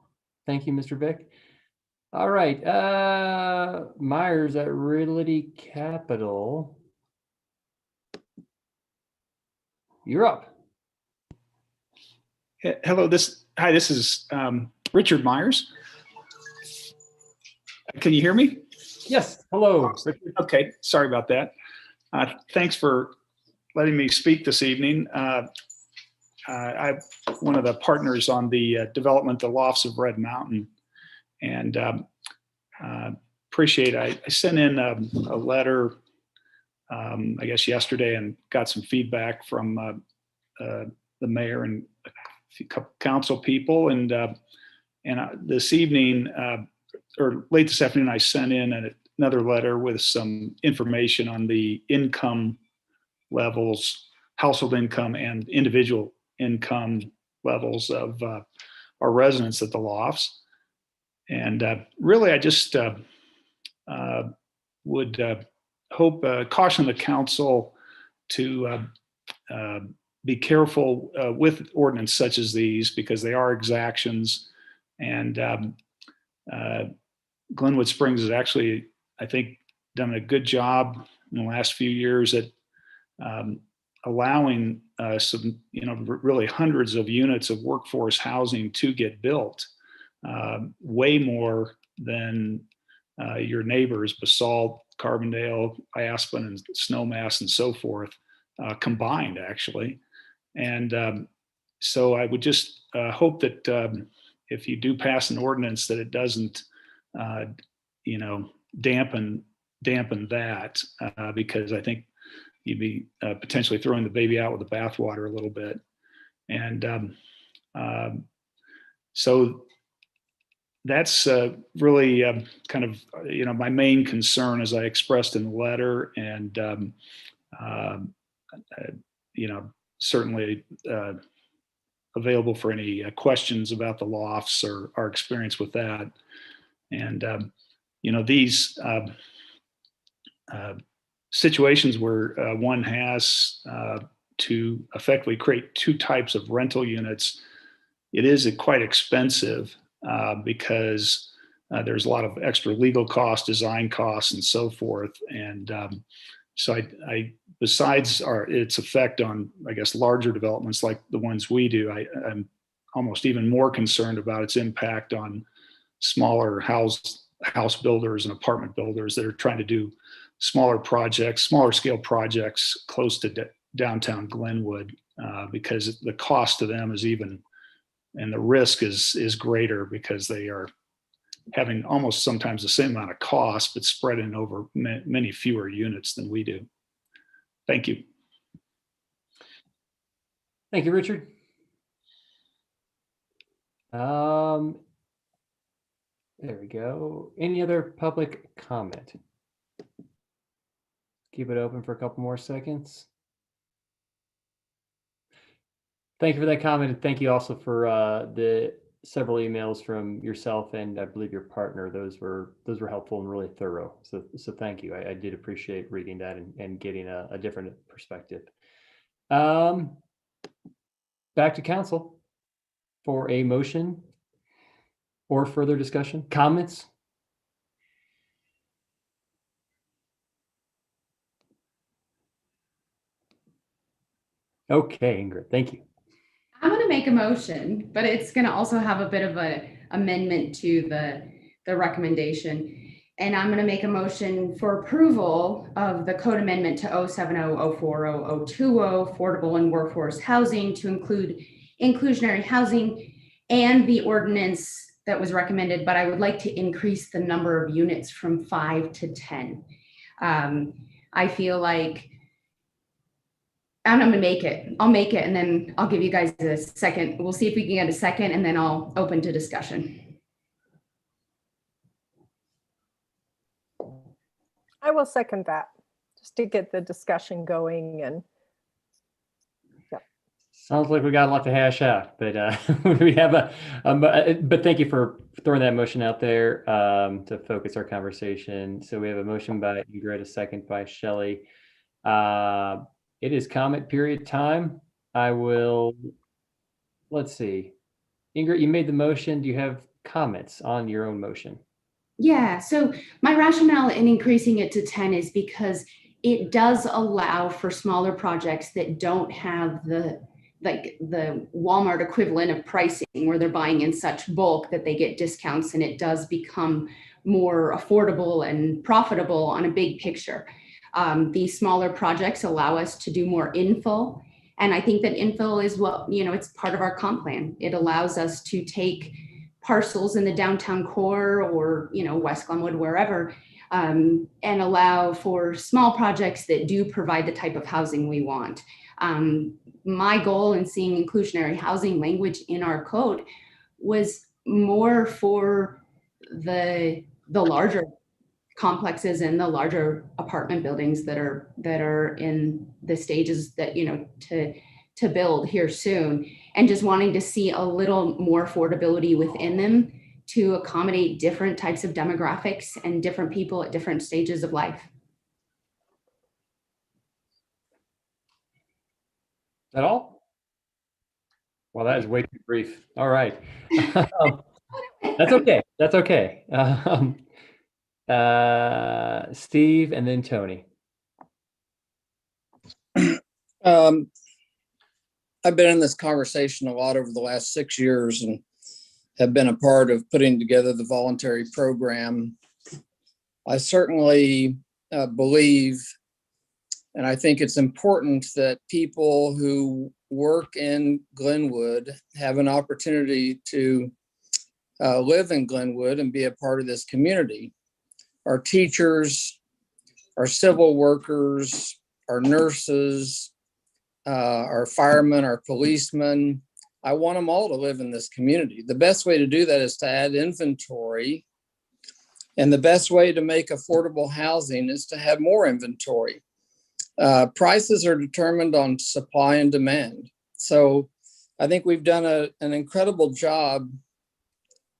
Thank you, Mr. Vick. All right. Myers at Realty Capital. You're up. Hello, this is Richard Myers. Can you hear me? Yes. Hello, Richard. Okay, sorry about that. Thanks for letting me speak this evening. I'm one of the partners on the development of the Lofts of Red Mountain, and appreciate it. I sent in a letter, I guess yesterday, and got some feedback from the mayor and council people, and this evening or late this afternoon, I sent in another letter with some information on the income levels, household income and individual income levels of our residents at the lofts. And really, I just would caution the council to be careful with ordinance such as these, because they are exactions. And Glenwood Springs has actually, I think, done a good job in the last few years at allowing some, really hundreds of units of workforce housing to get built, way more than your neighbors, Basalt, Carbondale, Aspen, and Snowmass, and so forth, combined, actually. And so I would just hope that if you do pass an ordinance, that it doesn't, dampen that, because I think you'd be potentially throwing the baby out with the bathwater a little bit. And so that's really kind of, my main concern, as I expressed in the letter. And, certainly available for any questions about the lofts or our experience with that. And, these situations where one has to effectively create two types of rental units, it is quite expensive because there's a lot of extra legal costs, design costs, and so forth. And so I besides its effect on, I guess, larger developments like the ones we do, I'm almost even more concerned about its impact on smaller house builders and apartment builders that are trying to do smaller scale projects close to downtown Glenwood, because the cost to them is even, and the risk is greater, because they are having almost sometimes the same amount of cost, but spread in over many fewer units than we do. Thank you. Thank you, Richard. There we go. Any other public comment? Keep it open for a couple more seconds. Thank you for that comment. And thank you also for the several emails from yourself and I believe your partner. Those were helpful and really thorough. So thank you. I did appreciate reading that and getting a different perspective. Back to council for a motion or further discussion? Comments? Okay, Ingrid, thank you. I'm going to make a motion, but it's going to also have a bit of a amendment to the recommendation. And I'm going to make a motion for approval of the code amendment to 070, 040, 020 affordable and workforce housing to include inclusionary housing and the ordinance that was recommended, but I would like to increase the number of units from 5 to 10. I feel like I'm gonna make it. I'll make it and then I'll give you guys a second. We'll see if we can get a second and then I'll open to discussion. I will second that, just to get the discussion going. And Sounds like we got a lot to hash out, but we have but thank you for throwing that motion out there to focus our conversation. So we have a motion by Ingrid, a second by Shelley. It is comment period time. Let's see. Ingrid, you made the motion. Do you have comments on your own motion? Yeah, so my rationale in increasing it to 10 is because it does allow for smaller projects that don't have the Walmart equivalent of pricing where they're buying in such bulk that they get discounts, and it does become more affordable and profitable on a big picture. These smaller projects allow us to do more infill. And I think that infill is it's part of our comp plan. It allows us to take parcels in the downtown core or, West Glenwood, wherever, and allow for small projects that do provide the type of housing we want. My goal in seeing inclusionary housing language in our code was more for the larger complexes and the larger apartment buildings that are in the stages that to build here soon, and just wanting to see a little more affordability within them to accommodate different types of demographics and different people at different stages of life. Is that all? Well, that is way too brief. All right. That's okay. That's okay. Steve and then Tony. I've been in this conversation a lot over the last 6 years and have been a part of putting together the voluntary program. I certainly believe, and I think it's important that people who work in Glenwood have an opportunity to live in Glenwood and be a part of this community. Our teachers, our civil workers, our nurses, our firemen, our policemen. I want them all to live in this community. The best way to do that is to add inventory. And the best way to make affordable housing is to have more inventory. Prices are determined on supply and demand. So I think we've done an incredible job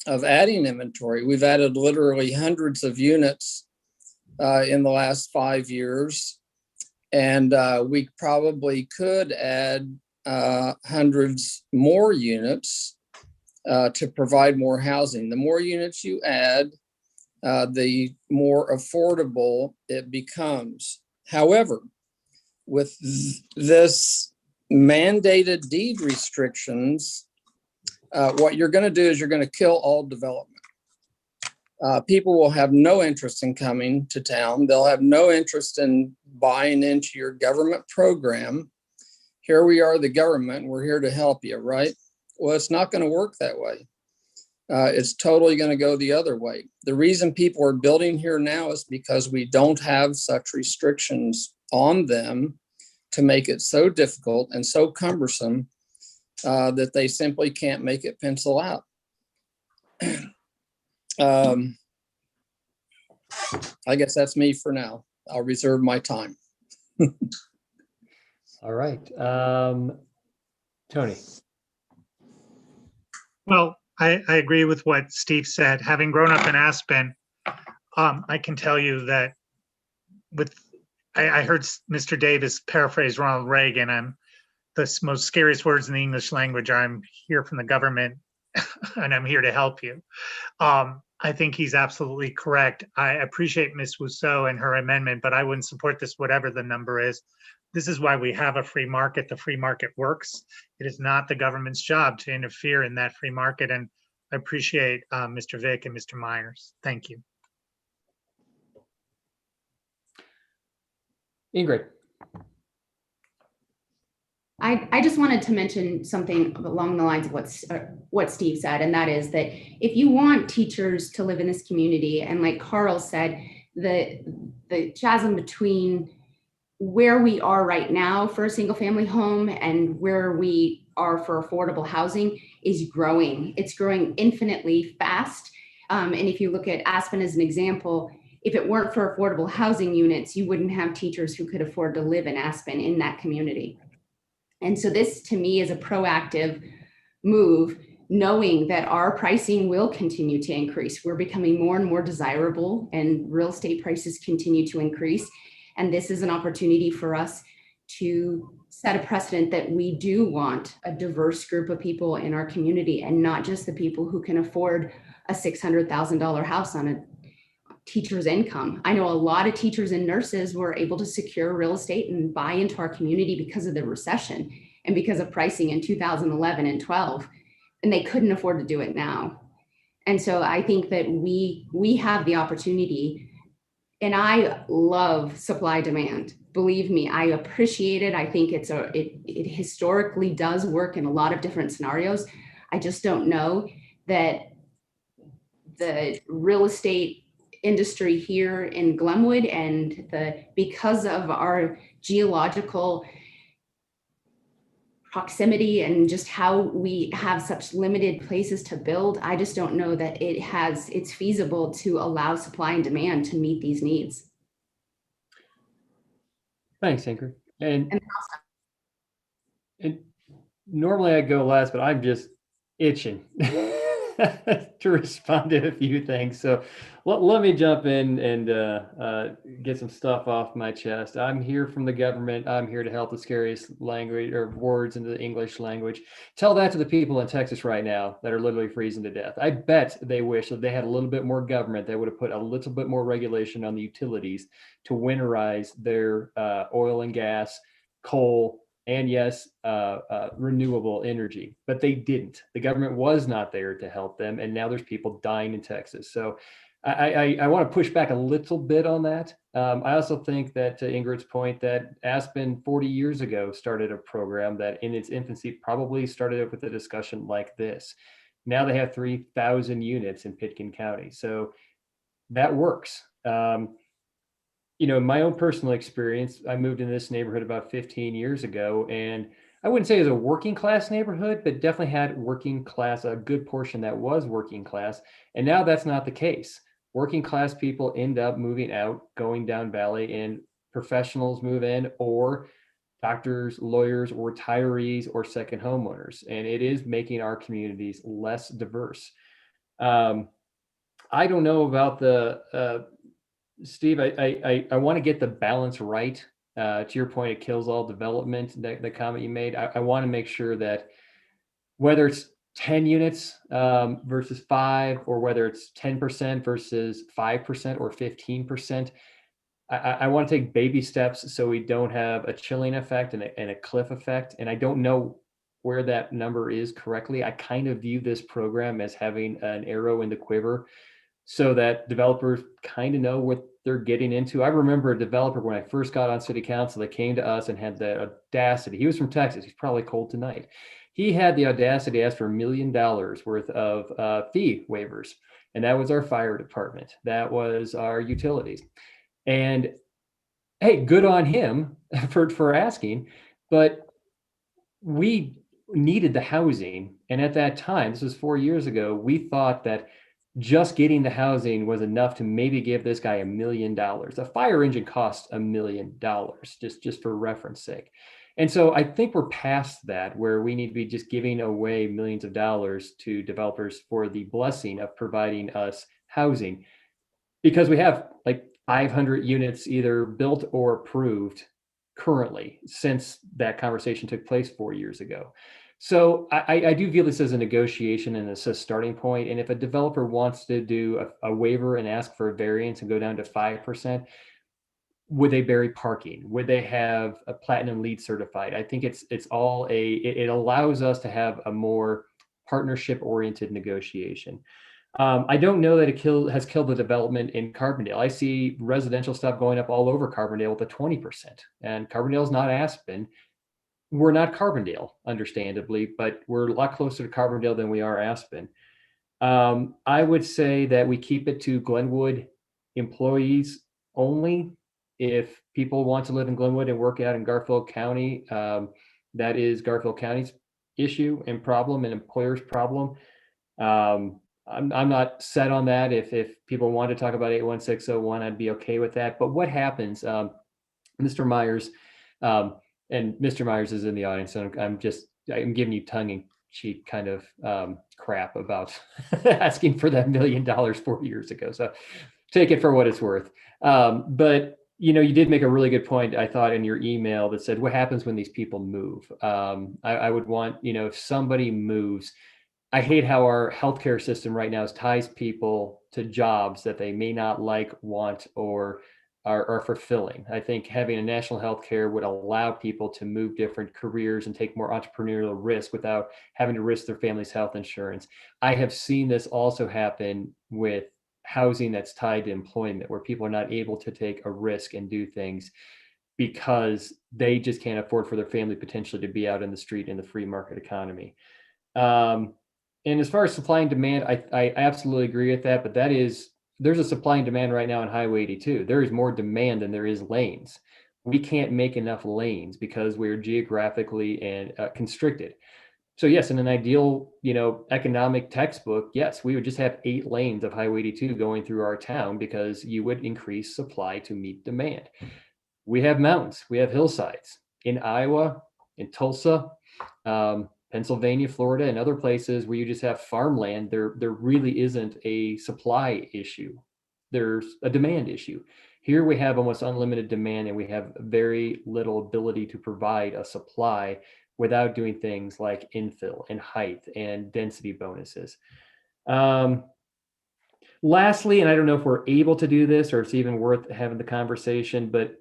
of adding inventory. We've added literally hundreds of units in the last 5 years. And we probably could add hundreds more units to provide more housing. The more units you add, the more affordable it becomes. However, with this mandated deed restrictions, what you're going to do is you're going to kill all development. People will have no interest in coming to town. They'll have no interest in buying into your government program. Here we are, the government, we're here to help you, right? Well, it's not going to work that way. It's totally going to go the other way. The reason people are building here now is because we don't have such restrictions on them to make it so difficult and so cumbersome that they simply can't make it pencil out. I guess that's me for now. I'll reserve my time. All right. Tony. Well, I agree with what Steve said. Having grown up in Aspen, I can tell you that I heard Mr. Davis paraphrase Ronald Reagan, and the most scariest words in the English language are, "I'm here from the government and I'm here to help you. I think he's absolutely correct. I appreciate Ms. Rousseau and her amendment, but I wouldn't support this, whatever the number is. This is why we have a free market. The free market works. It is not the government's job to interfere in that free market. And I appreciate Mr. Vick and Mr. Myers. Thank you. Ingrid. I just wanted to mention something along the lines of what Steve said, and that is that if you want teachers to live in this community, and like Carl said, the chasm between where we are right now for a single family home and where we are for affordable housing is growing. It's growing infinitely fast. And if you look at Aspen as an example, if it weren't for affordable housing units, you wouldn't have teachers who could afford to live in Aspen in that community. And so this to me is a proactive move, knowing that our pricing will continue to increase. We're becoming more and more desirable and real estate prices continue to increase. And this is an opportunity for us to set a precedent that we do want a diverse group of people in our community and not just the people who can afford a $600,000 house on a teacher's income. I know a lot of teachers and nurses were able to secure real estate and buy into our community because of the recession and because of pricing in 2011 and 12, and they couldn't afford to do it now. And so I think that we have the opportunity, and I love supply demand. Believe me, I appreciate it. I think it historically does work in a lot of different scenarios. I just don't know that the real estate industry here in Glenwood and because of our geological proximity and just how we have such limited places to build, I just don't know that it's feasible to allow supply and demand to meet these needs. Thanks, Ingrid. And normally I go last, but I'm just itching to respond to a few things. So let me jump in and get some stuff off my chest. I'm here from the government. I'm here to help the scariest language or words into the English language. Tell that to the people in Texas right now that are literally freezing to death. I bet they wish that they had a little bit more government. They would have put a little bit more regulation on the utilities to winterize their oil and gas, coal, and yes, renewable energy, but they didn't. The government was not there to help them, and now there's people dying in Texas. So I want to push back a little bit on that. I also think that, to Ingrid's point, that Aspen 40 years ago started a program that in its infancy probably started up with a discussion like this. Now they have 3,000 units in Pitkin County. So that works. In my own personal experience, I moved in this neighborhood about 15 years ago, and I wouldn't say it was a working class neighborhood, but definitely had working class, a good portion that was working class. And now that's not the case. Working class people end up moving out, going down valley, and professionals move in, or doctors, lawyers, or retirees, or second homeowners. And it is making our communities less diverse. I don't know about the Steve, I want to get the balance right. To your point, it kills all development, the comment you made. I want to make sure that whether it's 10 units versus 5, or whether it's 10% versus 5% or 15%, I want to take baby steps so we don't have a chilling effect and a cliff effect. And I don't know where that number is correctly. I kind of view this program as having an arrow in the quiver, so that developers kind of know what they're getting into. I remember a developer when I first got on city council that came to us and had the audacity. He was from Texas. He's probably cold tonight. He had the audacity to ask for $1 million worth of fee waivers. And that was our fire department. That was our utilities. And hey, good on him for asking, but we needed the housing. And at that time, this was 4 years ago, we thought that just getting the housing was enough to maybe give this guy $1 million. A fire engine costs $1 million, just for reference sake. And so I think we're past that, where we need to be just giving away millions of dollars to developers for the blessing of providing us housing, because we have like 500 units either built or approved currently since that conversation took place 4 years ago. So I do view this as a negotiation and as a starting point. And if a developer wants to do a waiver and ask for a variance and go down to 5%, would they bury parking? Would they have a platinum LEED certified? I think it's all it allows us to have a more partnership oriented negotiation. I don't know that it has killed the development in Carbondale. I see residential stuff going up all over Carbondale with a 20%, and Carbondale is not Aspen. We're not Carbondale, understandably, but we're a lot closer to Carbondale than we are Aspen. I would say that we keep it to Glenwood employees only. If people want to live in Glenwood and work out in Garfield County, that is Garfield County's issue and problem, and employer's problem. I'm not set on that. If people want to talk about 81601, I'd be okay with that. But what happens, Mr. Myers, and Mr. Myers is in the audience, so I'm giving you tongue-in-cheek kind of crap about asking for that $1 million 4 years ago. So take it for what it's worth. But you did make a really good point, I thought, in your email that said, what happens when these people move? I would want, if somebody moves, I hate how our healthcare system right now ties people to jobs that they may not like, want, or are fulfilling. I think having a national healthcare would allow people to move different careers and take more entrepreneurial risk without having to risk their family's health insurance. I have seen this also happen with housing that's tied to employment, where people are not able to take a risk and do things because they just can't afford for their family potentially to be out in the street in the free market economy. And as far as supply and demand, I absolutely agree with that, but there's a supply and demand right now on Highway 82. There is more demand than there is lanes. We can't make enough lanes because we're geographically and constricted. So yes, in an ideal, economic textbook, yes, we would just have 8 lanes of Highway 82 going through our town because you would increase supply to meet demand. We have mountains, we have hillsides in Iowa, in Tulsa, Pennsylvania, Florida, and other places where you just have farmland. There really isn't a supply issue. There's a demand issue. Here we have almost unlimited demand, and we have very little ability to provide a supply without doing things like infill and height and density bonuses. Lastly, and I don't know if we're able to do this or it's even worth having the conversation, but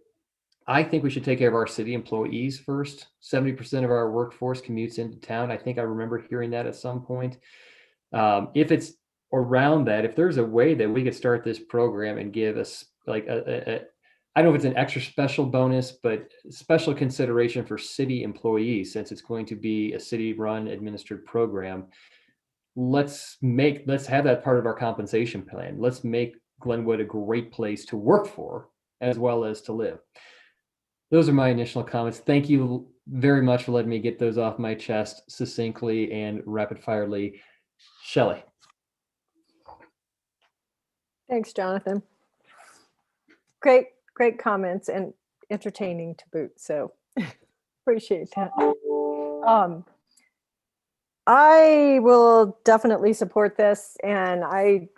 I think we should take care of our city employees first. 70% of our workforce commutes into town. I think I remember hearing that at some point. If it's around that, if there's a way that we could start this program and give us like I don't know if it's an extra special bonus, but special consideration for city employees, since it's going to be a city-run administered program. Let's have that part of our compensation plan. Let's make Glenwood a great place to work for as well as to live. Those are my initial comments. Thank you very much for letting me get those off my chest succinctly and rapid firely. Shelley. Thanks, Jonathan. Great comments and entertaining to boot. So appreciate that. I will definitely support this, and I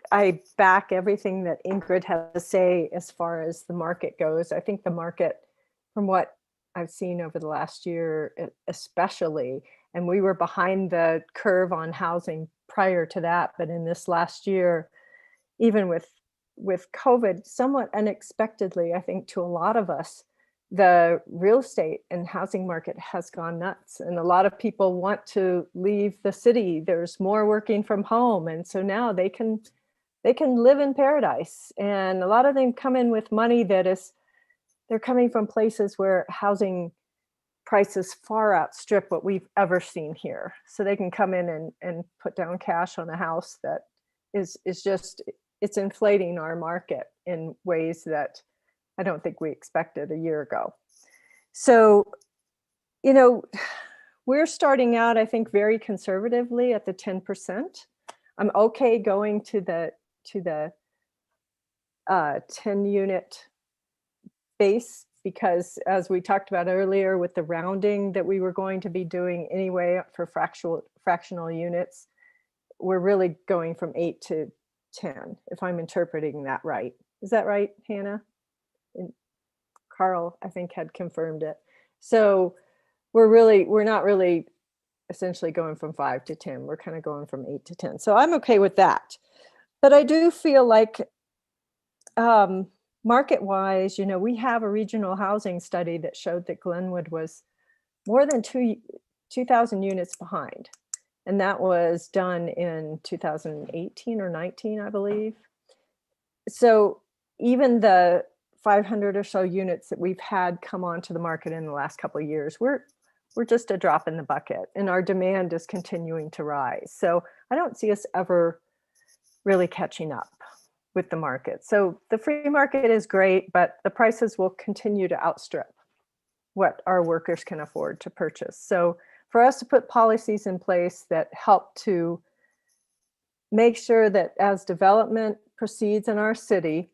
back everything that Ingrid has to say as far as the market goes. I think the market, from what I've seen over the last year, especially, and we were behind the curve on housing prior to that, but in this last year, even with COVID, somewhat unexpectedly, I think to a lot of us, the real estate and housing market has gone nuts, and a lot of people want to leave the city. There's more working from home, and so now they can live in paradise. And a lot of them come in with money they're coming from places where housing prices far outstrip what we've ever seen here. So they can come in and put down cash on a house that is just, it's inflating our market in ways that I don't think we expected a year ago. So, we're starting out, I think, very conservatively at the 10%. I'm okay going to the 10 unit base, because as we talked about earlier with the rounding that we were going to be doing anyway for fractional units, we're really going from 8 to 10, if I'm interpreting that right. Is that right, Hannah? And Carl, I think, had confirmed it. So we're not really essentially going from 5 to 10. We're kind of going from 8 to 10. So I'm okay with that. But I do feel like market-wise, you know, we have a regional housing study that showed that Glenwood was more than 2,000 units behind. And that was done in 2018 or 19, I believe. So even the 500 or so units that we've had come onto the market in the last couple of years, we're just a drop in the bucket, and our demand is continuing to rise. So I don't see us ever really catching up with the market. So the free market is great, but the prices will continue to outstrip what our workers can afford to purchase. So for us to put policies in place that help to make sure that as development proceeds in our city,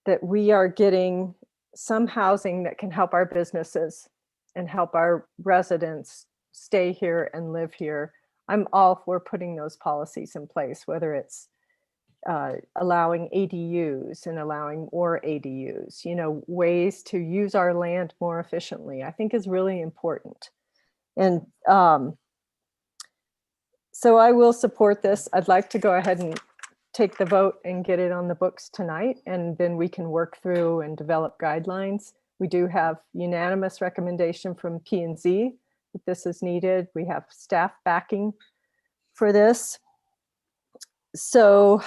that we are getting some housing that can help our businesses and help our residents stay here and live here. I'm all for putting those policies in place, whether it's allowing ADUs and allowing more ADUs, you know, ways to use our land more efficiently, I think is really important. And so I will support this. I'd like to go ahead and take the vote and get it on the books tonight, and then we can work through and develop guidelines. We do have unanimous recommendation from P&Z that this is needed. We have staff backing for this. So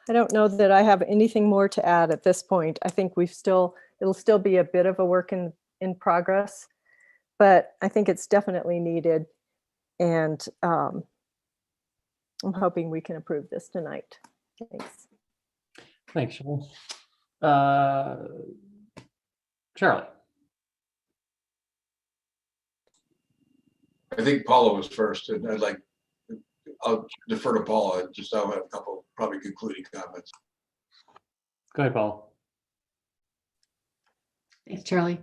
I don't know that I have anything more to add at this point. I think it'll still be a bit of a work in progress, but I think it's definitely needed. And I'm hoping we can approve this tonight. Thanks. Thanks, Cheryl. Charlie. I think Paula was first, and I'll defer to Paula. I'll have a couple probably concluding comments. Go ahead, Paul. Thanks, Charlie.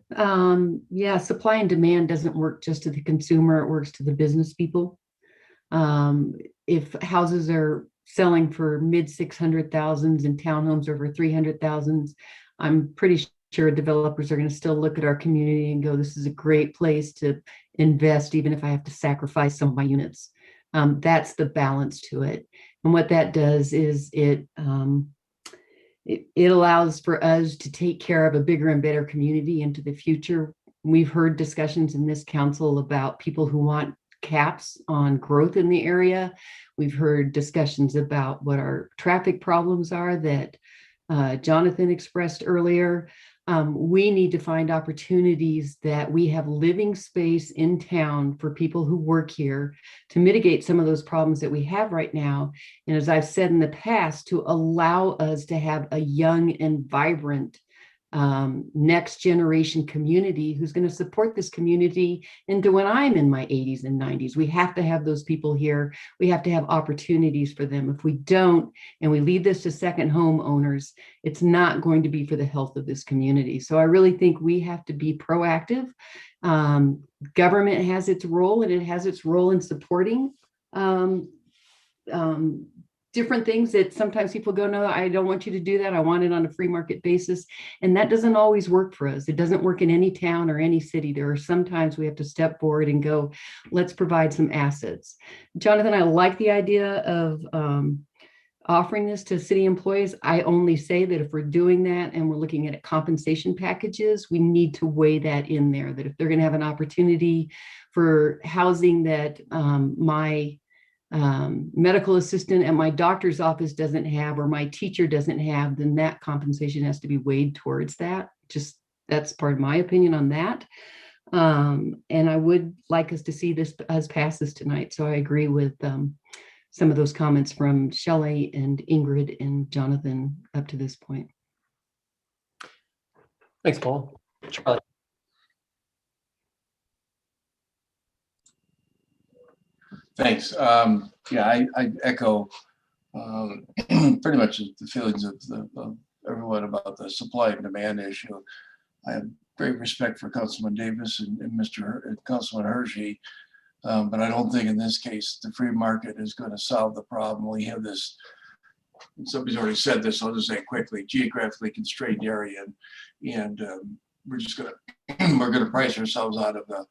Yeah, supply and demand doesn't work just to the consumer, it works to the business people. If houses are selling for mid 600,000s and townhomes over 300,000, I'm pretty sure developers are going to still look at our community and go, this is a great place to invest, even if I have to sacrifice some of my units. That's the balance to it. And what that does is it allows for us to take care of a bigger and better community into the future. We've heard discussions in this council about people who want caps on growth in the area. We've heard discussions about what our traffic problems are that Jonathan expressed earlier. We need to find opportunities that we have living space in town for people who work here to mitigate some of those problems that we have right now. And as I've said in the past, to allow us to have a young and vibrant next generation community who's going to support this community into when I'm in my 80s and 90s. We have to have those people here. We have to have opportunities for them. If we don't, and we leave this to second home owners, it's not going to be for the health of this community. So I really think we have to be proactive. Government has its role, and it has its role in supporting different things that sometimes people go, no, I don't want you to do that. I want it on a free market basis. And that doesn't always work for us. It doesn't work in any town or any city. There are sometimes we have to step forward and go, let's provide some assets. Jonathan, I like the idea of offering this to city employees. I only say that if we're doing that and we're looking at compensation packages, we need to weigh that in there, that if they're going to have an opportunity for housing that my medical assistant at my doctor's office doesn't have, or my teacher doesn't have, then that compensation has to be weighed towards that. Just that's part of my opinion on that. And I would like us to see us pass this tonight. So I agree with some of those comments from Shelley and Ingrid and Jonathan up to this point. Thanks, Paul. Charlie. Thanks. Yeah, I echo pretty much the feelings of everyone about the supply and demand issue. I have great respect for Councilman Davis and Councilman Hershey, but I don't think in this case the free market is going to solve the problem. We have this, somebody's already said this, I'll just say quickly, geographically constrained area, and we're just gonna, we're gonna price ourselves out of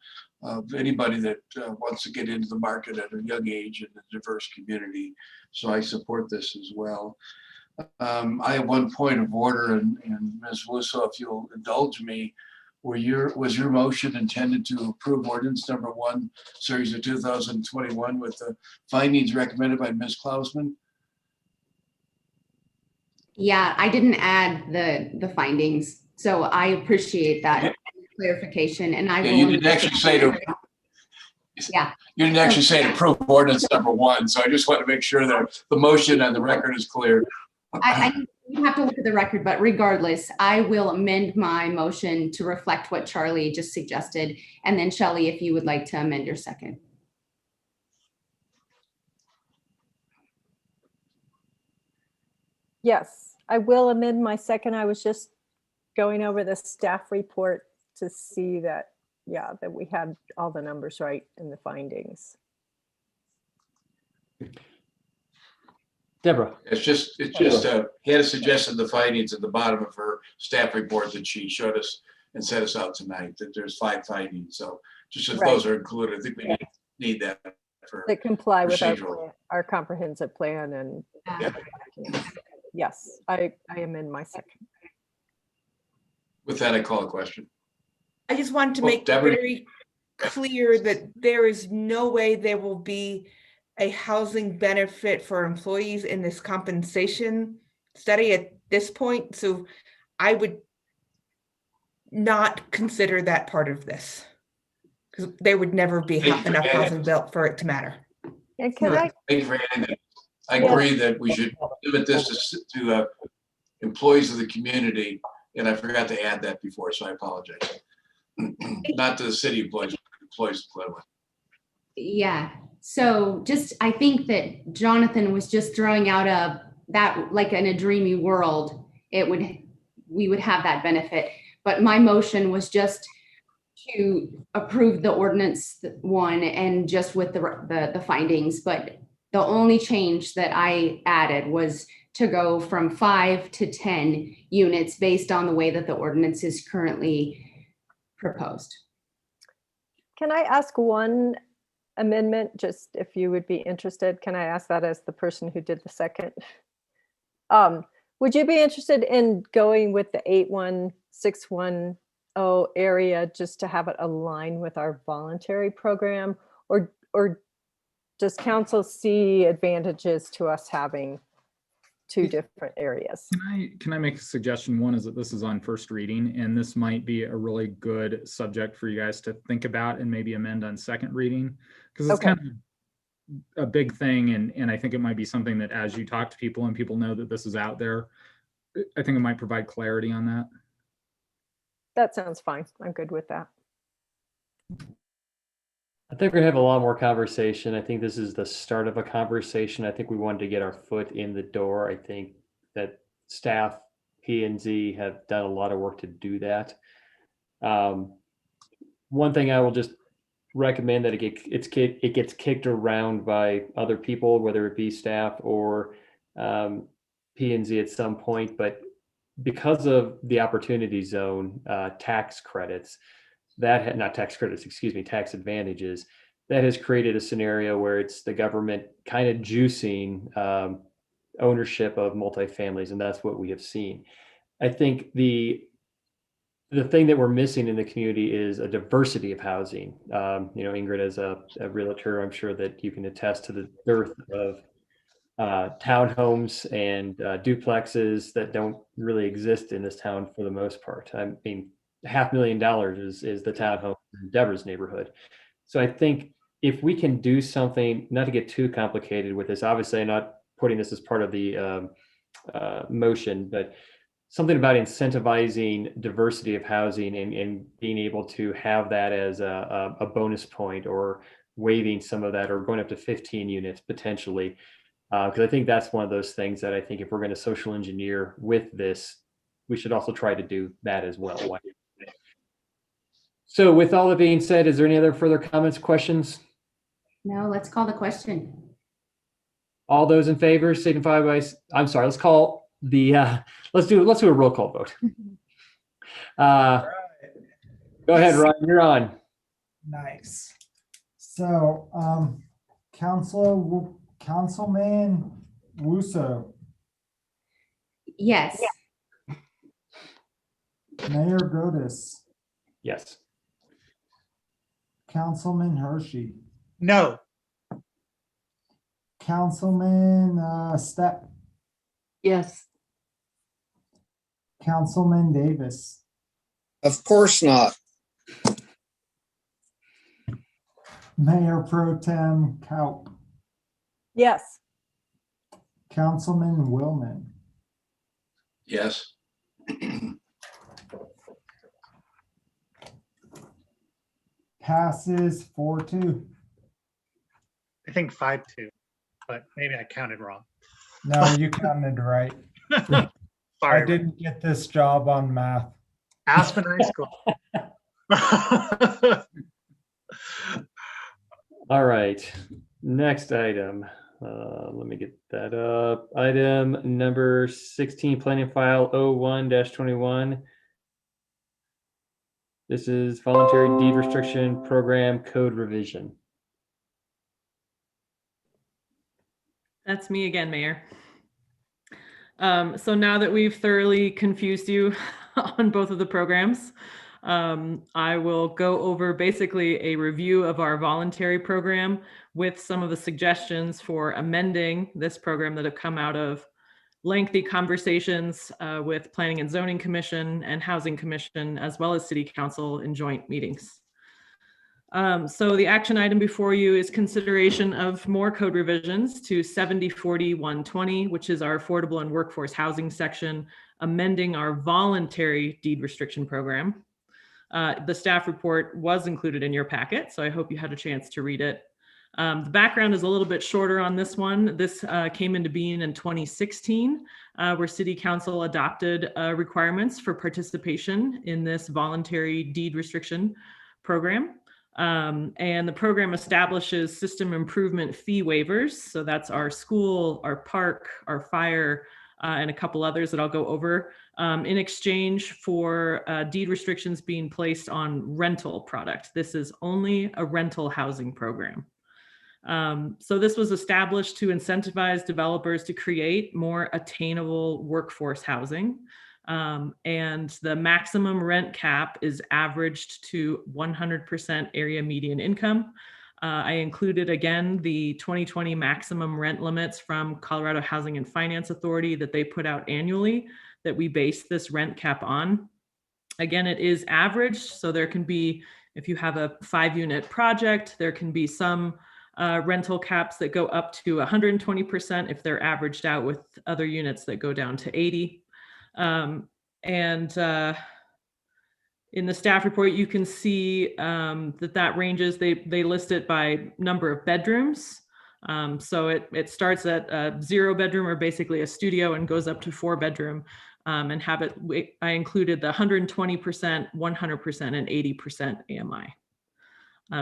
anybody that wants to get into the market at a young age in a diverse community. So I support this as well. I have one point of order, and Ms. Wusso, if you'll indulge me, was your motion intended to approve ordinance number 1, series of 2021 with the findings recommended by Ms. Klausman? Yeah, I didn't add the findings, so I appreciate that clarification, and I will. You didn't actually say to. Yeah. You didn't actually say to approve ordinance number 1, so I just want to make sure that the motion and the record is clear. I have to look at the record, but regardless, I will amend my motion to reflect what Charlie just suggested. And then Shelley, if you would like to amend your second. Yes, I will amend my second. I was just going over the staff report to see that, yeah, that we had all the numbers right in the findings. Deborah. It's just Hannah suggested the findings at the bottom of her staff report that she showed us and sent us out tonight, that there's 5 findings. So just if those are included, I think we need that for that comply with procedural. our comprehensive plan and yes, I amend my second. With that, I call a question. I just want to make Deborah. very clear that there is no way there will be a housing benefit for employees in this compensation study at this point. So I would not consider that part of this because there would never be enough housing built for it to matter. And can I? Thank you for adding that. I agree that we should limit this to employees of the community, and I forgot to add that before, so I apologize. Not to the city employees, but employees of Glenwood. Yeah. So I think that Jonathan was just throwing out that like in a dreamy world, we would have that benefit. But my motion was just to approve the ordinance 1 and just with the findings. But the only change that I added was to go from 5 to 10 units based on the way that the ordinance is currently proposed. Can I ask one amendment, just if you would be interested? Can I ask that as the person who did the second? Would you be interested in going with the 81610 area just to have it align with our voluntary program, or does council see advantages to us having 2 different areas? Can I make a suggestion? One is that this is on first reading, and this might be a really good subject for you guys to think about and maybe amend on second reading, because it's kind of a big thing, and I think it might be something that as you talk to people and people know that this is out there, I think it might provide clarity on that. That sounds fine. I'm good with that. I think we're gonna have a lot more conversation. I think this is the start of a conversation. I think we wanted to get our foot in the door. I think that staff, P&Z have done a lot of work to do that. One thing I will just recommend that it gets kicked around by other people, whether it be staff or P&Z at some point, but because of the opportunity zone tax credits, tax advantages, that has created a scenario where it's the government kind of juicing ownership of multifamilies, and that's what we have seen. I think the thing that we're missing in the community is a diversity of housing. Ingrid, as a realtor, I'm sure that you can attest to the dearth of townhomes and duplexes that don't really exist in this town for the most part. I mean, $500,000 is the townhome in Deborah's neighborhood. So I think if we can do something, not to get too complicated with this, obviously I'm not putting this as part of the motion, but something about incentivizing diversity of housing and being able to have that as a bonus point, or waiving some of that, or going up to 15 units potentially. Because I think that's one of those things that I think if we're going to social engineer with this, we should also try to do that as well. So with all that being said, is there any other further comments, questions? No, let's call the question. All those in favor signify by, I'm sorry, let's call the, let's do a roll call vote. Go ahead, Ryan, you're on. Nice. So, Councilman Wusso, Yes. Mayor Godis, Yes. Councilman Hershey, No. Councilman Stepp, Yes. Councilman Davis, Of course not. Mayor Pro Tem Kaup, Yes. Councilman Willman, Yes. passes 4-2. I think 5-2, but maybe I counted wrong. No, you counted right. I Sorry. didn't get this job on math. Aspen High School. All right, next item. Let me get that up. Item number 16, planning file 01-21. This is voluntary deed restriction program code revision. That's me again, Mayor. So now that we've thoroughly confused you on both of the programs, I will go over basically a review of our voluntary program with some of the suggestions for amending this program that have come out of lengthy conversations with Planning and Zoning Commission and Housing Commission, as well as City Council in joint meetings. So the action item before you is consideration of more code revisions to 7040-120, which is our affordable and workforce housing section, amending our voluntary deed restriction program. The staff report was included in your packet, so I hope you had a chance to read it. The background is a little bit shorter on this one. This came into being in 2016, where City Council adopted requirements for participation in this voluntary deed restriction program. And the program establishes system improvement fee waivers. So that's our school, our park, our fire, and a couple others that I'll go over in exchange for deed restrictions being placed on rental product. This is only a rental housing program. So this was established to incentivize developers to create more attainable workforce housing. And the maximum rent cap is averaged to 100% area median income. I included again the 2020 maximum rent limits from Colorado Housing and Finance Authority that they put out annually that we base this rent cap on. Again, it is averaged, so there can be, if you have a 5-unit project, there can be some rental caps that go up to 120% if they're averaged out, with other units that go down to 80. In the staff report, you can see that ranges, they list it by number of bedrooms. So it starts at a 0 bedroom, or basically a studio, and goes up to 4 bedroom, and have it, I included the 120%, 100%, and 80% AMI.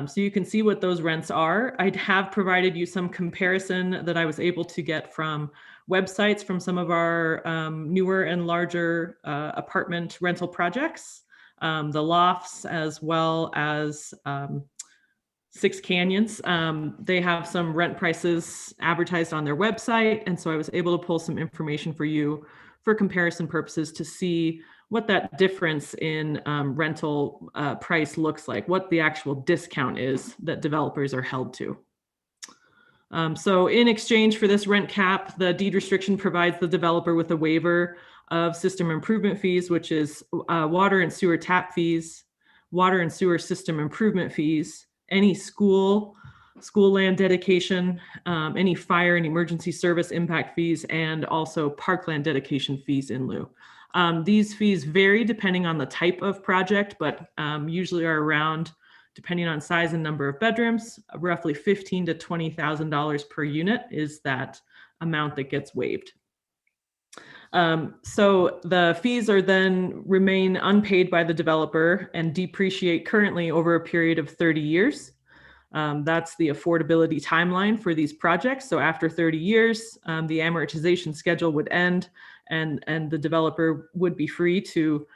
So you can see what those rents are. I have provided you some comparison that I was able to get from websites from some of our newer and larger apartment rental projects, the Lofts, as well as Six Canyons. They have some rent prices advertised on their website. And so I was able to pull some information for you for comparison purposes to see what that difference in rental price looks like, what the actual discount is that developers are held to. So in exchange for this rent cap, the deed restriction provides the developer with a waiver of system improvement fees, which is water and sewer tap fees, water and sewer system improvement fees, any school land dedication, any fire and emergency service impact fees, and also parkland dedication fees in lieu. These fees vary depending on the type of project, but usually are around, depending on size and number of bedrooms, roughly $15,000 to $20,000 per unit is that amount that gets waived. So the fees are then remain unpaid by the developer and depreciate currently over a period of 30 years. That's the affordability timeline for these projects. So after 30 years, the amortization schedule would end, and the developer would be free to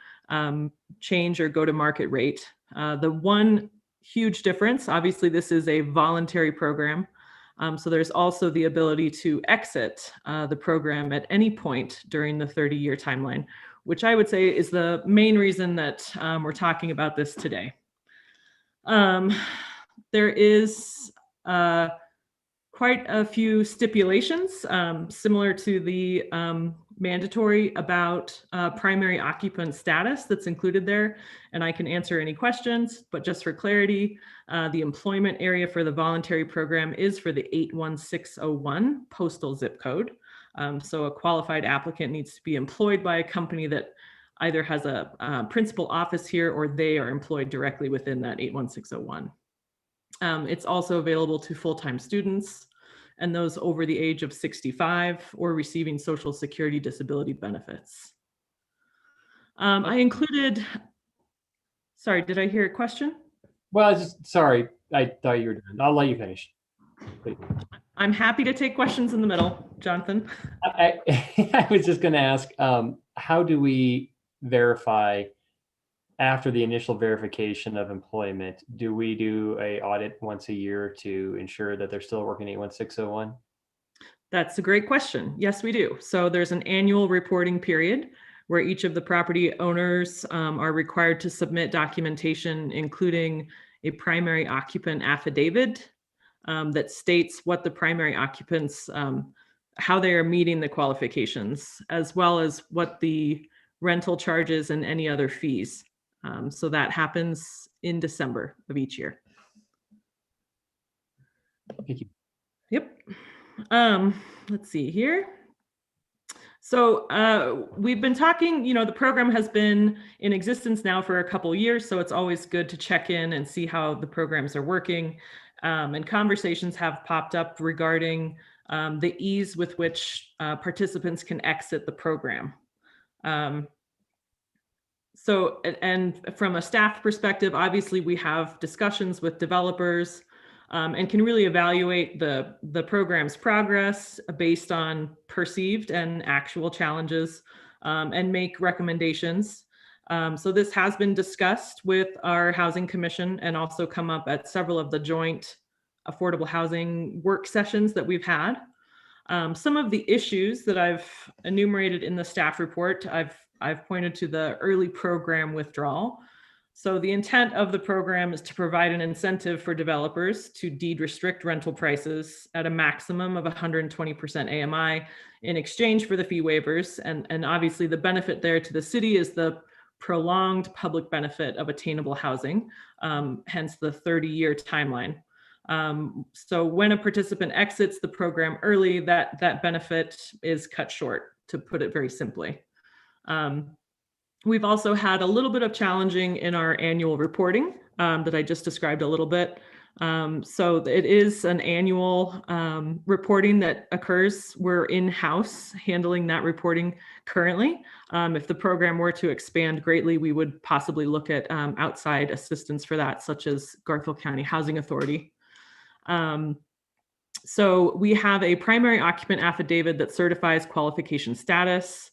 change or go to market rate The one huge difference, obviously this is a voluntary program, so there's also the ability to exit the program at any point during the 30-year timeline, which I would say is the main reason that we're talking about this today. There is quite a few stipulations similar to the mandatory about primary occupant status that's included there, and I can answer any questions, but just for clarity, the employment area for the voluntary program is for the 81601 postal zip code. So a qualified applicant needs to be employed by a company that either has a principal office here or they are employed directly within that 81601. It's also available to full-time students and those over the age of 65 or receiving Social Security disability benefits. I included, sorry, did I hear a question? Well, sorry, I thought you were done. I'll let you finish. Please. I'm happy to take questions in the middle, Jonathan. I was just going to ask, how do we verify after the initial verification of employment? Do we do an audit once a year to ensure that they're still working 81601? That's a great question. Yes, we do. So there's an annual reporting period where each of the property owners are required to submit documentation, including a primary occupant affidavit that states what the primary occupants, how they are meeting the qualifications, as well as what the rental charges and any other fees. So that happens in December of each year. Thank you. Yep. Let's see here. So we've been talking, the program has been in existence now for a couple of years, so it's always good to check in and see how the programs are working. And conversations have popped up regarding the ease with which participants can exit the program. So, and from a staff perspective, obviously we have discussions with developers and can really evaluate the program's progress based on perceived and actual challenges and make recommendations. So this has been discussed with our Housing Commission and also come up at several of the joint affordable housing work sessions that we've had. Some of the issues that I've enumerated in the staff report, I've pointed to the early program withdrawal. So the intent of the program is to provide an incentive for developers to deed restrict rental prices at a maximum of 120% AMI in exchange for the fee waivers. And obviously the benefit there to the city is the prolonged public benefit of attainable housing, hence the 30-year timeline. So when a participant exits the program early, that benefit is cut short, to put it very simply. We've also had a little bit of challenging in our annual reporting that I just described a little bit. So it is an annual reporting that occurs. We're in-house handling that reporting currently. If the program were to expand greatly, we would possibly look at outside assistance for that, such as Garfield County Housing Authority. So we have a primary occupant affidavit that certifies qualification status.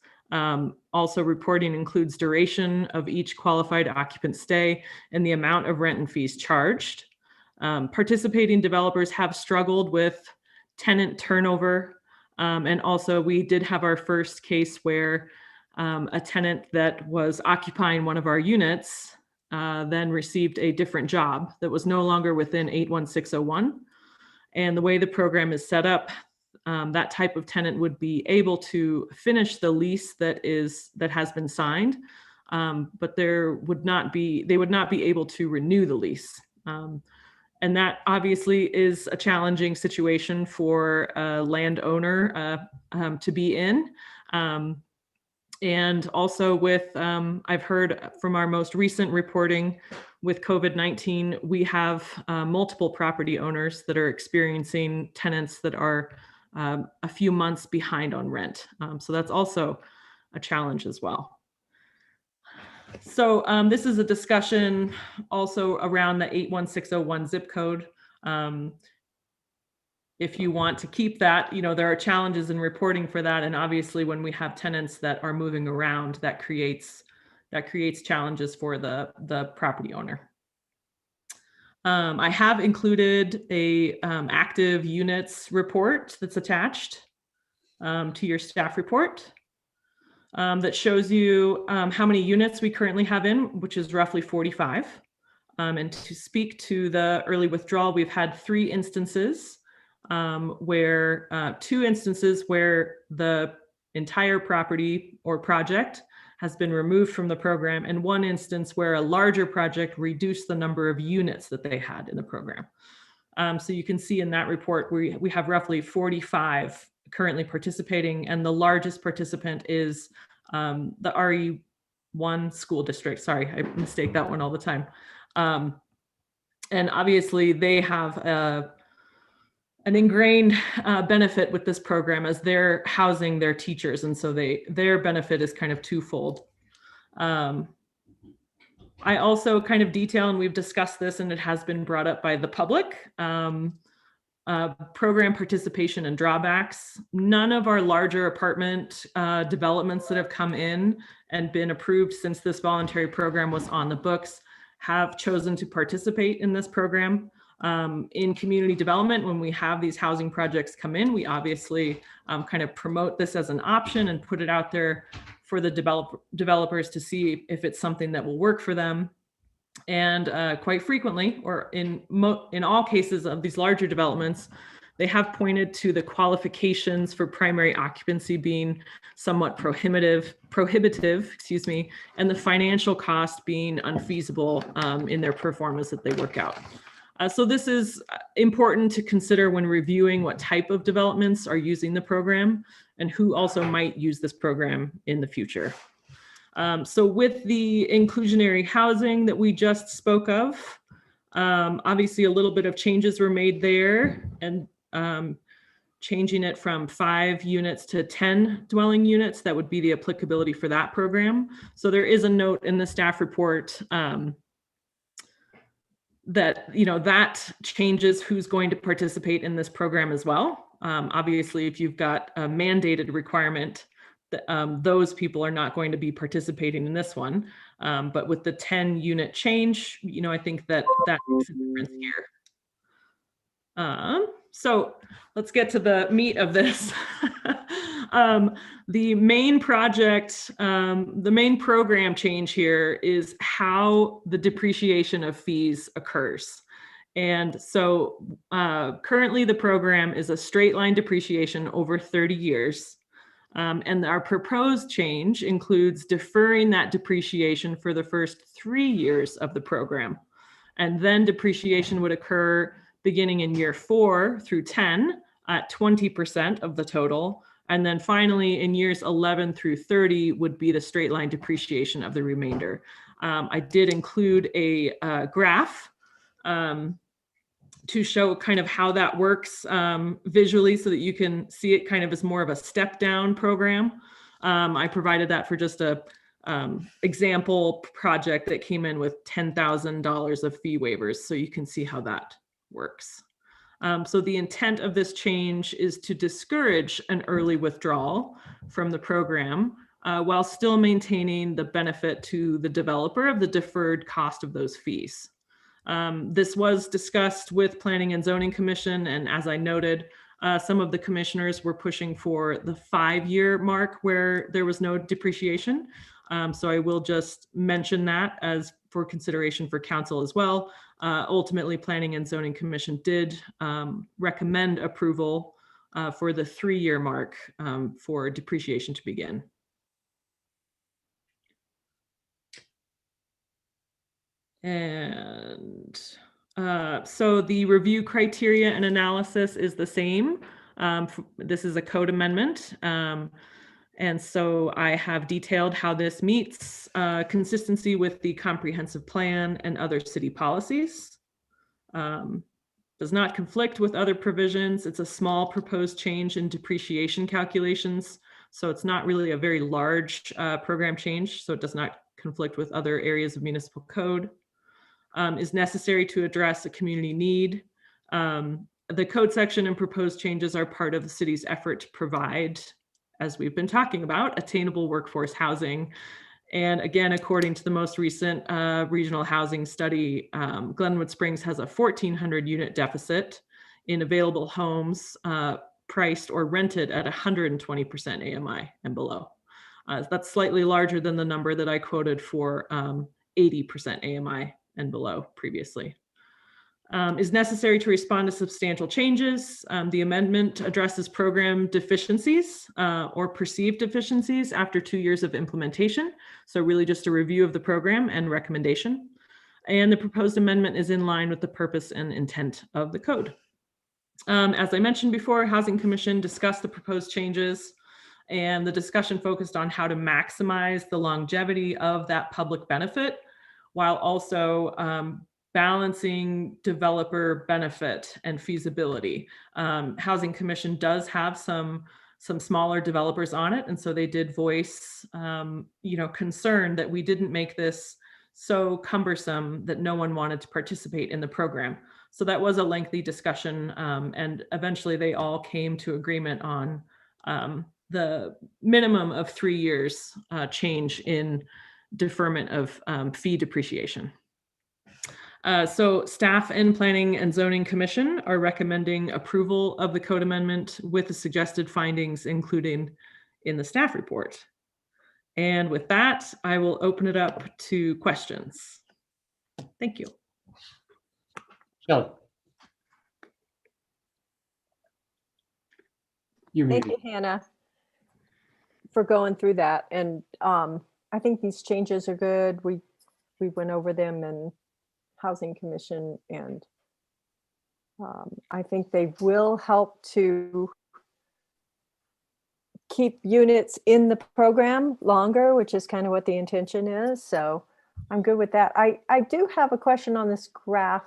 Also reporting includes duration of each qualified occupant stay and the amount of rent and fees charged. Participating developers have struggled with tenant turnover. And also we did have our first case where a tenant that was occupying one of our units then received a different job that was no longer within 81601. And the way the program is set up, that type of tenant would be able to finish the lease that has been signed, but they would not be able to renew the lease. And that obviously is a challenging situation for a landowner to be in. And also with, I've heard from our most recent reporting with COVID-19, we have multiple property owners that are experiencing tenants that are a few months behind on rent. So that's also a challenge as well. So this is a discussion also around the 81601 zip code. If you want to keep that, there are challenges in reporting for that. And obviously when we have tenants that are moving around, that creates challenges for the property owner. I have included a active units report that's attached to your staff report that shows you how many units we currently have in, which is roughly 45. And to speak to the early withdrawal, we've had 3 instances where 2 instances where the entire property or project has been removed from the program, and 1 instance where a larger project reduced the number of units that they had in the program. So you can see in that report, we have roughly 45 currently participating, and the largest participant is the RE1 school district. Sorry, I mistake that one all the time. And obviously they have an ingrained benefit with this program as they're housing their teachers. And so their benefit is kind of twofold. I also kind of detail, and we've discussed this and it has been brought up by the public, program participation and drawbacks. None of our larger apartment developments that have come in and been approved since this voluntary program was on the books have chosen to participate in this program. In community development, when we have these housing projects come in, we obviously kind of promote this as an option and put it out there for the developers to see if it's something that will work for them. And quite frequently, or in all cases of these larger developments, they have pointed to the qualifications for primary occupancy being somewhat prohibitive, and the financial cost being unfeasible in their performance that they work out. So this is important to consider when reviewing what type of developments are using the program and who also might use this program in the future. So with the inclusionary housing that we just spoke of, obviously a little bit of changes were made there, and changing it from 5 units to 10 dwelling units, that would be the applicability for that program. So there is a note in the staff report that, that changes who's going to participate in this program as well. Obviously, if you've got a mandated requirement, those people are not going to be participating in this one. But with the 10 unit change, I think that makes a difference here. So let's get to the meat of this. The main project, the main program change here is how the depreciation of fees occurs. And so currently the program is a straight line depreciation over 30 years. And our proposed change includes deferring that depreciation for the first 3 years of the program. And then depreciation would occur beginning in year 4 through 10 at 20% of the total. And then finally in years 11 through 30 would be the straight line depreciation of the remainder. I did include a graph to show kind of how that works visually so that you can see it kind of as more of a step down program. I provided that for just a example project that came in with $10,000 of fee waivers. So you can see how that works. So the intent of this change is to discourage an early withdrawal from the program while still maintaining the benefit to the developer of the deferred cost of those fees. This was discussed with Planning and Zoning Commission, and as I noted, some of the commissioners were pushing for the 5-year mark where there was no depreciation. So I will just mention that as for consideration for council as well. Ultimately, Planning and Zoning Commission did recommend approval for the 3-year mark for depreciation to begin. And so the review criteria and analysis is the same. This is a code amendment. And so I have detailed how this meets consistency with the comprehensive plan and other city policies. Does not conflict with other provisions. It's a small proposed change in depreciation calculations. So it's not really a very large program change. So it does not conflict with other areas of municipal code. Is necessary to address a community need. The code section and proposed changes are part of the city's effort to provide, as we've been talking about, attainable workforce housing And again, according to the most recent regional housing study, Glenwood Springs has a 1,400 unit deficit in available homes priced or rented at 120% AMI and below. That's slightly larger than the number that I quoted for 80% AMI and below previously. Is necessary to respond to substantial changes. The amendment addresses program deficiencies or perceived deficiencies after 2 years of implementation. So really just a review of the program and recommendation. And the proposed amendment is in line with the purpose and intent of the code. As I mentioned before, Housing Commission discussed the proposed changes, and the discussion focused on how to maximize the longevity of that public benefit while also balancing developer benefit and feasibility. Housing Commission does have some smaller developers on it, and so they did voice concern that we didn't make this so cumbersome that no one wanted to participate in the program. So that was a lengthy discussion, and eventually they all came to agreement on the minimum of 3 years change in deferment of fee depreciation. So staff and Planning and Zoning Commission are recommending approval of the code amendment with the suggested findings included in the staff report. And with that, I will open it up to questions. Thank you. Shelley. You're Thank muted. you, Hannah, for going through that. And I think these changes are good. We went over them in Housing Commission, and I think they will help to keep units in the program longer, which is kind of what the intention is. So I'm good with that. I do have a question on this graph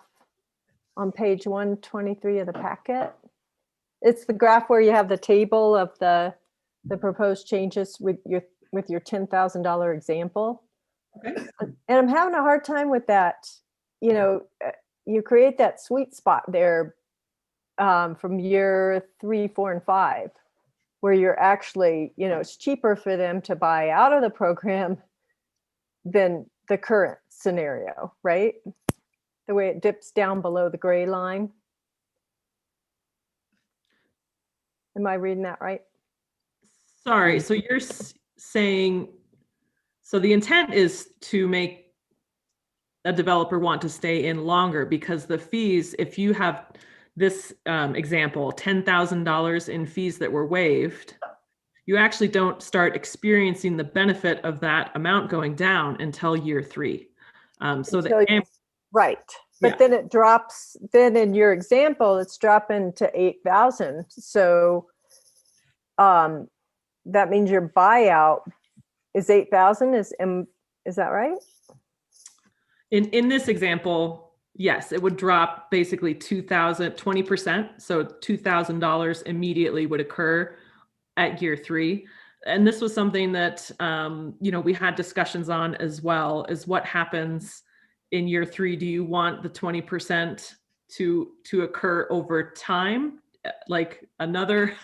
on page 123 of the packet. It's the graph where you have the table of the proposed changes with your $10,000 example. Okay. And I'm having a hard time with that. You create that sweet spot there from year 3, 4, and 5, where you're actually, it's cheaper for them to buy out of the program than the current scenario, right? The way it dips down below the gray line. Am I reading that right? Sorry, so you're saying, so the intent is to make a developer want to stay in longer, because the fees, if you have this example, $10,000 in fees that were waived, you actually don't start experiencing the benefit of that amount going down until year 3. Right. But then it drops, then in your example, it's dropping to 8,000. So that means your buyout is 8,000. Is that right? In this example, yes, it would drop basically 20%. So $2,000 immediately would occur at year 3. And this was something that, we had discussions on as well, is what happens in year 3. Do you want the 20% to occur over time, like another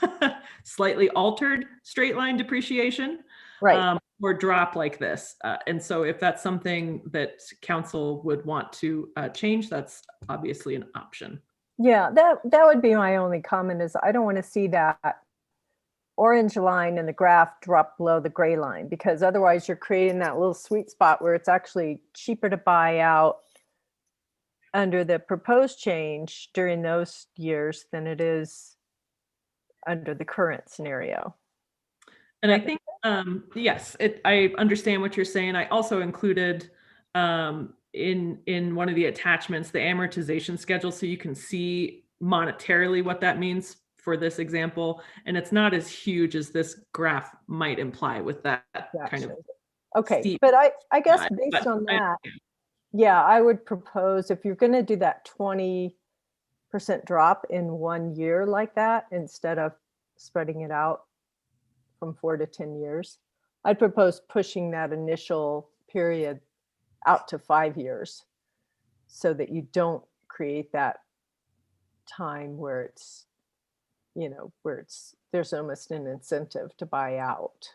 slightly altered straight line depreciation? Right. Or drop like this. And so if that's something that council would want to change, that's obviously an option. Yeah, that would be my only comment, is I don't want to see that orange line in the graph drop below the gray line, because otherwise you're creating that little sweet spot where it's actually cheaper to buy out under the proposed change during those years than it is under the current scenario. And I think, yes, I understand what you're saying. I also included in one of the attachments, the amortization schedule, so you can see monetarily what that means for this example. And it's not as huge as this graph might imply with that kind of. Okay, steep but I guess side, based but on that, yeah, I would propose, if you're going to do that 20% drop in 1 year like that, instead of spreading it out from 4 to 10 years, I'd propose pushing that initial period out to 5 years, so that you don't create that time where it's, there's almost an incentive to buy out.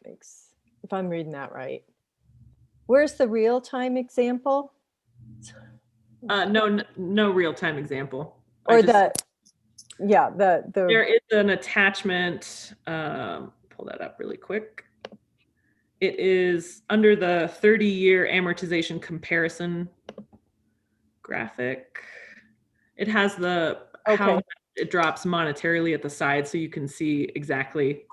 if I'm reading that right. Where's the real-time example? No real-time example. Or the There is an attachment. Pull that up really quick. It is under the 30-year amortization comparison graphic. It has how much it drops monetarily at the side, so you can see exactly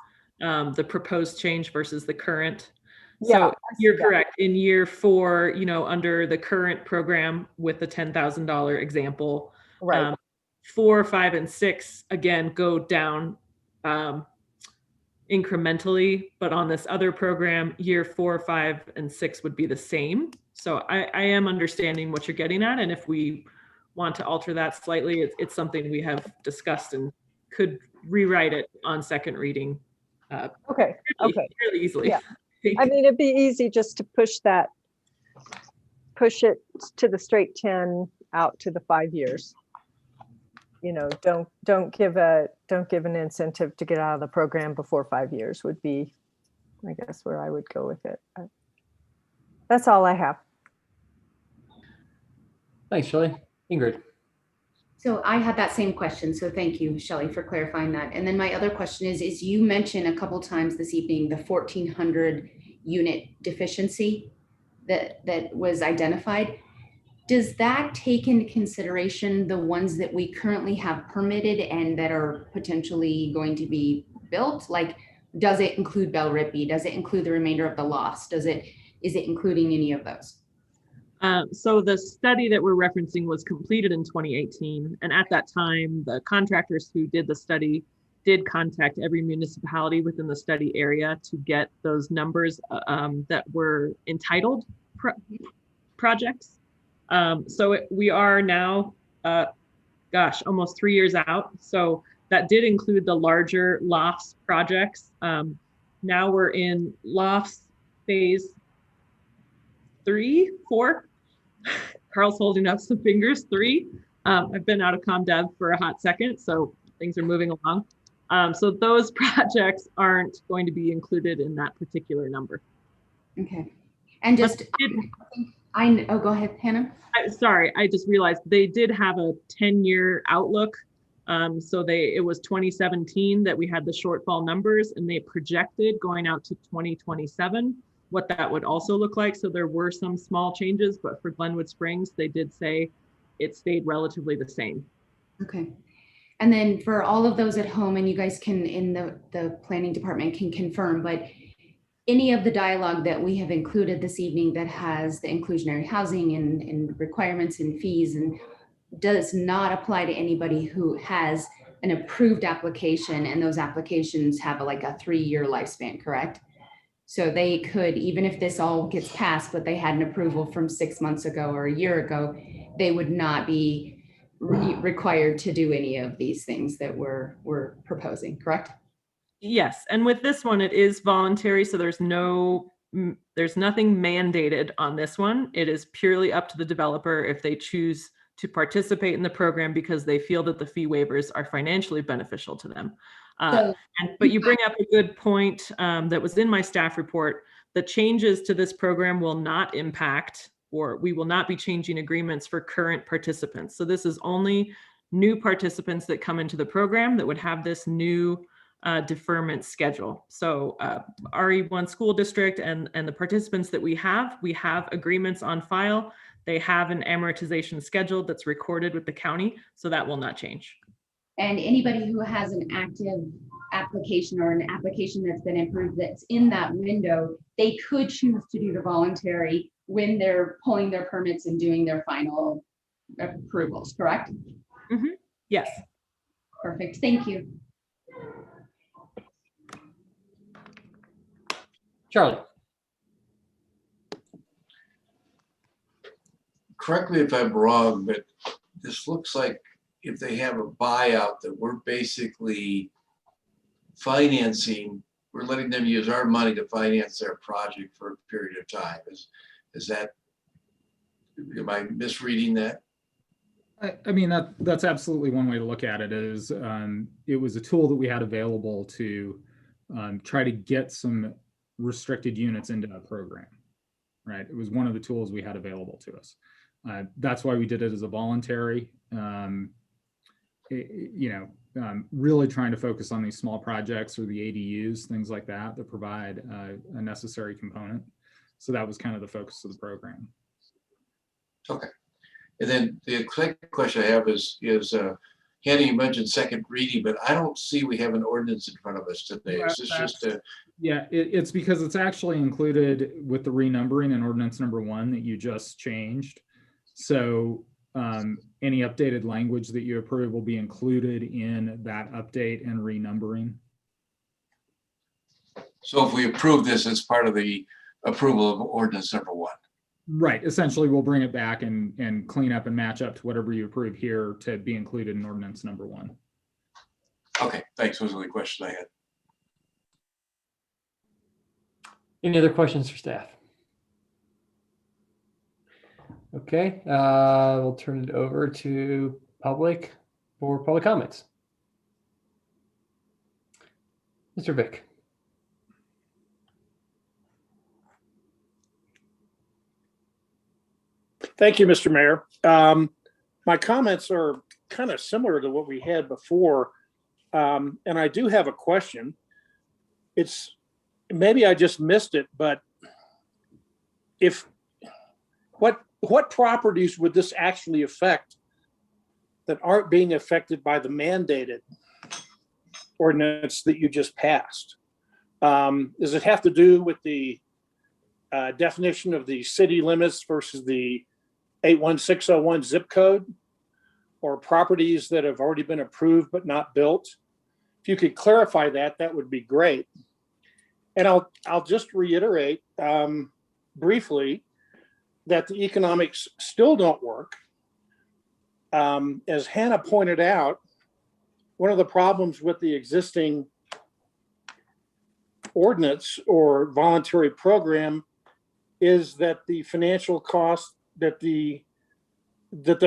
the proposed change versus the current. Yeah, so you're correct. In year 4, under the current program with the $10,000 example, right. 4, 5, and 6 again go down incrementally, but on this other program, year 4, 5, and 6 would be the same. So I am understanding what you're getting at, and if we want to alter that slightly, it's something we have discussed and could rewrite it on second reading. Okay. Fairly easily. Yeah. I mean, it'd be easy just to push it to the straight 10 out to the 5 years. Don't give an incentive to get out of the program before 5 years would be, I guess, where I would go with it. That's all I have. Thanks, Shelley. Ingrid. So I had that same question. So thank you, Shelley, for clarifying that. And then my other question is you mentioned a couple times this evening the 1,400 unit deficiency that was identified. Does that take into consideration the ones that we currently have permitted and that are potentially going to be built? Like, does it include Bell Rippey? Does it include the remainder of the loss? Is it including any of those? So the study that we're referencing was completed in 2018. And at that time, the contractors who did the study did contact every municipality within the study area to get those numbers that were entitled projects. We are now, almost 3 years out. So that did include the larger lofts projects. Now we're in lofts phase 3, 4. Carl's holding up some fingers, 3. I've been out of ComDev for a hot second, so things are moving along. So those projects aren't going to be included in that particular number. Okay. And just, go ahead, Hannah. Sorry, I just realized they did have a 10-year outlook. It was 2017 that we had the shortfall numbers, and they projected going out to 2027 what that would also look like. So there were some small changes, but for Glenwood Springs, they did say it stayed relatively the same. Okay. And then for all of those at home, and you guys can, in the planning department can confirm, but any of the dialogue that we have included this evening that has the inclusionary housing and requirements and fees and does not apply to anybody who has an approved application, and those applications have a 3-year lifespan, correct? So they could, even if this all gets passed, but they had an approval from 6 months ago or a year ago, they would not be required to do any of these things that we're proposing, correct? Yes, and with this one, it is voluntary, so there's nothing mandated on this one. It is purely up to the developer if they choose to participate in the program because they feel that the fee waivers are financially beneficial to them. But you bring up a good point that was in my staff report. The changes to this program will not impact, or we will not be changing agreements for current participants. So this is only new participants that come into the program that would have this new deferment schedule. So RE1 school district and the participants that we have agreements on file. They have an amortization schedule that's recorded with the county, so that will not change. And anybody who has an active application or an application that's been approved that's in that window, they could choose to do the voluntary when they're pulling their permits and doing their final approvals, correct? Mm-hmm. Yes. Perfect. Thank you. Charlie. Correct me if I'm wrong, but this looks like if they have a buyout that we're basically financing, we're letting them use our money to finance their project for a period of time. Is that, am I misreading that? I mean, that's absolutely one way to look at it. Is it was a tool that we had available to try to get some restricted units into a program, right? It was one of the tools we had available to us. That's why we did it as a voluntary, really trying to focus on these small projects or the ADUs, things like that, that provide a necessary component. So that was kind of the focus of the program. Okay. And then the second question I have is Hannah, you mentioned second reading, but I don't see we have an ordinance in front of us today. Is this just a... Yeah, it's because it's actually included with the renumbering in ordinance number 1 that you just changed. So any updated language that you approve will be included in that update and renumbering. So if we approve this as part of the approval of ordinance number 1. Right. Essentially, we'll bring it back and clean up and match up to whatever you approve here to be included in ordinance number 1. Okay, thanks. Those are the questions I had. Any other questions for staff? Okay, we'll turn it over to public for public comments. Mr. Vick. Thank you, Mr. Mayor. My comments are kind of similar to what we had before. And I do have a question. It's maybe I just missed it, but what properties would this actually affect that aren't being affected by the mandated ordinance that you just passed? Does it have to do with the definition of the city limits versus the 81601 zip code, or properties that have already been approved but not built? If you could clarify that, that would be great. And I'll just reiterate briefly that the economics still don't work. As Hannah pointed out, one of the problems with the existing ordinance or voluntary program is that the financial cost, that the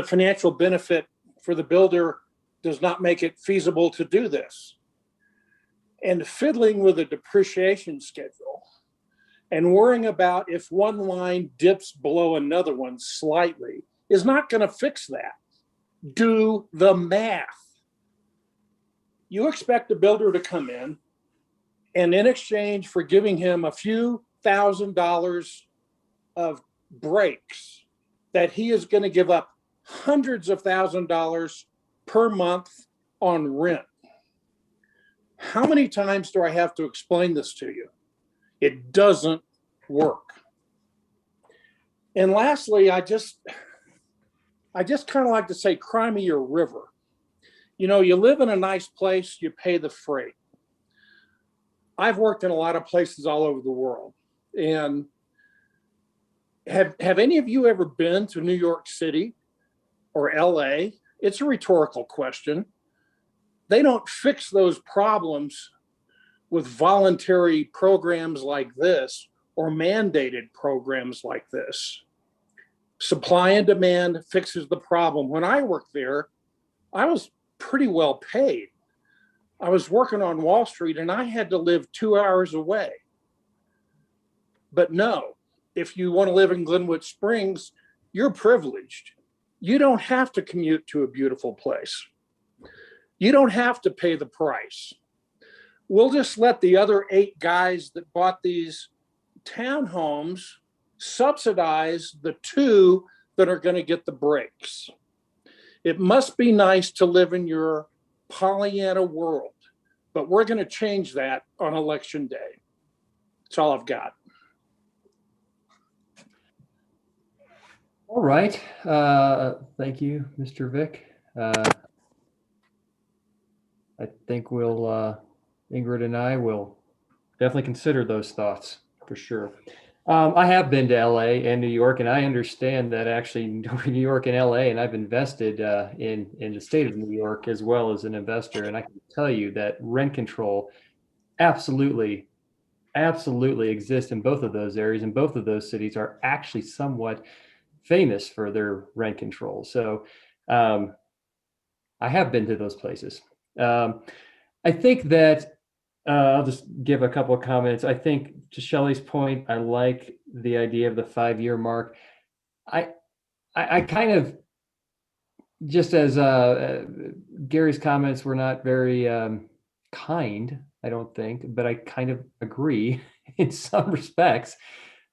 financial benefit for the builder does not make it feasible to do this. And fiddling with a depreciation schedule and worrying about if one line dips below another one slightly is not going to fix that. Do the math. You expect a builder to come in, and in exchange for giving him a few $1,000s of breaks, that he is going to give up hundreds of $1,000s per month on rent. How many times do I have to explain this to you? It doesn't work. And lastly, I just kind of like to say, cry me a river. You know, you live in a nice place, you pay the freight. I've worked in a lot of places all over the world. And have any of you ever been to New York City or LA? It's a rhetorical question. They don't fix those problems with voluntary programs like this or mandated programs like this. Supply and demand fixes the problem. When I worked there, I was pretty well paid. I was working on Wall Street and I had to live 2 hours away. But no, if you want to live in Glenwood Springs, you're privileged. You don't have to commute to a beautiful place. You don't have to pay the price. We'll just let the other 8 guys that bought these townhomes subsidize the 2 that are going to get the breaks. It must be nice to live in your Pollyanna world, but we're going to change that on election day. That's all I've got. All right. Thank you, Mr. Vick. I think we'll, Ingrid and I will definitely consider those thoughts for sure. I have been to LA and New York, and I understand that actually New York and LA, and I've invested in the state of New York as well as an investor. And I can tell you that rent control absolutely exists in both of those areas, and both of those cities are actually somewhat famous for their rent control. So I have been to those places. I think that I'll just give a couple of comments. I think to Shelley's point, I like the idea of the 5-year mark. I kind of, just as Gary's comments were not very kind, I don't think, but I kind of agree in some respects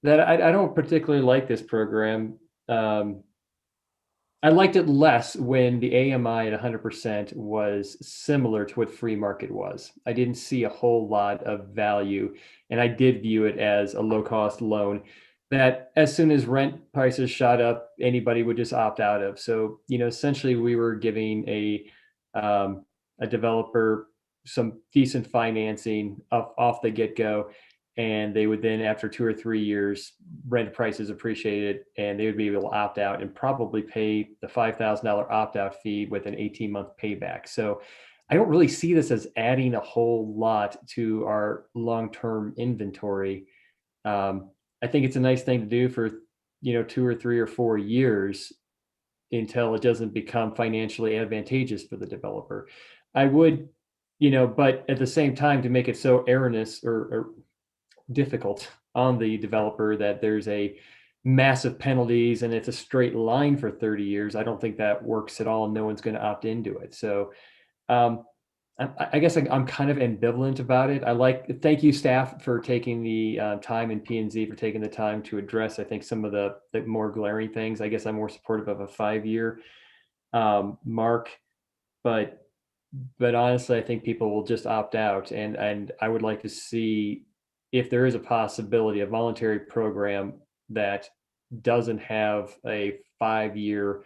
that I don't particularly like this program. I liked it less when the AMI at 100% was similar to what free market was. I didn't see a whole lot of value, and I did view it as a low-cost loan that as soon as rent prices shot up, anybody would just opt out of. So, essentially we were giving a developer some decent financing off the get-go, and they would then, after 2 or 3 years, rent prices appreciated, and they would be able to opt out and probably pay the $5,000 opt-out fee with an 18-month payback. So I don't really see this as adding a whole lot to our long-term inventory. I think it's a nice thing to do for 2 or 3 or 4 years until it doesn't become financially advantageous for the developer. I would, but at the same time, to make it so erroneous or difficult on the developer that there's a massive penalties and it's a straight line for 30 years, I don't think that works at all. No one's going to opt into it. So I guess I'm kind of ambivalent about it. Thank you, staff, for taking the time, and P&Z for taking the time to address, I think, some of the more glaring things. I guess I'm more supportive of a 5-year mark, but honestly, I think people will just opt out, and I would like to see if there is a possibility, a voluntary program that doesn't have a 5-year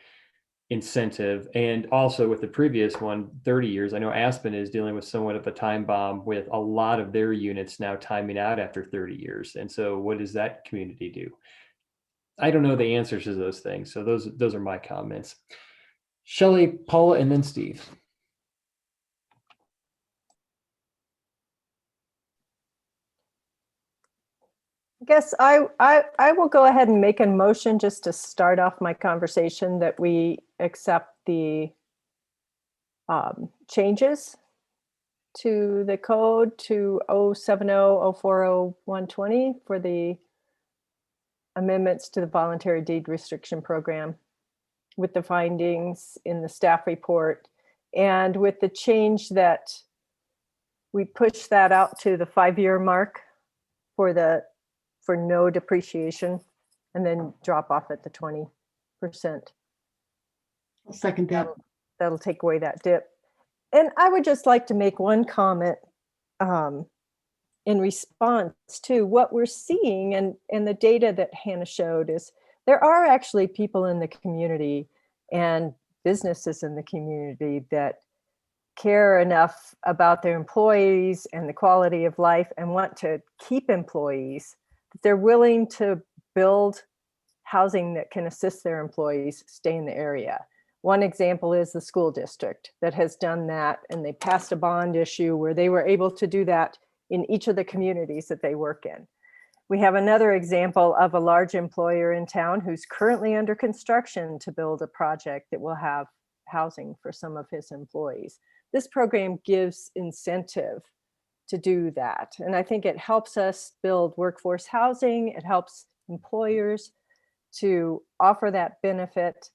incentive. And also with the previous one, 30 years, I know Aspen is dealing with somewhat of a time bomb with a lot of their units now timing out after 30 years. And so what does that community do? I don't know the answers to those things. So those are my comments. Shelley, Paula, and then Steve. I guess I will go ahead and make a motion just to start off my conversation that we accept the changes to the code to 070-040-120 for the amendments to the voluntary deed restriction program, with the findings in the staff report, and with the change that we push that out to the 5-year mark for no depreciation, and then drop off at the 20%. I'll second that. That'll take away that dip. And I would just like to make one comment in response to what we're seeing, and the data that Hannah showed is there are actually people in the community and businesses in the community that care enough about their employees and the quality of life and want to keep employees. They're willing to build housing that can assist their employees stay in the area. One example is the school district that has done that, and they passed a bond issue where they were able to do that in each of the communities that they work in. We have another example of a large employer in town who's currently under construction to build a project that will have housing for some of his employees. This program gives incentive to do that. And I think it helps us build workforce housing. It helps employers to offer that benefit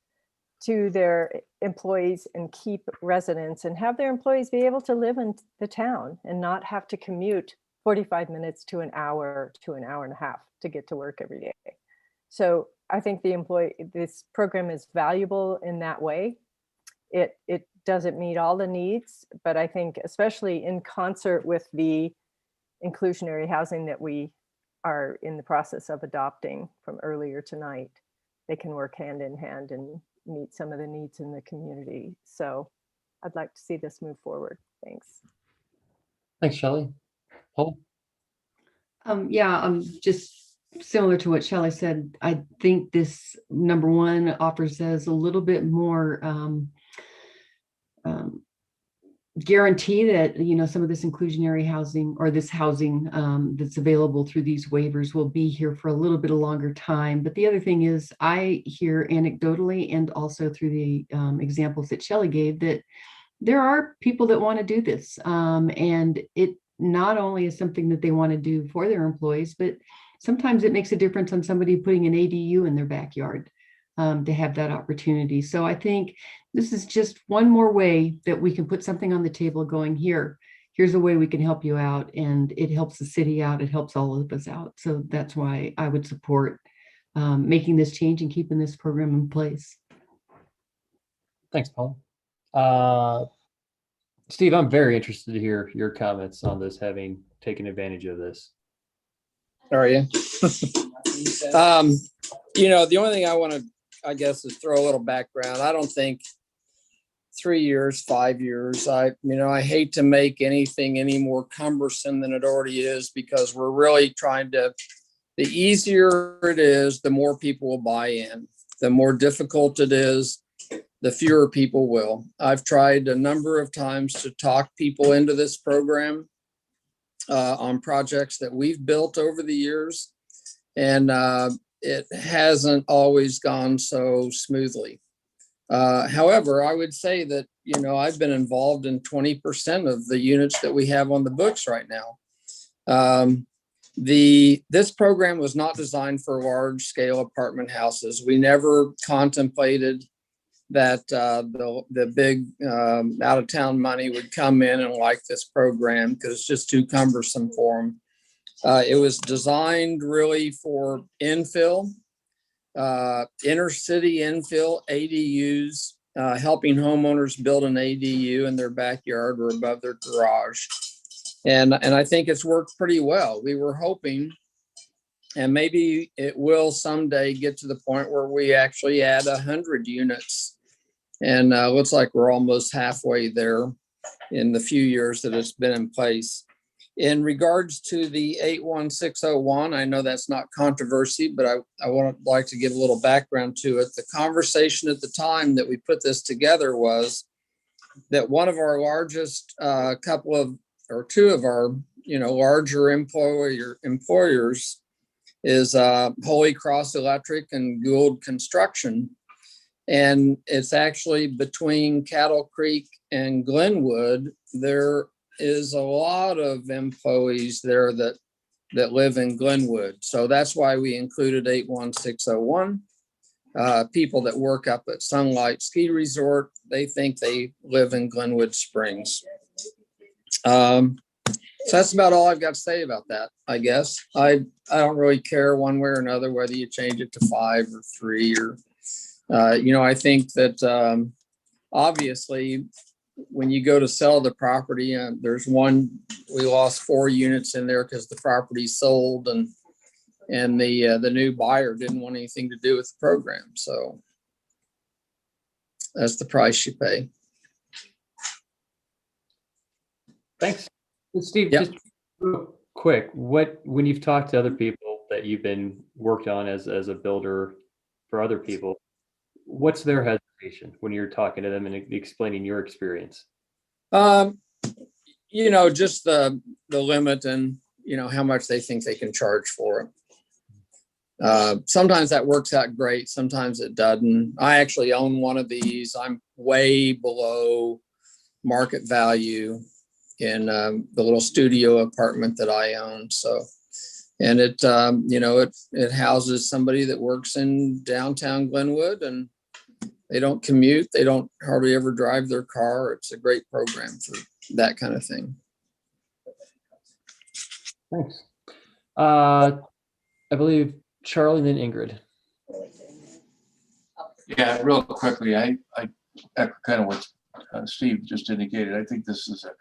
to their employees and keep residents and have their employees be able to live in the town and not have to commute 45 minutes to an hour and a half to get to work every day. So I think this program is valuable in that way. It doesn't meet all the needs, but I think especially in concert with the inclusionary housing that we are in the process of adopting from earlier tonight, they can work hand in hand and meet some of the needs in the community. So I'd like to see this move forward. Thanks. Thanks, Shelley. Paul? Just similar to what Shelley said, I think this, number one, offers us a little bit more guarantee that some of this inclusionary housing or this housing that's available through these waivers will be here for a little bit of longer time. But the other thing is, I hear anecdotally and also through the examples that Shelley gave that there are people that want to do this, and it not only is something that they want to do for their employees, but sometimes it makes a difference on somebody putting an ADU in their backyard to have that opportunity. So I think this is just one more way that we can put something on the table going here. Here's a way we can help you out, and it helps the city out. It helps all of us out. So that's why I would support making this change and keeping this program in place. Thanks, Paul. Steve, I'm very interested to hear your comments on this, having taken advantage of this. Are you? The only thing I want to, I guess, is throw a little background. I don't think 3 years, 5 years. I hate to make anything any more cumbersome than it already is, because we're really trying to, the easier it is, the more people will buy in. The more difficult it is, the fewer people will. I've tried a number of times to talk people into this program on projects that we've built over the years, and it hasn't always gone so smoothly. However, I would say that, I've been involved in 20% of the units that we have on the books right now. This program was not designed for large scale apartment houses. We never contemplated that the big out of town money would come in and like this program, because it's just too cumbersome for them. It was designed really for infill, inner city infill, ADUs, helping homeowners build an ADU in their backyard or above their garage. And I think it's worked pretty well. We were hoping, and maybe it will someday get to the point where we actually add 100 units. And looks like we're almost halfway there in the few years that it's been in place. In regards to the 81601, I know that's not controversy, but I would like to give a little background to it. The conversation at the time that we put this together was that one of our largest two of our larger employers is Holy Cross Electric and Gould Construction. And it's actually between Cattle Creek and Glenwood. There is a lot of employees there that live in Glenwood. So that's why we included 81601. People that work up at Sunlight Ski Resort, they think they live in Glenwood Springs. So that's about all I've got to say about that, I guess. I don't really care one way or another whether you change it to 5 or 3 or I think that obviously when you go to sell the property, we lost 4 units in there because the property sold, and the new buyer didn't want anything to do with the program. So that's the price you pay. Thanks. Steve, Yep. Just real quick, when you've talked to other people that you've been worked on as a builder for other people, what's their hesitation when you're talking to them and explaining your experience? Just the limit and, how much they think they can charge for it. Sometimes that works out great. Sometimes it doesn't. I actually own one of these. I'm way below market value in the little studio apartment that I own. So, and it houses somebody that works in downtown Glenwood, and they don't commute. They don't hardly ever drive their car. It's a great program for that kind of thing. Thanks. I believe Charlie, then Ingrid. Yeah, real quickly, I echo kind of what Steve just indicated. I think this is a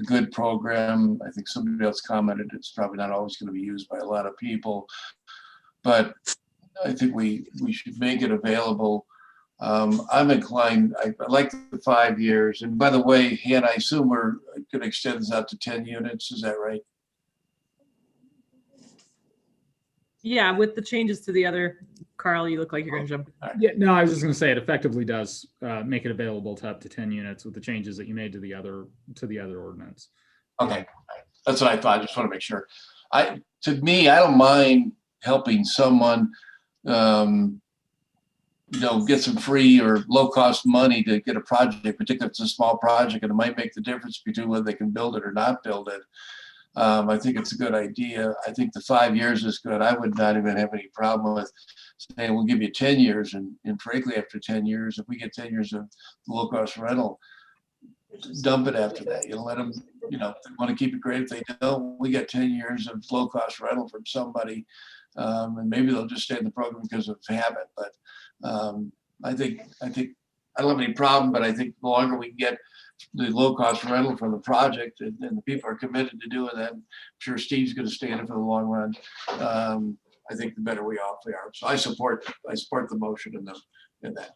good program. I think somebody else commented it's probably not always going to be used by a lot of people, but I think we should make it available. I'm inclined, I like the 5 years. And by the way, Hannah, I assume we're going to extend this out to 10 units. Is that right? Yeah, with the changes to the other, Carl, you look like you're going to jump. Yeah, no, I was just going to say it effectively does make it available to up to 10 units with the changes that you made to the other ordinance. Okay, that's what I thought. I just want to make sure. To me, I don't mind helping someone, get some free or low cost money to get a project, particularly if it's a small project, and it might make the difference between whether they can build it or not build it. I think it's a good idea. I think the 5 years is good. I would not even have any problem with saying we'll give you 10 years. And frankly, after 10 years, if we get 10 years of low cost rental, dump it after that. Let them, if they want to keep it great. If they don't, we get 10 years of low cost rental from somebody. And maybe they'll just stay in the program because of habit. But I think I don't have any problem, but I think the longer we can get the low cost rental from the project and the people are committed to doing that, I'm sure Steve's going to stay in it for the long run. I think the better we are. So I support the motion in that.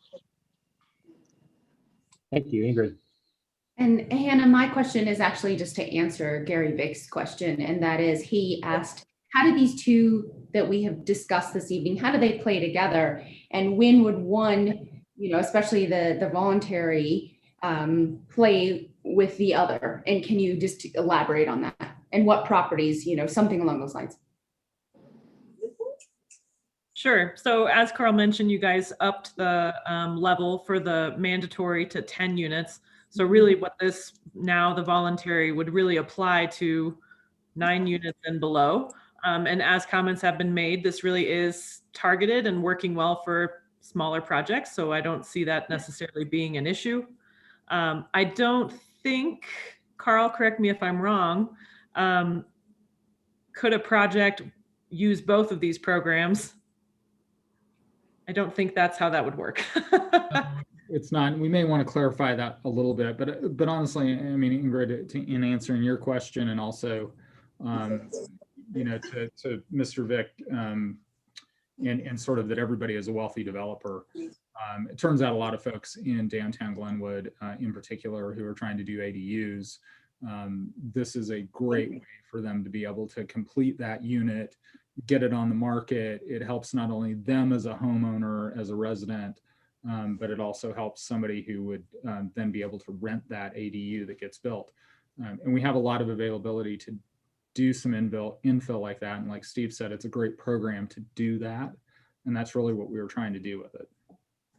Thank you, Ingrid. And Hannah, my question is actually just to answer Gary Vick's question, and that is, he asked, how do these two that we have discussed this evening, how do they play together? And when would one, especially the voluntary, play with the other? And can you just elaborate on that? And what properties, something along those lines? Sure. So as Carl mentioned, you guys upped the level for the mandatory to 10 units. So really what the voluntary would really apply to 9 units and below. And as comments have been made, this really is targeted and working well for smaller projects. So I don't see that necessarily being an issue. I don't think, Carl, correct me if I'm wrong, could a project use both of these programs? I don't think that's how that would work. It's not. We may want to clarify that a little bit, but honestly, I mean, Ingrid, in answering your question, and also, to Mr. Vick, and sort of that everybody is a wealthy developer. It turns out a lot of folks in downtown Glenwood, in particular, who are trying to do ADUs, this is a great way for them to be able to complete that unit, get it on the market. It helps not only them as a homeowner, as a resident, but it also helps somebody who would then be able to rent that ADU that gets built. And we have a lot of availability to do some infill like that. And like Steve said, it's a great program to do that. And that's really what we were trying to do with it.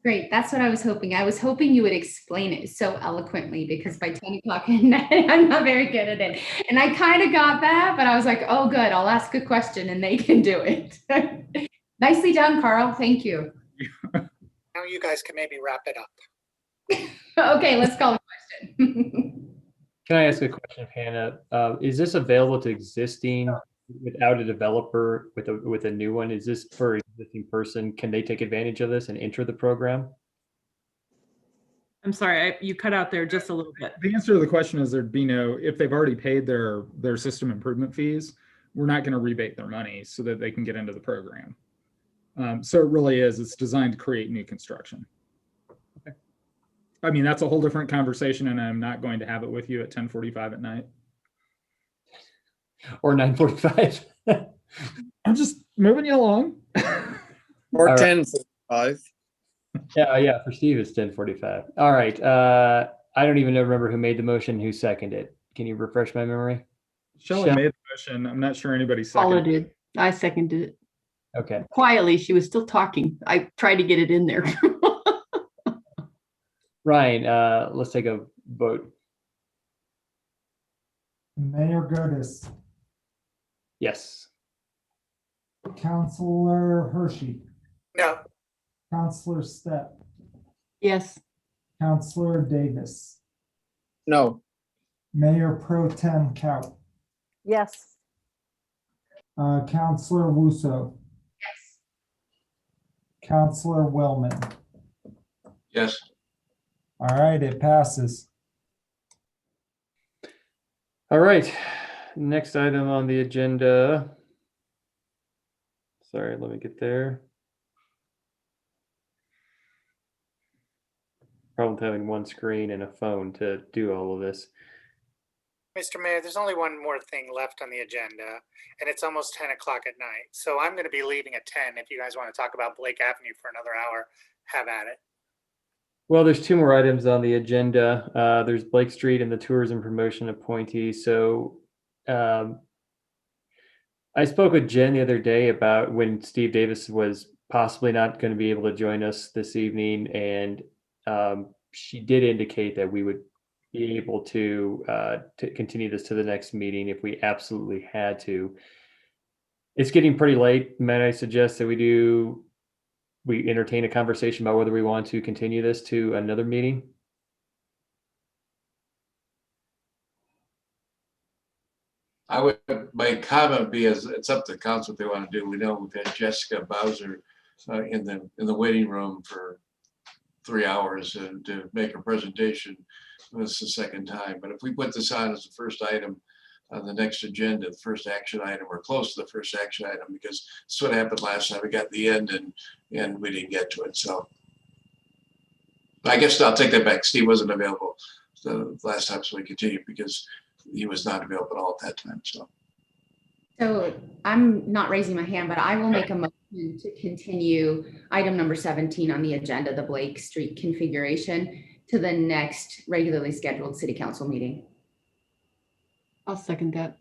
Great. That's what I was hoping. I was hoping you would explain it so eloquently, because by 10 o'clock at night, I'm not very good at it. And I kind of got that, but I was like, oh, good. I'll ask a question and they can do it. Nicely done, Carl. Thank you. Now you guys can maybe wrap it up. Okay, let's call the question. Can I ask a question, Hannah? Is this available to existing without a developer with a new one? Is this for an existing person? Can they take advantage of this and enter the program? I'm sorry, you cut out there just a little bit. The answer to the question is there'd be no, if they've already paid their system improvement fees, we're not going to rebate their money so that they can get into the program. So it really is, it's designed to create new construction. Okay. I mean, that's a whole different conversation, and I'm not going to have it with you at 10:45 at night. Or 9:45. I'm just moving you along. Or All right. 10:45. Yeah, for Steve, it's 10:45. All right. I don't even remember who made the motion, who seconded it. Can you refresh my memory? Shelley made the motion. I'm not sure anybody Paula seconded. did. I seconded it. Okay. Quietly, she was still talking. I tried to get it in there. Ryan, let's take a vote. Mayor Godis, Yes. Councilor Hershey, No. Councilor Stepp, Yes. Councilor Davis, No. Mayor Pro Tem Kaut, Yes. Councilor Wusso, Yes. Councilor Wellman. Yes. All right, it passes. All right. Next item on the agenda. Sorry, let me get there. Problem with having one screen and a phone to do all of this. Mr. Mayor, there's only one more thing left on the agenda, and it's almost 10 o'clock at night. So I'm going to be leaving at 10. If you guys want to talk about Blake Avenue for another hour, have at it. Well, there's 2 more items on the agenda. There's Blake Street and the tourism promotion appointee. So I spoke with Jen the other day about when Steve Davis was possibly not going to be able to join us this evening. And she did indicate that we would be able to continue this to the next meeting if we absolutely had to. It's getting pretty late. Might I suggest that we entertain a conversation about whether we want to continue this to another meeting? My comment would be as it's up to the council what they want to do. We know we've had Jessica Bowser in the waiting room for 3 hours to make a presentation. This is the second time. But if we put this on as the first item on the next agenda, the first action item, or close to the first action item, because that's what happened last time. We got to the end and we didn't get to it. So I guess I'll take that back. Steve wasn't available the last time, so we continued because he was not available at all at that time. So I'm not raising my hand, but I will make a motion to continue item number 17 on the agenda, the Blake Street configuration, to the next regularly scheduled city council meeting. I'll second that.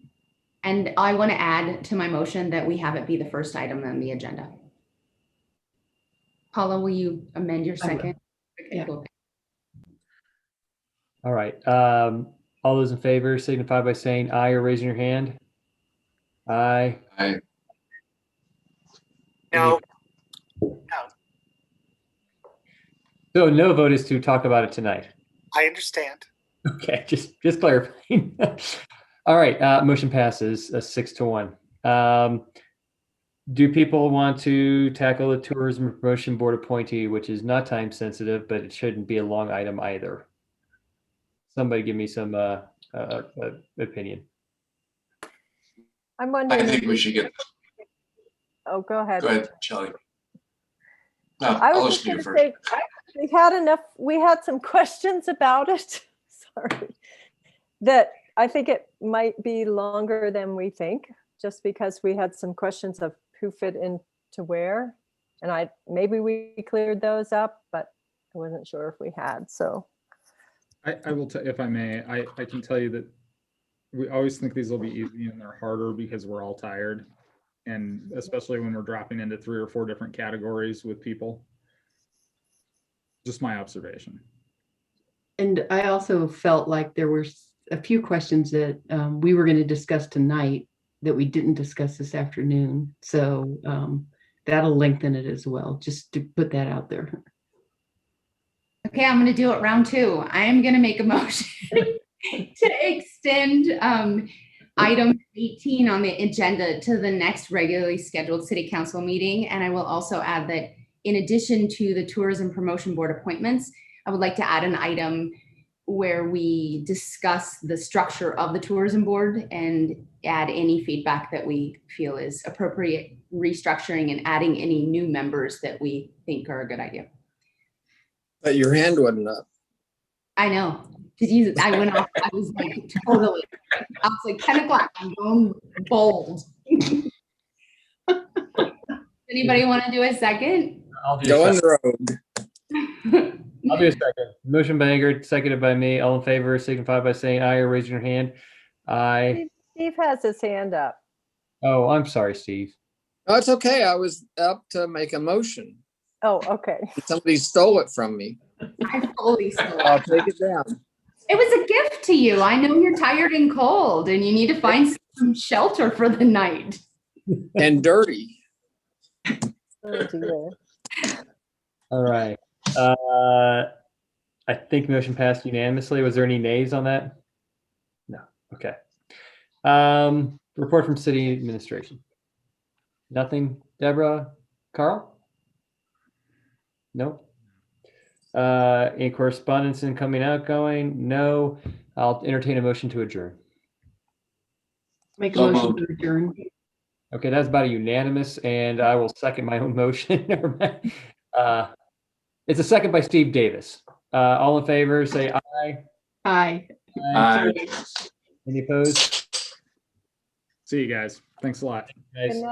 And I want to add to my motion that we have it be the first item on the agenda. Paula, will you amend your second? Okay, Yeah. cool. All right. All those in favor signify by saying aye or raising your hand. Aye. Aye. No. So no vote is to talk about it tonight. I understand. Okay, just clarifying. All right, motion passes 6-1. Do people want to tackle the Tourism and Promotion Board appointee, which is not time sensitive, but it shouldn't be a long item either? Somebody give me some opinion. I'm wondering. I think we should get. Oh, go ahead. Go ahead, Shelley. No, I I'll was just listen to you gonna first. say, we had some questions about it. Sorry. That I think it might be longer than we think, just because we had some questions of who fit into where. And maybe we cleared those up, but I wasn't sure if we had, so. I will, if I may, I can tell you that we always think these will be easy and they're harder because we're all tired. And especially when we're dropping into 3 or 4 different categories with people. Just my observation. And I also felt like there were a few questions that we were going to discuss tonight that we didn't discuss this afternoon. So that'll lengthen it as well, just to put that out there. Okay, I'm going to do it round 2. I am going to make a motion to extend item 18 on the agenda to the next regularly scheduled city council meeting. And I will also add that in addition to the Tourism Promotion Board appointments, I would like to add an item where we discuss the structure of the tourism board and add any feedback that we feel is appropriate, restructuring and adding any new members that we think are a good idea. But your hand wasn't up. I know, because I went off, I was like, totally, I was like 10 o'clock, I'm going bold. Anybody want to do a second? I'll do Go a on second. the road. I'll do a second. Motion by Ingrid, seconded by me. All in favor signify by saying aye or raising your hand. Aye. Steve has his hand up. Oh, I'm sorry, Steve. No, it's okay. I was up to make a motion. Oh, okay. Somebody stole it from me. I fully stole I'll it. take it down. It was a gift to you. I know you're tired and cold and you need to find some shelter for the night. And dirty. Oh, dear. All right. I think motion passed unanimously. Was there any nays on that? No. Okay. Report from city administration. Nothing. Deborah? Carl? No. Any correspondence incoming, outgoing? No. I'll entertain a motion to adjourn. Make a So motion moved. to adjourn. Okay, that's about a unanimous, and I will second my own motion. Never mind. It's a second by Steve Davis. All in favor, say aye. Aye. Aye. Any opposed? See you guys. Thanks a lot. Guys. Good night.